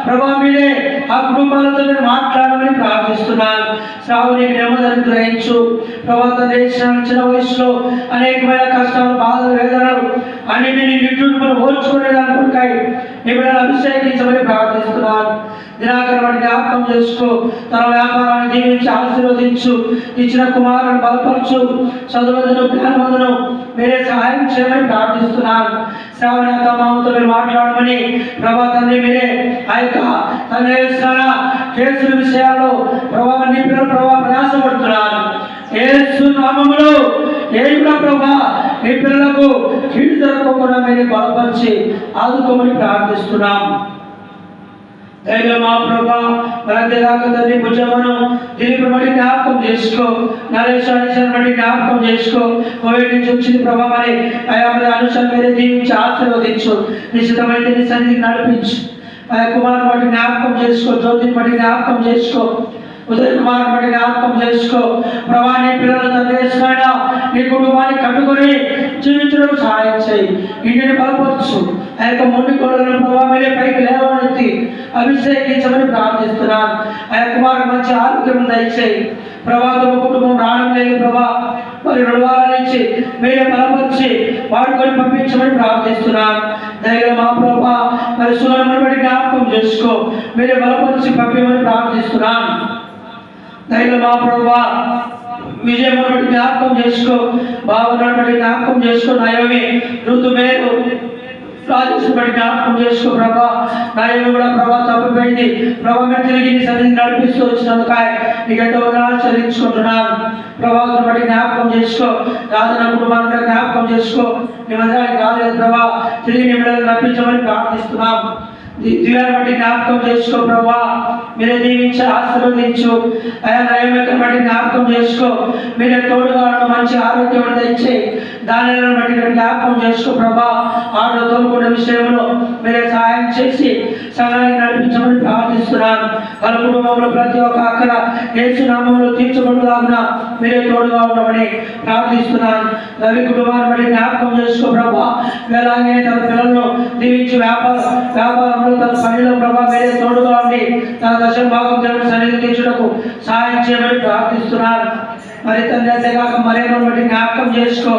ప్రభా మీరే ఆ కుటుంబాలతో మాట్లాడమని ప్రార్థిస్తున్నాను. శ్రావణికి నెమ్మదిని గ్రహించు ప్రభా. తండ్రి చిన్న వయసులో అనేకమైన కష్టాలు బాధలు వేదనలు అన్నింటినీ నిట్టుకుని ఓర్చుకునేదాని కొరకై నీ బిడ్డను అభిషేకించమని ప్రార్థిస్తున్నాను. దినాకరణ జ్ఞాపకం చేసుకో. తన వ్యాపారాన్ని దీవించి ఆశీర్వదించు. ఇచ్చిన కుమారుని బలపరచు. చదువులను జ్ఞానవంతును మీరే సహాయం చేయమని ప్రార్థిస్తున్నాను. శ్రావణ మామతో మీరు మాట్లాడమని ప్రభా తండ్రి మీరే ఆ యొక్క తండ్రి కేసుల విషయాల్లో ప్రభావ నీ పిల్లలు ప్రభావ ప్రయాసపడుతున్నారు. యేసు నామములో ఏ ప్రభా నీ పిల్లలకు కీడు జరగకుండా మీరు బలపరిచి ఆదుకోమని ప్రార్థిస్తున్నాం. దైవ మా ప్రభా మనంతేగాక తండ్రి భుజమును దీని బట్టి జ్ఞాపకం చేసుకో, నరేశ్వరి బట్టి జ్ఞాపకం చేసుకో. కోవిడ్ నుంచి వచ్చింది ప్రభా, మరి ఆయా అనుషాలు మీరే దీవించి ఆశీర్వదించు, నిశ్చితమైన నీ సన్నిధికి నడిపించు. ఆయా కుమారుని బట్టి జ్ఞాపకం చేసుకో, జ్యోతిని బట్టి జ్ఞాపకం చేసుకో, ఉదయ కుమారుని బట్టి జ్ఞాపకం చేసుకో. ప్రభా నీ పిల్లలు తండ్రి నీ కుటుంబాన్ని కట్టుకొని జీవించడం సహాయం చేయి, ఇంటిని బలపరచు. ఆ యొక్క మొండి కొడలను ప్రభావ మీరే పైకి లేవనెత్తి అభిషేకించమని ప్రార్థిస్తున్నాను. ఆ యొక్క కుమారుడు మంచి ఆరోగ్యం దయచేయి ప్రభావం. కుటుంబం రావడం లేదు ప్రభా, మరి 2 వారాల నుంచి మీరే బలపరిచి వాడుకొని పంపించమని ప్రార్థిస్తున్నాను. దయగా మా ప్రభా మరి సులభను బట్టి జ్ఞాపకం చేసుకో, మీరే బలపరిచి పంపించమని ప్రార్థిస్తున్నాను. దయగా మా ప్రభా విజయమును బట్టి జ్ఞాపకం చేసుకో, భావనను బట్టి జ్ఞాపకం చేసుకో. నయమే ఋతుమేరు రాజేశ్వరి బట్టి జ్ఞాపకం చేసుకో ప్రభా. నయమే కూడా ప్రభా తప్పిపోయింది ప్రభా, మీరు తిరిగి సరిగ్గా నడిపిస్తూ వచ్చినందుకు నీకు ఎంతో చెల్లించుకుంటున్నాను. ప్రభావం బట్టి జ్ఞాపకం చేసుకో, రాజన కుటుంబాన్ని జ్ఞాపకం చేసుకో. నీ మందిరానికి రాలేదు ప్రభా, తిరిగి నీ బిడ్డలను నడిపించమని ప్రార్థిస్తున్నాం. దివ్యాన్ని బట్టి జ్ఞాపకం చేసుకో ప్రభా, మీరే దీవించి ఆశీర్వదించు. ఆయా నయమేకను బట్టి జ్ఞాపకం చేసుకో, మీరే తోడుగా మంచి ఆరోగ్యం తెచ్చేయి. దానిలను బట్టి జ్ఞాపకం చేసుకో ప్రభా. ఆటో తోలుకున్న విషయంలో మీరే సహాయం చేసి సంఘానికి నడిపించమని ప్రార్థిస్తున్నాను. వాళ్ళ కుటుంబంలో ప్రతి ఒక్క అక్కర యేసు నామములో తీర్చబడులాగున మీరే తోడుగా ఉండమని ప్రార్థిస్తున్నాను. రవి కుటుంబాన్ని బట్టి జ్ఞాపకం చేసుకో ప్రభా. అలాగే తన పిల్లలను దీవించి వ్యాపారంలో తన పనిలో ప్రభా మీరే తోడుగా ఉండి తన దశమ భాగం దేవుని సన్నిధి తీర్చుటకు సహాయం చేయమని ప్రార్థిస్తున్నాను. మరి తండ్రి అంతేగాక మరేమని బట్టి జ్ఞాపకం చేసుకో,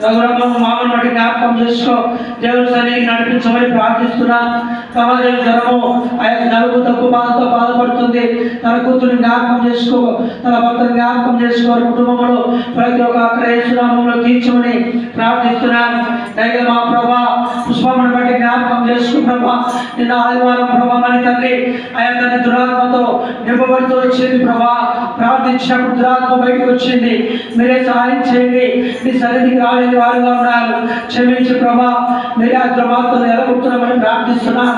రఘురామను మామను బట్టి జ్ఞాపకం చేసుకో. దేవుని సన్నిధికి నడిపించమని ప్రార్థిస్తున్నాను. సమాజం జ్వరము ఆయన నలుగు తక్కువ బాధతో బాధపడుతుంది, తన కూతురు జ్ఞాపకం చేసుకో, తన భర్తను జ్ఞాపకం చేసుకో. కుటుంబంలో ప్రతి ఒక్క అక్కడ యేసునామములో తీర్చమని ప్రార్థిస్తున్నాను. దయగా మా ప్రభా పుష్పమును బట్టి జ్ఞాపకం చేసుకో ప్రభా. నిన్న ఆదివారం ప్రభా మరి తండ్రి ఆయన తన దురాత్మతో నింపబడుతూ వచ్చింది ప్రభా. ప్రార్థించినప్పుడు దురాత్మ బయటకు వచ్చింది, మీరే సహాయం చేయండి. నీ సన్నిధికి రాలేని వారుగా ఉన్నారు, క్షమించి ప్రభా. మీరే ఆ దురాత్మను ఎలగొడుతున్నామని ప్రార్థిస్తున్నాను.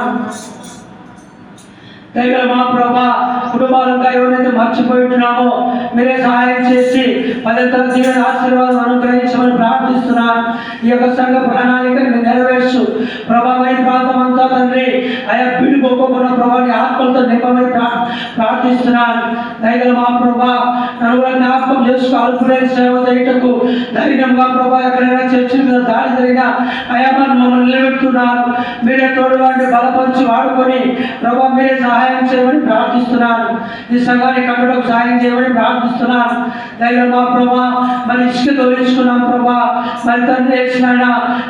దైవ మా ప్రభా కుటుంబాలంగా ఎవరైతే మర్చిపోయి ఉంటున్నామో మీరే సహాయం చేసి పదంతరం దీవెన ఆశీర్వాదం అనుగ్రహించమని ప్రార్థిస్తున్నాను. ఈ యొక్క సంఘ ప్రణాళికను నెరవేర్చు ప్రభా. ఈ ప్రాంతం అంతా తండ్రి ఆయా పీడిపోకుండా ప్రభాని ఆత్మలతో నింపమని ప్రార్థిస్తున్నాను. దైవ మా ప్రభా నలుగురు జ్ఞాపకం చేసుకో, అల్పులే సేవ చేయటకు ధైర్యంగా ప్రభా. ఎక్కడైనా చర్చల మీద దాడి జరిగినా అయా మమ్మల్ని నిలబెడుతున్నారు, మీరే తోడుగా బలపరిచి వాడుకొని ప్రభా మీరే సహాయం చేయమని ప్రార్థిస్తున్నాను. ఈ సంఘాన్ని కట్టడానికి సహాయం చేయమని ప్రార్థిస్తున్నాను. దైవ మా ప్రభా మరి ఇసుక తొలగించుకున్నాం ప్రభా. మరి తండ్రి వేసిన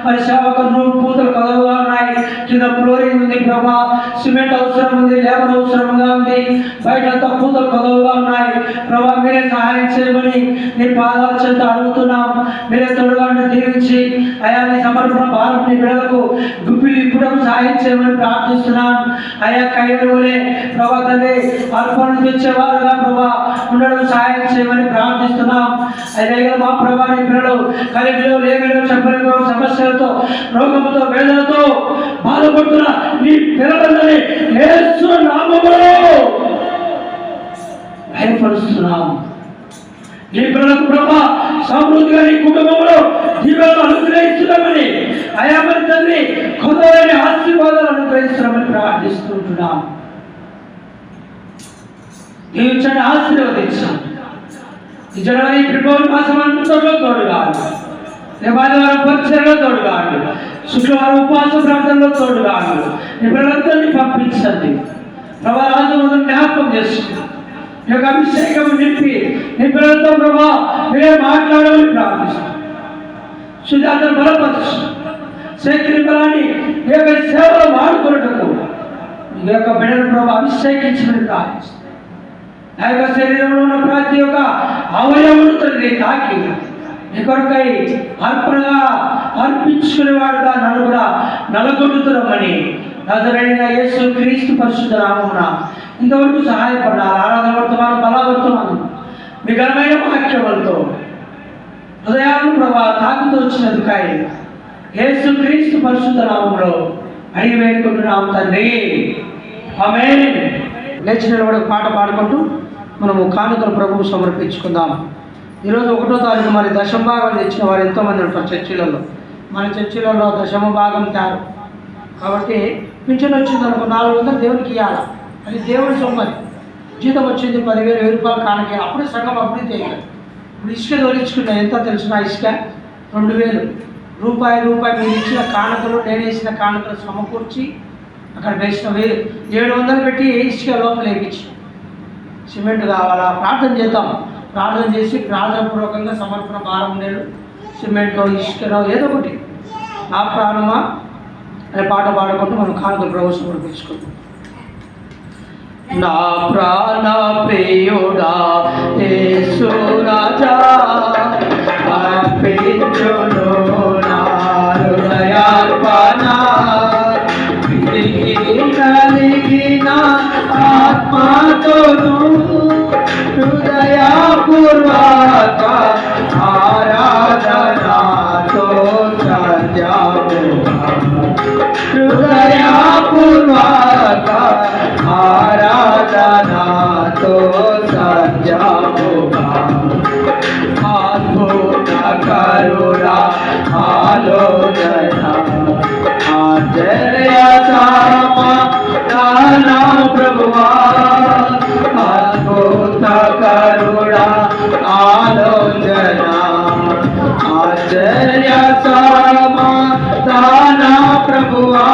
మరి సేవకులు పూతలు కదవుగా ఉన్నాయి, కింద ఫ్లోరింగ్ ఉంది ప్రభా, సిమెంట్ అవసరం ఉంది, లేబర్ అవసరంగా ఉంది, బయట అంతా పూతలు కదవుగా ఉన్నాయి ప్రభా. మీరే సహాయం చేయమని నీ పాదాల చెంత అడుగుతున్నాం. మీరే తోడుగా దీవించి అయా నీ సమర్పణ భారం నీ బిడ్డలకు గుప్పిలు ఇప్పడం సహాయం చేయమని ప్రార్థిస్తున్నాను. అయా కయ్యలే ప్రభా తండ్రి అర్పణ తెచ్చేవారుగా ప్రభా ఉండడం సహాయం చేయమని ప్రార్థిస్తున్నాం. అయితే మా ప్రభా నీ పిల్లలు కలిగిలో లేమిలో చెప్పలేని సమస్యలతో రోగంతో వేదనతో బాధపడుతున్న నీ పిల్లలందరినీ యేసు నామములో భయపరుస్తున్నాం. నీ పిల్లలకు ప్రభా సమృద్ధిగా నీ కుటుంబంలో జీవాలు అనుగ్రహిస్తున్నామని అయా మరి తండ్రి కొందరైన ఆశీర్వాదాలు అనుగ్రహిస్తున్నామని ప్రార్థిస్తుంటున్నాం. దీవించండి, ఆశీర్వదించండి. ఈ జనవరి ఫిబ్రవరి మాసం అంతలో తోడుగా, రేపు ఆదివారం పరిచయలో తోడుగా, శుక్రవారం ఉపవాస ప్రాంతంలో తోడుగా నీ పిల్లలందరినీ పంపించండి ప్రభా. రాజు జ్ఞాపకం చేసుకుంటాం. ఈ యొక్క అభిషేకం నింపి నీ పిల్లలతో ప్రభా మీరే మాట్లాడమని ప్రార్థిస్తాం. సుజాతను బలపరచు, శక్తిని బలాన్ని ఈ యొక్క సేవలో వాడుకున్నట్టు ఈ యొక్క బిడ్డను ప్రభా అభిషేకించమని ప్రార్థిస్తాం. ఆ యొక్క శరీరంలో ఉన్న ప్రతి ఒక్క అవయవుడు తండ్రి తాకి నీ కొరకై అర్పణగా అర్పించుకునేవాడుగా నన్ను కూడా నలగొట్టుతున్నామని నజరేయుడైన యేసు క్రీస్తు పరిశుద్ధ నామమున ఇంతవరకు సహాయపడ్డారు. ఆరాధన వర్తమానం బలవర్తమానం మీ ఘనమైన వాక్యములతో హృదయాలను ప్రభా తాకుతూ వచ్చినందుకై యేసుక్రీస్తు పరిశుద్ధ నామములో అడిగి వేడుకుంటున్నాం తండ్రి, ఆమేన్. లేచి నిలబడి ఒక పాట పాడుకుంటూ మనము కానుకలు ప్రభువు సమర్పించుకుందాం. ఈరోజు 1వ తారీఖు మరి దశమ భాగం తెచ్చిన వారు ఎంతోమంది ఉంటారు చర్చిలలో. మన చర్చిలలో దశమ భాగం తారు కాబట్టి పింఛన్ వచ్చింది అనుకో 400 దేవునికి ఇవ్వాలి, అది దేవుని సొమ్మది. జీతం వచ్చింది 10,000 రూపాయలు కానుక, అప్పుడే సగం అప్పుడే చేయాలి. ఇప్పుడు ఇసుక తోలించుకున్నా ఎంత తెలిసిన ఇసుక 2,000 రూపాయలు మీరు ఇచ్చిన కానుకలు, నేను వేసిన కానుకలు సమకూర్చి అక్కడ వేసిన 700 పెట్టి ఇసుక లోపల వేయించి సిమెంట్ కావాలా ప్రార్థన చేద్దాం. ప్రార్థన చేసి ప్రార్థనపూర్వకంగా సమర్పణ భారం లేదు, సిమెంటో ఇసుకనో ఏదో ఒకటి నా ప్రాణమా అనే పాట పాడుకుంటూ మనం కానుకలు ప్రభు సమర్పించుకుంటాం. నా ప్రాణ ప్రియుడా యేసు రాజా అర్పించును నా హృదయార్పణ, కలిగిన ఆత్మతోను హృదయపూర్వక ఆరాధనతో సత్యముగా, హృదయపూర్వక ఆరాధనతో సత్యముగా, అద్భుత కరుణ ఆలోచన ఆశ్చర్య సమాధాన ప్రభువా, అద్భుత కరుణ ఆలోచన ఆశ్చర్య సమాధాన ప్రభువా,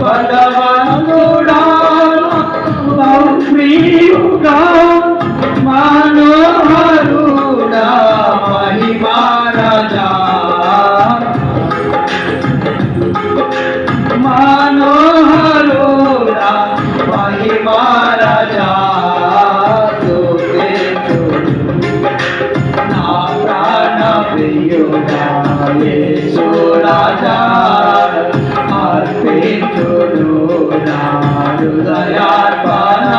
పదవనుడా ప్రియుడా మనోహరుడా మహిమా రాజా, మనోహరుడా మహిమా రాజా, నా ప్రాణ ప్రియుడా యేసు రాజా అర్పించును నా హృదయార్పణ,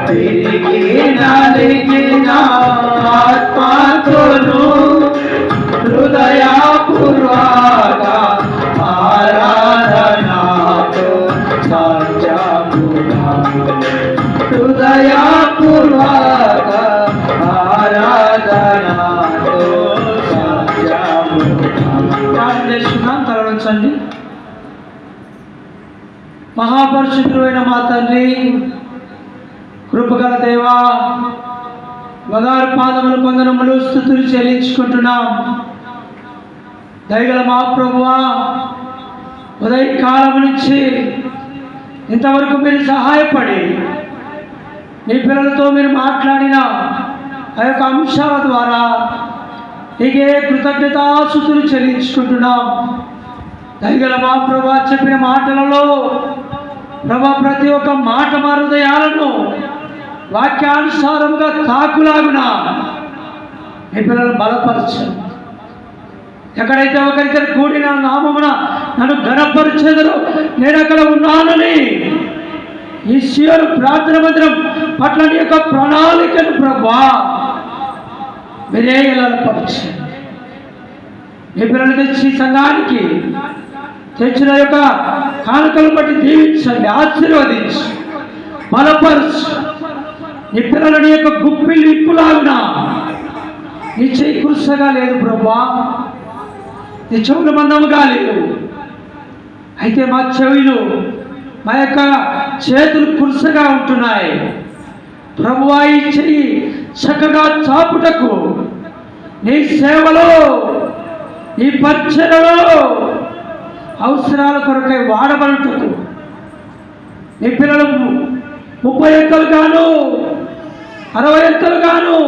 తిరిగి నలిగిన ఆత్మతోను హృదయపూర్వక ఆరాధనతో సత్యముగా, హృదయపూర్వక ఆరాధనతో సత్యముగా. ప్రార్థిస్తున్నాం, తలవంచండి. మహాపరిశుద్ధుడైన మా తండ్రి, కృపగల దేవా, బంగారు పాదములు వందనములు స్తుతులు చెల్లించుకుంటున్నాం. దయగల మా ప్రభువా, ఉదయకాలం నుంచి ఇంతవరకు మీరు సహాయపడి మీ పిల్లలతో మీరు మాట్లాడిన ఆ యొక్క అంశాల ద్వారా నీకే కృతజ్ఞతాస్తుతులు చెల్లించుకుంటున్నాం. దయగల మా ప్రభువా, చెప్పిన మాటలలో ప్రభా ప్రతి ఒక్క మాట మా హృదయాలను వాక్యానుసారంగా తాకులాగున మీ పిల్లలు బలపరచండి. ఎక్కడైతే ఒకరిద్దరు కూడిన నామమున నన్ను ఘనపరిచెదరో నేను అక్కడ ఉన్నానని ఈ సియోను ప్రార్థన మందిరం పట్ల నీ యొక్క ప్రణాళికను ప్రభా మీరే బలపరచండి. మీ పిల్లలు తెచ్చి సంఘానికి తెచ్చిన యొక్క కానుకలు బట్టి దీవించండి, ఆశీర్వదించి బలపరచు. నీ పిల్లలని యొక్క గుప్పిలు ఇప్పులాగున నీ చేయి కురుసగా లేదు ప్రభా, నీ చెవులు మందముగా లేదు. అయితే మా చెవులు మా యొక్క చేతులు కురుసగా ఉంటున్నాయి ప్రభువా. ఈ చెయ్యి చక్కగా చాపుటకు నీ సేవలో నీ పరిచర్యలో అవసరాల కొరకై వాడబడుటకు నీ పిల్లలు 30 ఎత్తలు గాను 60 ఎత్తలు గాను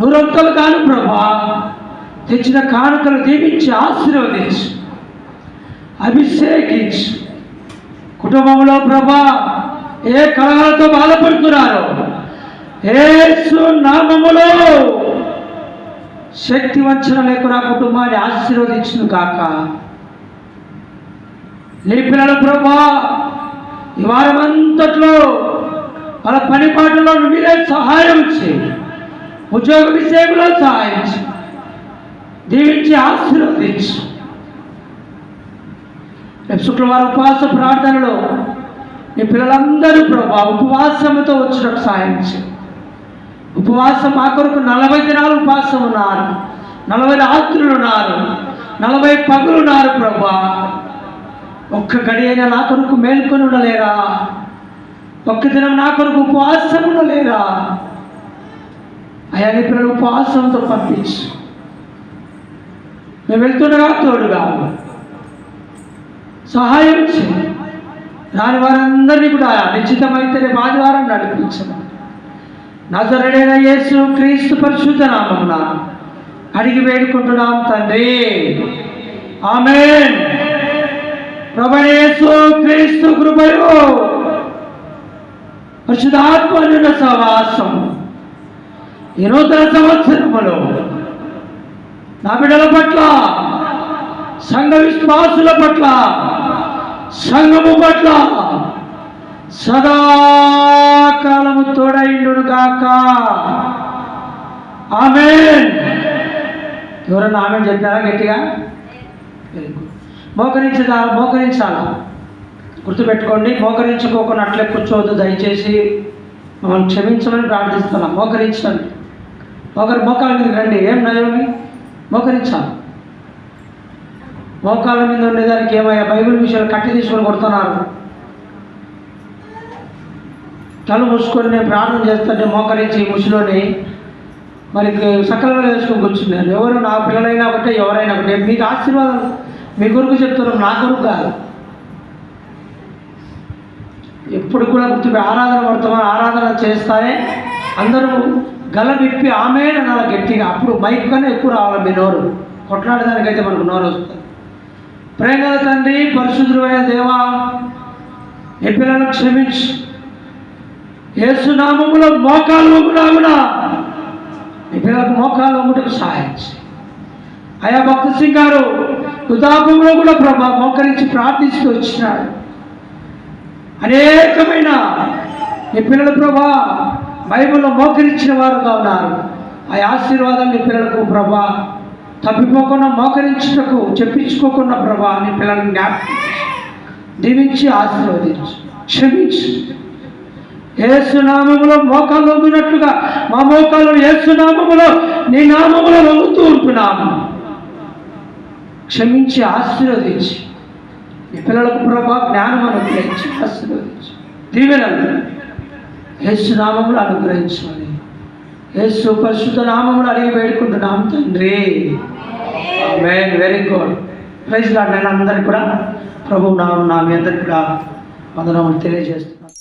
100 ఎత్తలు గాను ప్రభా తెచ్చిన కానుకలు దీవించి ఆశీర్వదించి అభిషేకించి కుటుంబంలో ప్రభా ఏ కలహాలతో బాధపడుతున్నారో యేసు నామములో శక్తి వంచన లేకుండా కుటుంబాన్ని ఆశీర్వదించును కాక. నీ పిల్లల ప్రభా ఈ వారం అంతట్లో వాళ్ళ పని పాటలో మీరే సహాయం చేయి. ఉద్యోగ విషయంలో సహాయించు, దీవించి ఆశీర్వదించు. రేపు శుక్రవారం ఉపవాస ప్రార్థనలో నీ పిల్లలందరూ ప్రభా ఉపవాసంతో వచ్చినట్టు సాయించు. ఉపవాసం మా కొరకు 40 దినాలు ఉపవాసం ఉన్నారు, 40 రాత్రులు ఉన్నారు, 40 పగులు ఉన్నారు ప్రభా. ఒక్క గడి అయినా నా కొరకు మేల్కొని ఉండలేరా? ఒక్క దినం నా కొరకు ఉపవాసం ఉండలేరా? అయ్యా నీ పిల్లలు ఉపవాసంతో పంపించు. మేము వెళ్తుండగా తోడుగా సహాయం చేయి. రాని వారందరినీ కూడా నిశ్చితమైతే రేపు ఆదివారం నడిపించమని నజరేయుడైన యేసు క్రీస్తు పరిశుద్ధ నామమున అడిగి వేడుకుంటున్నాం తండ్రి, ఆమేన్. ప్రభువైన యేసు క్రీస్తు కృపయు పరిశుద్ధాత్మ సహవాసం ఈ నూతన సంవత్సరములో నా బిడ్డల పట్ల, సంఘ విశ్వాసుల పట్ల, సంఘము పట్ల సదాకాలము తోడైండును గాక. ఆమేన్. ఎవరన్నా ఆమేన్ చెప్పారా గట్టిగా? మోకరించాలా? గుర్తుపెట్టుకోండి, మోకరించుకోకుండా అట్లే కూర్చోవద్దు దయచేసి. మమ్మల్ని క్షమించమని ప్రార్థిస్తున్నాం. మోకరించండి. మోకాల మీద రండి. ఏం నయోమి? మోకరించాలి. మోకాళ్ళ మీద ఉండేదానికి ఏమయ్యా బైబిల్ విషయాలు కట్టి తీసుకొని కొడుతున్నారు. తల మూసుకొని నేను ప్రార్థన చేస్తుంటే మోకరించి ముసిలోని మరి సకలంగా వేసుకొని కూర్చున్నాను. ఎవరు నా పిల్లలైనా ఒకటే, ఎవరైనా ఒకటే. మీకు ఆశీర్వాదం మీ కొరకు చెప్తున్నాం, నా కొరకు కాదు. ఎప్పుడు కూడా గుర్తుపెట్టి ఆరాధన పడుతున్నాం. ఆరాధన చేస్తానే అందరూ గల విప్పి ఆమేన్ అనాలి గట్టిగా. అప్పుడు మైక్ కన్నా ఎక్కువ రావాలి మీ నోరు. కొట్లాడేదానికైతే మనకు నోరు వస్తుంది. ప్రేమల తండ్రి, పరిశుద్ధుడైన దేవా, నీ పిల్లలను క్షమించు. యేసు నామములో మోకాలు వంగునా నీ పిల్లలకు మోకాలు వంగుటకు సహాయించు. అయా భక్త సింగ్ గారు ఉదాపంలో కూడా ప్రభా మోకరించి ప్రార్థిస్తూ వచ్చినాడు. అనేకమైన నీ పిల్లల ప్రభా బైబిల్లో మోకరించిన వారుగా ఉన్నారు. ఆ ఆశీర్వాదాలు నీ పిల్లలకు ప్రభా తప్పిపోకుండా మోకరించుటకు చెప్పించుకోకుండా ప్రభా నీ పిల్లలను జ్ఞాపకం దీవించి ఆశీర్వదించు, క్షమించు. యేసు నామములో మోకాలు వంగినట్లుగా మా మోకాలు యేసు నామములో నీ నామములో వంగుతూ ఉంటున్నాము. క్షమించి ఆశీర్వదించి నీ పిల్లలకు ప్రభా జ్ఞానం అనుగ్రహించి ఆశీర్వదించు. దీవెనలు యేసు నామములు అనుగ్రహించమని యేసు పరిశుద్ధ నామములు అడిగి వేడుకుంటున్నాం తండ్రి. Amen. Very good. Praise lord. నేను అందరికీ కూడా ప్రభు నామమున మీ అందరికీ కూడా వందనములు తెలియజేస్తున్నాను.